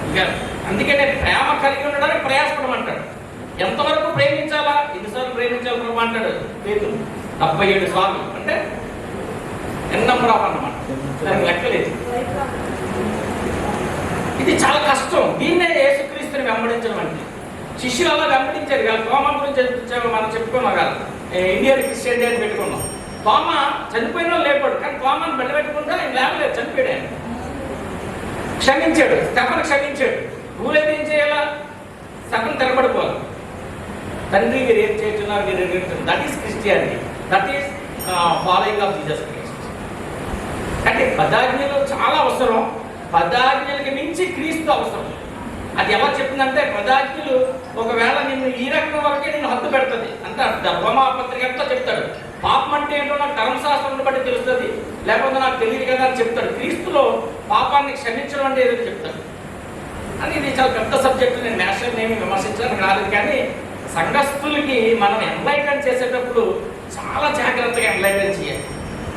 ఇంకా అందుకనే ప్రేమ కలిగి ఉండడానికి ప్రయాసపడమంటాడు. ఎంతవరకు ప్రేమించాలా, ఎన్నిసార్లు ప్రేమించాలి ప్రభు అంటాడు పేతురు. 77 సార్లు అంటే ఎన్నమ్మరా అన్నమాట, దానికి లెక్కలేదు. ఇది చాలా కష్టం. దీన్నే యేసుక్రీస్తుని వెంబడించడం అంటే. శిష్యులు అలా వెంబడించారు కదా. తోమా గురించి మనం చెప్పుకున్నాం కదా, ఇండియన్ క్రిస్టియన్ అని పెట్టుకున్నాం. తోమా చనిపోయినా లేపాడు, కానీ తోమాను బెడ్డ పెట్టుకుంటే ఆయన లేవలేదు, చనిపోయాడు. ఆయన క్షమించాడు, స్టెఫను క్షమించాడు. రూల్ అయితే ఏం చేయాలా, సగం తిరగబడిపోవాలి. తండ్రి మీరు ఏం చేస్తున్నారు మీరు ఏం చేస్తున్నారు, that is Christianity, that is following of Jesus Christ. అంటే పదాజ్ఞలు చాలా అవసరం, పదాజ్ఞలకి మించి క్రీస్తు అవసరం. అది ఎలా చెప్తుందంటే పదాజ్ఞలు ఒకవేళ నిన్ను ఈ రకం వరకే నేను హద్దు పెడుతుంది అంటే రోమాపత్రిక అంతా చెప్తాడు. పాపం అంటే ఏంటో నాకు ధర్మశాస్త్రం బట్టి తెలుస్తుంది, లేకపోతే నాకు తెలియదు కదా అని చెప్తాడు. క్రీస్తులో పాపాన్ని క్షమించడం అంటే ఏదో చెప్తాడు. అని ఇది చాలా పెద్ద సబ్జెక్టు. నేను నేషనల్ ఏమి విమర్శించడానికి రాలేదు, కానీ సంఘస్థులకి మనం ఎన్లైటన్ చేసేటప్పుడు చాలా జాగ్రత్తగా ఎన్లైటన్ చేయాలి,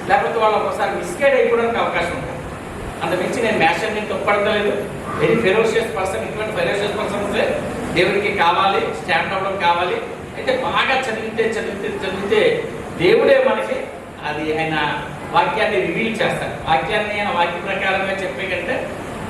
లేకపోతే వాళ్ళు ఒకసారి మిస్గైడ్ అయిపోవడానికి అవకాశం ఉంటుంది. అంతమించి నేను నేషనల్ నేను తప్పడలేదు. వెరీ ఫెరోషియస్ పర్సన్, ఇటువంటి ఫెరోషియస్ పర్సన్ ఉంటే దేవుడికి కావాలి, స్టాండ్ అవ్వడం కావాలి. అయితే బాగా చదివితే దేవుడే మనకి అది ఆయన వాక్యాన్ని రివీల్ చేస్తాడు. వాక్యాన్ని ఆయన వాక్య ప్రకారంగా చెప్పే కంటే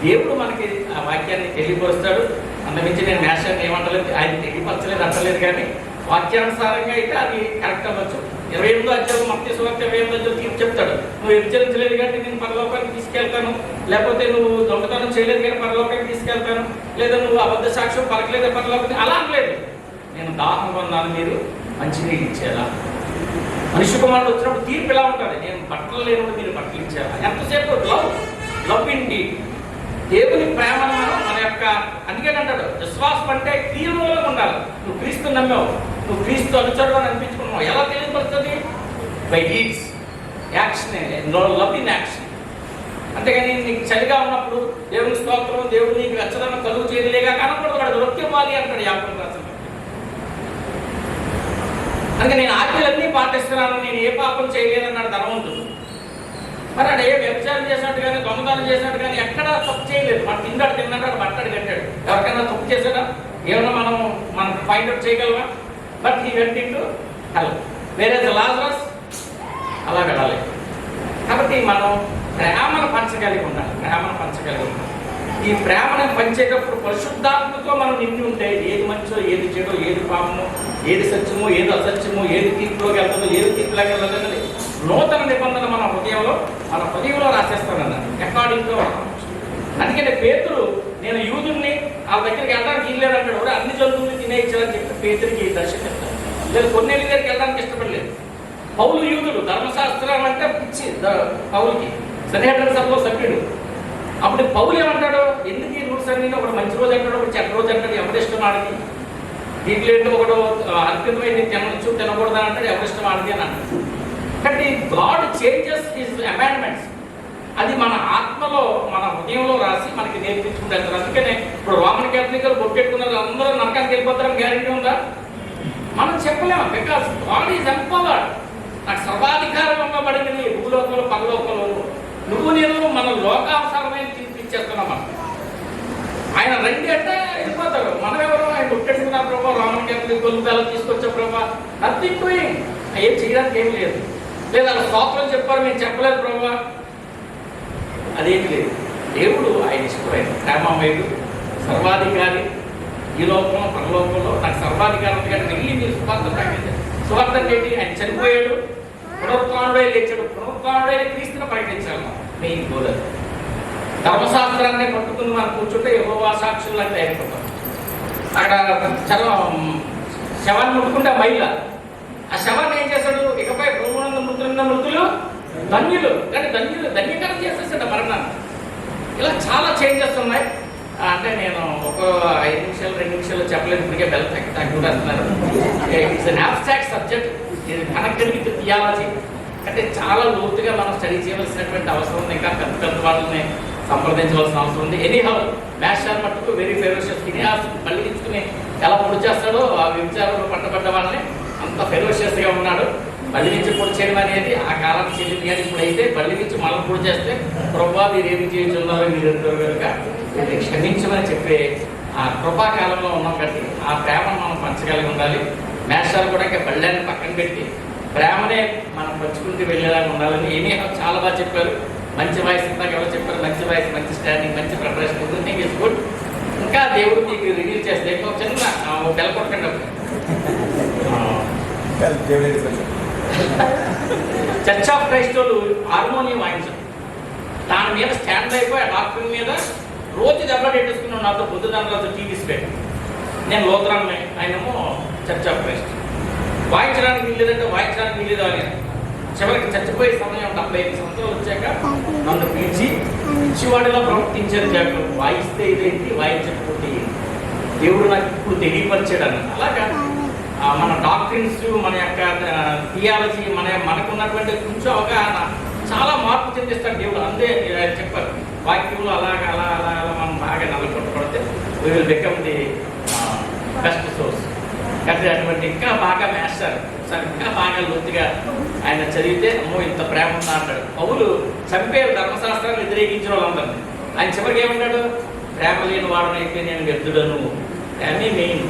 దేవుడు మనకి ఆ వాక్యాన్ని తెలియపరుస్తాడు. అందుమించి నేను నేషనల్ ఏమంటలేదు, ఆయన తెలియపరచలేదు అంటలేదు, కానీ వాక్యానుసారంగా అయితే అది కరెక్ట్ అవ్వచ్చు. 28వ అధ్యాయం మత్తయి సువార్త 28వ అధ్యాయం తీర్పు చెప్తాడు. నువ్వు వ్యభిచరించలేదు కాబట్టి నేను పరలోకానికి తీసుకెళ్తాను, లేకపోతే నువ్వు దొంగతనం చేయలేదు కానీ పరలోకానికి తీసుకెళ్తాను, లేదా నువ్వు అబద్ధ సాక్ష్యం పలకలేదు పరలోకానికి, అలా అనలేదు. నేను దాహం కొన్నాను, మీరు మంచినీళ్ళు ఇచ్చేలా. మనిషి కుమారుడు వచ్చినప్పుడు తీర్పు ఎలా ఉంటుంది, నేను బట్టలు లేనప్పుడు మీరు బట్టలు ఇచ్చేలా. ఎంతసేపు లవ్ ఇంటి దేవుని ప్రేమను మన యొక్క అందుకేనంటాడు విశ్వాసం అంటే క్రియలో ఉండాలి. నువ్వు క్రీస్తు నమ్మావు, నువ్వు క్రీస్తు అనుచరుడు అని అనిపించుకున్నావు. ఎలా తెలియపడుతుంది? By deeds, action, love in action. అంతేగాని నీకు చలిగా ఉన్నప్పుడు దేవుని స్తోత్రం, దేవుడు నీకు వెచ్చదనం కలుగు చేయలేగా కనపడదు, వాడు నృత్యవాలి అంటాడు యాకోబు రాసిన. అందుకే నేను ఆజ్ఞలన్నీ పాటిస్తున్నాను, నేను ఏ పాపం చేయలేదన్నాడు ధనవంతుడు. మరి అక్కడ ఏ వ్యభిచారం చేసినట్టు కానీ దొంగతనం చేసినట్టు కానీ ఎక్కడా తప్పు చేయలేదు. మన తిన్నాడు బట్టడు కట్టాడు. ఎవరికైనా తప్పు చేశాడా? ఏమన్నా మనం ఫైండ్ అవుట్ చేయగలమా? బట్ హీ వెంట్ ఇంటూ హెల్. వేరే లాజరస్ అలా వెళ్ళాలి. కాబట్టి మనం ప్రేమను పంచగలిగి ఉండాలి. ఈ ప్రేమను పంచేటప్పుడు పరిశుద్ధాత్మతో మనం నిండి ఉంటే ఏది మంచో, ఏది చెడో, ఏది పాపమో, ఏది సత్యమో, ఏది అసత్యమో, ఏది తీర్పులోకి వెళ్తుందో, ఏది తీర్పులోకి వెళ్ళదన్నది నూతన నిబంధన మన హృదయంలో రాసేస్తానన్నాడు. According to. అందుకనే పేతురు నేను యూదుల్ని ఆ దగ్గరికి వెళ్ళడానికి వీల్లేదంటాడు. కూడా అన్ని జంతువులు తినేయించాలని చెప్పి పేతురికి దర్శిస్తాడు. లేదు కొన్నేళ్ళ దగ్గరికి వెళ్ళడానికి ఇష్టపడలేదు. పౌలు యూదుడు, ధర్మశాస్త్రం అంటే పిచ్చి పౌలుకి. సన్హెద్రిన్ సభలో సభ్యుడు. అప్పుడు పౌలు ఏమంటాడు, ఎందుకు ఈ రూల్స్ అన్ని ఒకటి మంచి రోజు అంటాడు, ఒకటి చెడ్డ రోజు అంటాడు, ఎవరిష్టం ఆడిది. దీంట్లో ఏంటో ఒకడు అద్భుతమైన తినవచ్చు తినకూడదు అని అంటాడు, ఎవరిష్టం ఆడిది అని అంటాడు. కాబట్టి గాడ్ చేంజెస్ హిస్ అమెండ్మెంట్స్. అది మన ఆత్మలో మన హృదయంలో రాసి మనకి నేర్పించుకుంటారు. అందుకనే ఇప్పుడు రోమన్ క్యాథలిక్లు బొట్టెట్టుకున్నారు అందరూ నరకానికి వెళ్ళిపోతారని గ్యారెంటీ ఉందా? మనం చెప్పలేము. Because God is empowered. నాకు సర్వాధికారం ఇవ్వబడింది భూలోకంలో పరలోకంలో. నువ్వు నేను మన లోకానుసారమైన తీర్పిచ్చేస్తున్నాం. మనం ఆయన రండి అంటే వెళ్ళిపోతారు. మనం ఎవరు ఆయన బొట్టెట్టుకున్న ప్రభావ రోమన్ క్యాథలిక్ గొల్లు తీసుకొచ్చే ప్రభావ నథింగ్ డూయింగ్. ఏం చేయడానికి ఏం లేదు. లేదా అలా స్తోత్రం చెప్పారు మేము చెప్పలేదు ప్రభావ, అదేమి లేదు. దేవుడు ఆయన ఇష్టమైన ప్రేమమయుడు, సర్వాధికారి. ఈ లోకంలో పరలోకంలో నాకు సర్వాధికారం ఉంది కానీ వెళ్ళి మీరు సువార్త ప్రకటించారు. సువార్త ఏంటి? ఆయన చనిపోయాడు, పునరుత్థానుడై లేచాడు. పునరుత్థానుడై క్రీస్తుని ప్రకటించాలి. మెయిన్ గోల్ అది. ధర్మశాస్త్రాన్ని పట్టుకుని మనం కూర్చుంటే యెహోవా సాక్షులు అంటే అయిపోతాం. అక్కడ శవాన్ని ముట్టుకుంటే మహిళ ఆ శవాన్ని ఏం చేశాడు? ఇకపై ప్రభువునందు మృతులున్న మృతులు ధన్యులు. కానీ ధన్యకరం చేసేసాడు మరణాన్ని. ఇలా చాలా చేంజెస్ ఉన్నాయి. అంటే నేను ఒక 5 నిమిషాలు 2 నిమిషాలు చెప్పలేదు. ఇప్పటికే బెల్ తగ్గుతుంది అంటున్నారు. It's an abstract subject. ఇది కనెక్టెడ్ విత్ థియాలజీ. అంటే చాలా లోతుగా మనం స్టడీ చేయవలసినటువంటి అవసరం ఉంది. ఇంకా పెద్ద వాళ్ళని సంప్రదించవలసిన అవసరం ఉంది. ఎనీహౌ మ్యాషర్ మట్టుకు వెరీ ఫెరోషియస్. ఫినియాస్ మళ్ళీ ఇచ్చుకుని ఎలా పొడి చేస్తాడో ఆ విచారంలో పట్టబడ్డ వాళ్ళని అంత ఫెరోషియస్గా ఉన్నాడు. బలి నుంచి పొడి చేయడం అనేది ఆ కాలం చెల్లింది. కానీ ఇప్పుడైతే బలి నుంచి మళ్ళీ పొడి చేస్తే ప్రభువా మీరు ఏమి చేయించున్నారో మీరు ఎందరో కనుక ఇది క్షమించమని చెప్పే ఆ కృపాకాలంలో ఉన్నాం. కాబట్టి ఆ ప్రేమను మనం పంచగలిగి ఉండాలి. మేషాలు కూడా ఇంకా బళ్ళాన్ని పక్కన పెట్టి ప్రేమనే మనం పంచుకుంటూ వెళ్ళేలాగా ఉండాలని ఏమీ చాలా బాగా చెప్పారు. మంచి వాయిస్ ఇందాక ఎవరు చెప్పారు? మంచి వాయిస్, మంచి స్టాండింగ్, మంచి ప్రిపరేషన్, ఎవ్రీథింగ్ ఈజ్ గుడ్. ఇంకా దేవుడు మీకు రివీల్ చేస్తే చిన్న బెల్ కొట్టండి. చర్చ్ ఆఫ్ క్రైస్ట్ వాళ్ళు హార్మోనియం వాయించారు. దాని మీద స్టాండ్ అయిపోయి ఆ డాక్టర్ మీద రోజు దెబ్బలు పెట్టేసుకున్నాడు. నాతో పొద్దుదానిలో టీవీస్ పెట్టి నేను లోతరాన్ని, ఆయనేమో చర్చ్ ఆఫ్ క్రైస్ట్. వాయించడానికి వీల్లేదంటే వాయించడానికి వీల్లేదు అని చివరికి చచ్చిపోయే సమయం 75 సంవత్సరాలు వచ్చాక నన్ను పిలిచి పిచ్చివాడిలా ప్రవర్తించారు జాగ్రత్త, వాయిస్తే ఇదేంటి, వాయించకపోతే దేవుడు నాకు ఇప్పుడు తెలియపరిచాడు అన్న. అలాగా మన డాక్టరీన్స్, మన యొక్క థియాలజీ, మనకున్నటువంటి కొంచెం అవగాహన చాలా మార్పు చెందిస్తాడు దేవుడు. అంతే చెప్పారు వాక్యంలో అలాగా అలా అలా అలా మనం బాగా నలుకొట్టుకొడితే we will become the best source. కాబట్టి అటువంటి ఇంకా బాగా మేస్తారు సార్, ఇంకా బాగా లోతుగా ఆయన చదివితే అమ్మో ఇంత ప్రేమ ఉందా అంటాడు. పౌలు చంపేరు ధర్మశాస్త్రాన్ని వ్యతిరేకించిన వాళ్ళందరినీ. ఆయన చివరికి ఏమంటాడు, ప్రేమ లేని వాడనైతే నేను వ్యర్థుడను, ప్రేమే మెయిన్,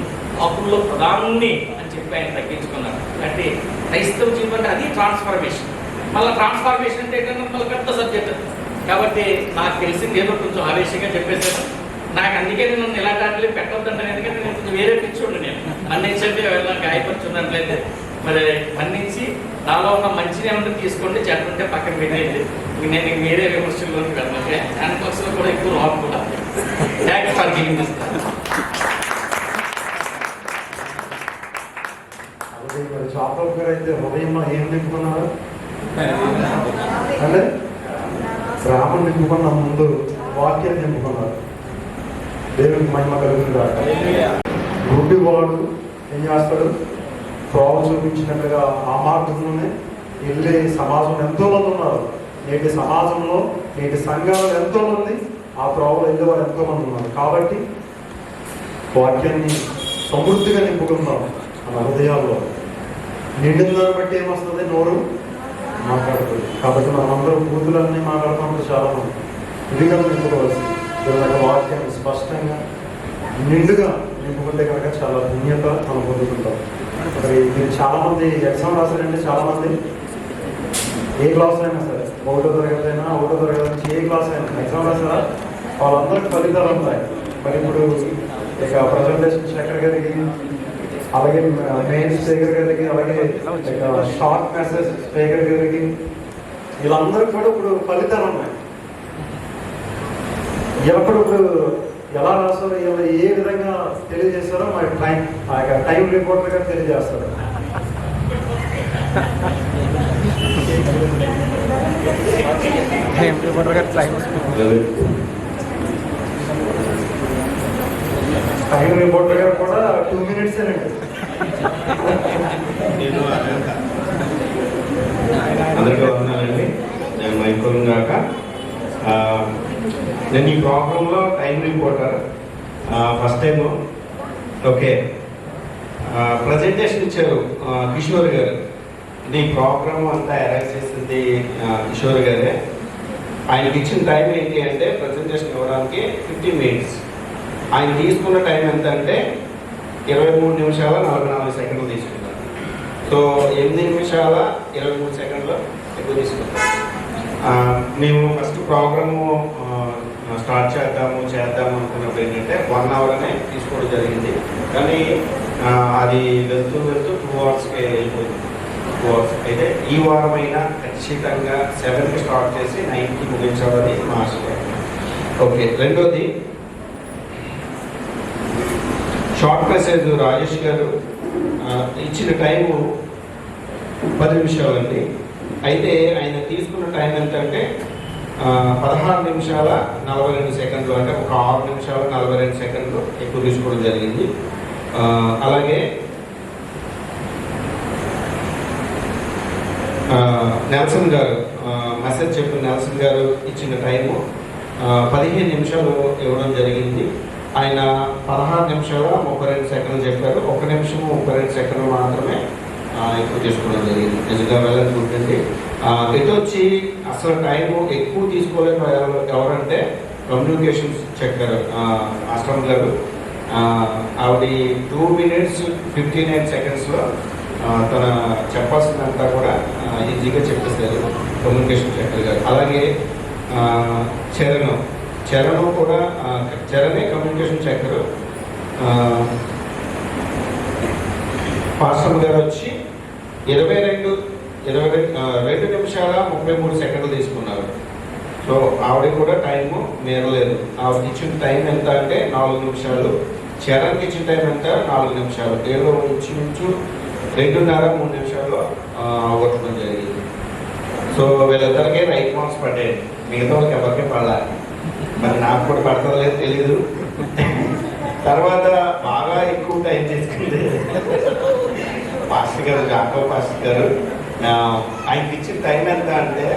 అప్పుల్లో ప్రధానుని అని చెప్పి ఆయన తగ్గించుకున్నారు. అంటే క్రైస్తవ జీవితం అది ట్రాన్స్ఫర్మేషన్. మళ్ళీ ట్రాన్స్ఫర్మేషన్ అంటే ఏంటంటే మళ్ళీ పెద్ద సబ్జెక్ట్. కాబట్టి నాకు తెలిసింది ఏదో కొంచెం ఆవేశంగా చెప్పేసాను. నాకు అందుకే నన్ను ఇలాంటి వాటిలో పెట్టొద్దంటాను, ఎందుకంటే నేను కొంచెం వేరే పిచ్చోండి. నేను మన్నించండి, ఎవరైనా గాయపరుచున్నట్లయితే మరి మన్నించి నాలో ఉన్న మంచిని ఏమన్నా తీసుకోండి, చెట్టుంటే పక్కన పెట్టేది. నేను వేరే విమర్శల్లోకి వెళ్ళాను, దానికోసం కూడా ఎక్కువ రాదు కూడా. Thanks for giving this. మరి చాపరావు గారు అయితే హృదయంలో ఏం నింపుకున్నారు అంటే ప్రేమను నింపుకున్న ముందు వాక్యాన్ని నింపుకున్నారు. దేవునికి మహిమ కలుగుతుందా. గుడ్డి వాడు ఏం చేస్తాడు, త్రోవ చూపించినట్టుగా ఆ మార్గంలోనే వెళ్ళే సమాజంలో ఎంతో మంది ఉన్నారు. నేటి సమాజంలో, నేటి సంఘాలు ఎంతో మంది ఆ త్రోవలో వెళ్ళేవారు ఎంతో మంది ఉన్నారు. కాబట్టి వాక్యాన్ని సమృద్ధిగా నింపుకుందాం మన హృదయాల్లో. నిండిన దాన్ని బట్టి ఏమొస్తుంది, నోరు మాట్లాడుతుంది. కాబట్టి మనందరూ బూతులన్నీ మాట్లాడుతున్నప్పుడు చాలా మంది ఇదిగా నింపుకోవాల్సింది. దేవుని వాక్యాన్ని స్పష్టంగా నిండుగా నింపుకుంటే కనుక చాలా పుణ్యత మనం పొందుకుంటాం. మరి మీరు చాలా మంది ఎగ్జామ్ రాశారంటే చాలా మంది ఏ క్లాస్ అయినా సరే, 1వ తరగతి అయినా 1వ తరగతి నుంచి ఏ క్లాస్ అయినా ఎగ్జామ్ రాశారా, వాళ్ళందరికీ ఫలితాలు ఉంటాయి. మరి ఇప్పుడు ఇక ప్రజెంటేషన్ శేఖర్ గారికి, అలాగే మెయిన్ స్పీకర్ గారికి, అలాగే షార్ట్ మెసేజ్ స్పీకర్ గారికి, వీళ్ళందరికీ కూడా ఇప్పుడు ఫలితాలు ఉన్నాయి. ఎప్పుడు ఎలా రాస్తారో, ఇలా ఏ విధంగా తెలియజేస్తారో మా టైం రిపోర్టర్ గారు తెలియజేస్తారు. టైం రిపోర్టర్ గారు టైం రిపోర్టర్ గారు కూడా 2 minutes అండి. అందరికీ వందనాలండి. నేను మైకోల్ గాక. నేను ఈ ప్రోగ్రాంలో time reporter first time. Okay, presentation ఇచ్చారు కిషోర్ గారు. ఇది ప్రోగ్రామ్ అంతా అరేంజ్ చేసింది కిషోర్ గారే. ఆయనకి ఇచ్చిన టైం ఏంటి అంటే ప్రజెంటేషన్ ఇవ్వడానికి 15 minutes. ఆయన తీసుకున్న టైం ఎంత అంటే 23 నిమిషాల 44 సెకండ్లు తీసుకున్నారు. సో 8 నిమిషాల 23 సెకండ్లు ఎక్కువ తీసుకున్నారు. మేము ఫస్ట్ ప్రోగ్రాము స్టార్ట్ చేద్దాము అనుకున్నప్పుడు ఏంటంటే 1 hour అనే తీసుకోవడం జరిగింది. కానీ అది వెళ్తూ 2 hours వెళ్ళిపోయింది. 2 hours అయితే ఈ వారమైనా ఖచ్చితంగా 7కి స్టార్ట్ చేసి 9కి ముగించాలని మా ఆశ. ఓకే, రెండోది షార్ట్ మెసేజ్ రాజేష్ గారు ఇచ్చిన టైము 10 నిమిషాలండి. అయితే ఆయన తీసుకున్న టైం ఎంత అంటే 16 నిమిషాల 42 సెకండ్లు, అంటే ఒక 6 నిమిషాల 42 సెకండ్లు ఎక్కువ తీసుకోవడం జరిగింది. అలాగే నెల్సన్ గారు మెసేజ్ చెప్పిన నెల్సన్ గారు ఇచ్చిన టైము 15 నిమిషాలు ఇవ్వడం జరిగింది. ఆయన 16 నిమిషాల 32 సెకండ్లు చెప్పారు. 1 నిమిషం 32 సెకండ్లు మాత్రమే ఎక్కువ తీసుకోవడం జరిగింది. నిజంగా వెళ్ళనుకుంటుంది. ఇటు వచ్చి అసలు టైము ఎక్కువ తీసుకోలేక ఎవరంటే కమ్యూనికేషన్స్ చెక్కారు ఆశ్రమ్ గారు. ఆవిడ 2 minutes 59 secondsలో తన చెప్పాల్సిందంతా కూడా ఈజీగా చెప్పేశారు కమ్యూనికేషన్ చెక్కర్ గారు. అలాగే చరణం కూడా చరణే కమ్యూనికేషన్ చెక్కరు. పాస్టర్ గారు వచ్చి 22 నిమిషాల 33 సెకండ్లు తీసుకున్నారు. సో ఆవిడ కూడా టైము మేరలేదు. ఆవిడ ఇచ్చిన టైం ఎంత అంటే 4 నిమిషాలు చరణ్కి ఇచ్చిన టైం అంటే 4 నిమిషాలు, ఏదో ఇంచుమించు 2.5-3 నిమిషాల్లో కొట్టడం జరిగింది. సో వీళ్ళిద్దరికీ రైట్ మార్క్స్ పడ్డాయి, మిగతా వాళ్ళకి ఎవరికి పడాలి. మరి నాకు కూడా పడతారో లేదో తెలీదు. తర్వాత బాగా ఎక్కువ టైం తీసుకుంది పాస్టర్ గారు, జాకబ్ పాస్టర్ గారు. ఆయనకి ఇచ్చిన టైం ఎంత అంటే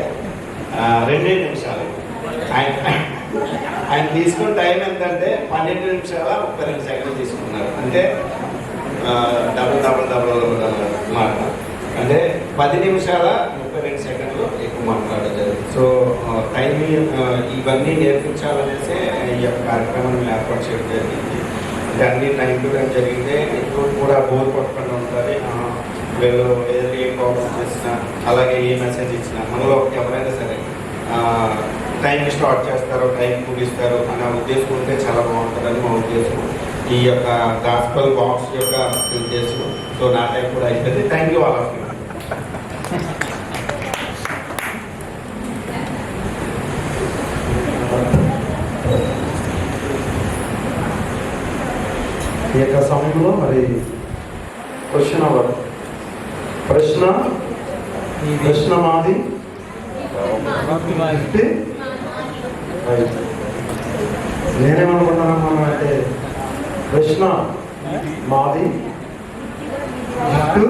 2 నిమిషాలు. ఆయన తీసుకున్న టైం ఎంత అంటే 12 నిమిషాల 32 సెకండ్లు తీసుకున్నారు. అంటే డబుల్ మాట, అంటే 10 నిమిషాల 32 సెకండ్లు ఎక్కువ మాట్లాడడం జరిగింది. సో టైం ఇవన్నీ నేర్పించాలనేసి ఈ యొక్క కార్యక్రమాన్ని ఏర్పాటు చేయడం జరిగింది. అంటే అన్ని టైం టు టైం జరిగితే ఎక్కువ కూడా బోర్ కొట్టకుండా ఉంటుంది. వీళ్ళు ఏదైనా ఏ ప్రాబ్లమ్ చేసినా, అలాగే ఏ మెసేజ్ ఇచ్చినా, మనలో ఎవరైనా సరే టైం స్టార్ట్ చేస్తారు, టైం ముగిస్తారు అనే ఉద్దేశం ఉంటే చాలా బాగుంటుందని మా ఉద్దేశం, ఈ యొక్క గాస్పల్ బాక్స్ యొక్క ఉద్దేశం. సో నా టైం కూడా అయిపోయింది. Thank you all of you. ఈ యొక్క సమయంలో మరి క్వశ్చన్ అవర్ ప్రశ్న మాది నేనేమనుకుంటున్నాను అంటే ప్రశ్న మాది గిఫ్ట్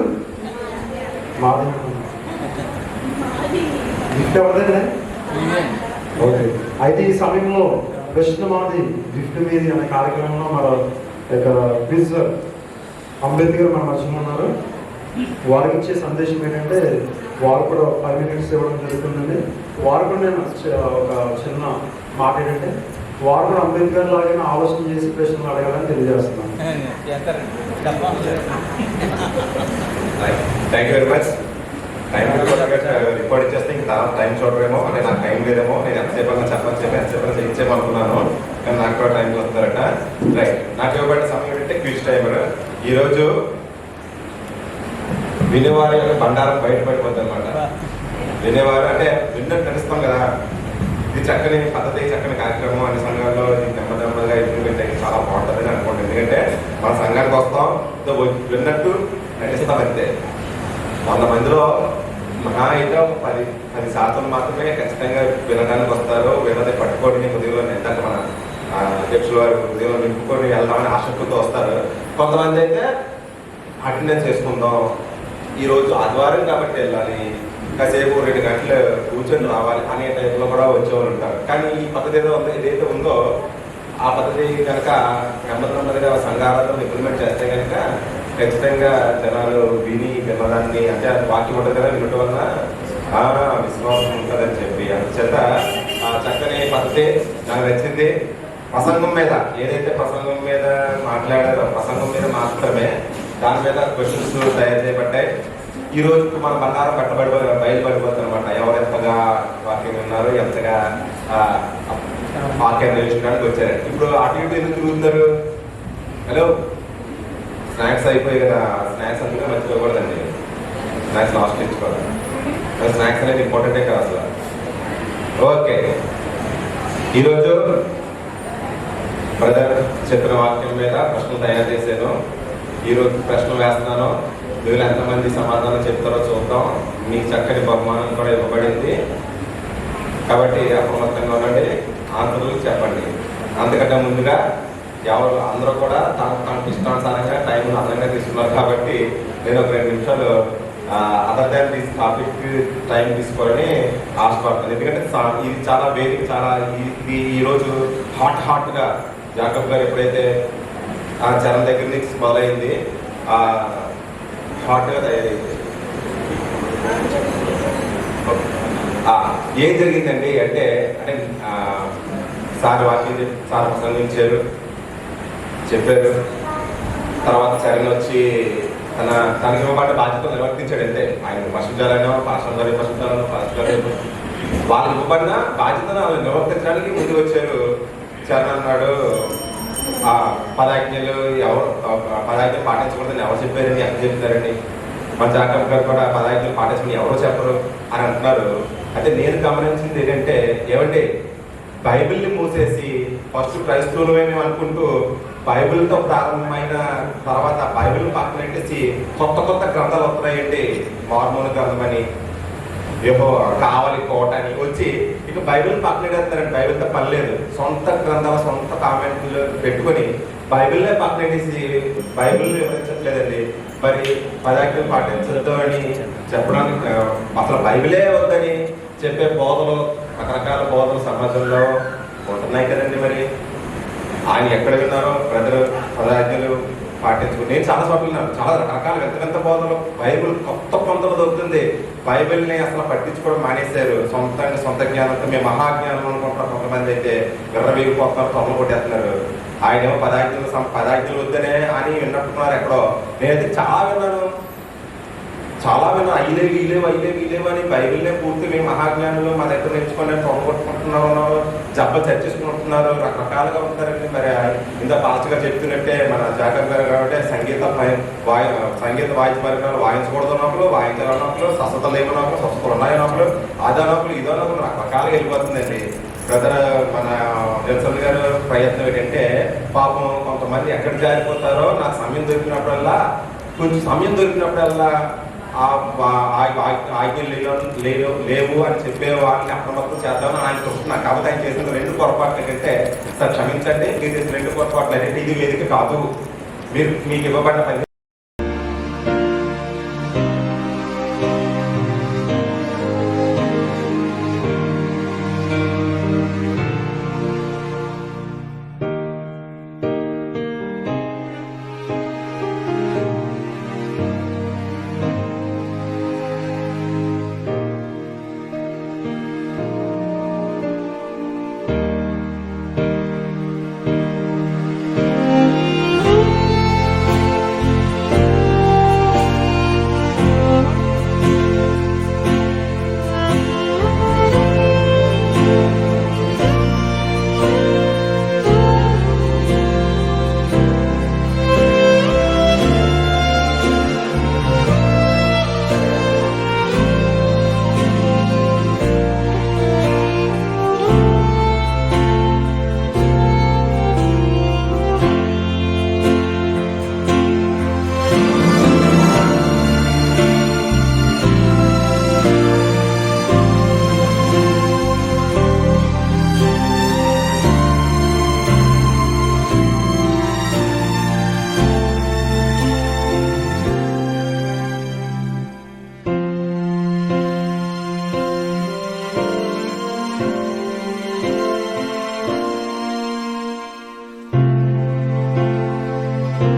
మాది గిఫ్ట్ ఎవరిదే. ఓకే, అయితే ఈ సమయంలో ప్రశ్న మాది గిఫ్ట్ మీది అనే కార్యక్రమంలో మన యొక్క క్విజ్ అంబేద్కర్ మన మధ్యలో ఉన్నారు. వారికి ఇచ్చే సందేశం ఏంటంటే వారు కూడా 5 minutes ఇవ్వడం జరుగుతుందండి. వారు కూడా నేను ఒక చిన్న మాట ఏంటంటే వారు కూడా అంబేద్కర్ లాగానే ఆలోచన చేసి ప్రశ్నలు అడగాలని తెలియజేస్తున్నాను. Thank you very much. Time report ఇచ్చేస్తే ఇంకా తర్వాత టైం చూడరేమో, అంటే నాకు టైం లేదేమో, నేను ఎంతసేపు ఎంతసేపు చేయించేమనుకున్నాను, కానీ నాకు కూడా టైం వస్తారట. రైట్, నాకు ఇవ్వబడిన సమయం ఏంటంటే క్విజ్ టైమర్. ఈరోజు వినేవారి యొక్క బండారం బయటపడిపోద్ది అనమాట. వినేవారు అంటే విన్నట్టు నడుస్తాం కదా, ఇది చక్కని పద్ధతి, చక్కని కార్యక్రమం అన్ని సంఘాల్లో నెమ్మదిగా ఇంప్లిమెంట్ అయ్యి చాలా బాగుంటుందని అనుకోండి. ఎందుకంటే మన సంఘానికి వస్తాం, విన్నట్టు నటిస్తాం అంతే. 100 మందిలో మహా అయితే 10% మాత్రమే ఖచ్చితంగా వినడానికి వస్తారు. వినది పట్టుకొని ఉదయంలో నిందాక మన అధ్యక్షుల వారు ఉదయంలో నింపుకొని వెళ్దామని ఆసక్తితో వస్తారు. కొంతమంది అయితే అటెండెన్స్ చేసుకుందాం, ఈరోజు ఆదివారం కాబట్టి వెళ్ళాలి, కాసేపు 2 గంటలు కూర్చొని రావాలి అనే టైప్లో కూడా వచ్చేవాళ్ళు ఉంటారు. కానీ ఈ పద్ధతి ఏదైతే ఉందో ఆ పద్ధతి కనుక నెమ్మదిగా సంఘాలతో ఇంప్లిమెంట్ చేస్తే కనుక ఖచ్చితంగా జనాలు వినదాన్ని, అంటే వాక్యం ఉంటుంది కదా, వినటం వలన విశ్వాసం ఉంటుందని చెప్పి అందుచేత చక్కని పద్ధతి నాకు నచ్చింది. ప్రసంగం మీద ఏదైతే ప్రసంగం మీద మాట్లాడారో ప్రసంగం మీద మాత్రమే దాని మీద క్వశ్చన్స్ తయారు చేయబడ్డాయి. ఈ రోజు మన బంగారం బయలుపడిపోతుంది అనమాట. ఎవరు ఎంతగా వాక్యం విన్నారు, ఎంతగా వాక్యాన్ని నేర్చుకోవడానికి వచ్చారు. ఇప్పుడు అటు ఇటు ఎందుకు తిరుగుతున్నారు? హలో, స్నాక్స్ అయిపోయి కదా, స్నాక్స్ అందుకే మర్చిపోకూడదండి. స్నాక్స్ లాస్ట్ ఇచ్చుకోవాలి. స్నాక్స్ అనేది ఇంపార్టెంటే కదా అసలు. ఓకే, ఈరోజు బ్రదర్ చెప్పిన వాక్యం మీద ప్రశ్నలు తయారు చేశాను. ఈరోజు ప్రశ్నలు వేస్తున్నాను. మీరు ఎంతమంది సమాధానం చెప్తారో చూద్దాం. మీకు చక్కని బహుమానం కూడా ఇవ్వబడింది కాబట్టి అప్రమత్తంగా ఉండండి. ఆన్సర్లు చెప్పండి. అంతకంటే ముందుగా ఎవరు అందరూ కూడా తనకు ఇష్టానుసారంగా టైం అదనంగా తీసుకున్నారు కాబట్టి నేను ఒక 2 నిమిషాలు other than this topic time తీసుకోవాలని ఆశపడుతుంది. ఎందుకంటే ఇది చాలా వేదిక, చాలా ఇది ఈరోజు హాట్గా జాకబ్ గారు ఎప్పుడైతే చరణ్ దగ్గర నుంచి మొదలైంది హాట్గా తయారైంది. ఏం జరిగిందండి అంటే సార్ వాక్యం సార్ ప్రసంగించారు, చెప్పారు. తర్వాత చరణ్ వచ్చి తనకి ఇవ్వబడ్డ బాధ్యతలు నిర్వర్తించాడు. అంటే ఆయన పశుజాలను వాళ్ళకి ఇవ్వబడిన బాధ్యతను వాళ్ళు నిర్వర్తించడానికి ముందుకు వచ్చారు. చరణ్ అన్నాడు, పదాజ్ఞలు పాటించకూడదని ఎవరు చెప్పారండి, ఎంత చెప్తారండి? మన జాకబ్ గారు కూడా పదాజ్ఞలు పాటించమని ఎవరో చెప్పరు అని అంటున్నారు. అయితే నేను గమనించింది ఏంటంటే, ఏమంటే బైబిల్ని మూసేసి ఫస్ట్ క్రైస్తవులమే మేము అనుకుంటూ బైబిల్తో ప్రారంభమైన తర్వాత బైబిల్ పక్కన పెట్టేసి కొత్త కొత్త గ్రంథాలు వస్తున్నాయండి. మార్మోన్ గ్రంథం అని, ఏమో కావలి కోట అని వచ్చి ఇక బైబిల్ పక్కన పెట్టేస్తారండి. బైబిల్తో పని లేదు, సొంత గ్రంథాలు సొంత కామెంట్లు పెట్టుకొని బైబిల్నే పక్కన పెట్టేసి బైబిల్ వివరించట్లేదండి. మరి 10 ఆజ్ఞలు పాటించద్దు అని చెప్పడానికి, అసలు బైబిలే వద్దని చెప్పే బోధలు, రకరకాల బోధలు సమాజంలో ఉంటున్నాయి కదండి. మరి ఆయన ఎక్కడ విన్నారో ప్రజలు 10 ఆజ్ఞలు పాటించుకుని నేను చాలా చోట్ల విన్నాను. చాలా రకరకాల వింత బోధలు, బైబిల్ కొత్త పొందలు దొరుకుతుంది. బైబిల్ని అసలు పట్టించుకోవడం మానేశారు. సొంత జ్ఞానంతో మేము మహాజ్ఞానం అనుకుంటున్నారు. కొంతమంది అయితే విర్రవీగిపోతున్నారు, తొమ్మ కొట్టేస్తున్నారు. ఆయనేమో 10 ఆజ్ఞలు వద్దనే అని విన్నట్టున్నారు ఎక్కడో. నేనైతే చాలా విన్నాను. అయ్యలేవు అని బైబిల్నే పూర్తి మేము మహాజ్ఞానులు మా దగ్గర నేర్చుకొని తొంగొట్టుకుంటున్నారు, జబ్బలు చర్చించుకుంటున్నారు, రకరకాలుగా ఉంటారండి. మరి ఇంత ఫాస్ట్గా చెప్తున్నట్టే మన జాకబ్ గారు కాబట్టి సంగీత వాయిద్య పరికరాలు వాయించకూడదు నొప్పులు, వాయించాలన్నప్పుడు స్వస్థతలు లేవనప్పుడు, స్వస్థతలు ఉన్నాయన్నప్పుడు, అదనప్పుడు ఇదనప్పుడు రకరకాలుగా వెళ్ళిపోతుందండి. బ్రదర్ మన నిల్సన్ గారు ప్రయత్నం ఏంటంటే పాపం కొంతమంది ఎక్కడ జారిపోతారో, నాకు సమయం దొరికినప్పుడల్లా ఆజ్ఞలు లేవు అని చెప్పే వాళ్ళని అప్రమత్తం చేద్దామని ఆయన చూస్తున్నాను. కాబట్టి ఆయన చేసిన 2 పొరపాట్లు ఏంటంటే, సార్ క్షమించండి, మీరు చేసిన 2 పొరపాట్లు ఏంటంటే ఇది వేదిక కాదు, మీకు ఇవ్వబడిన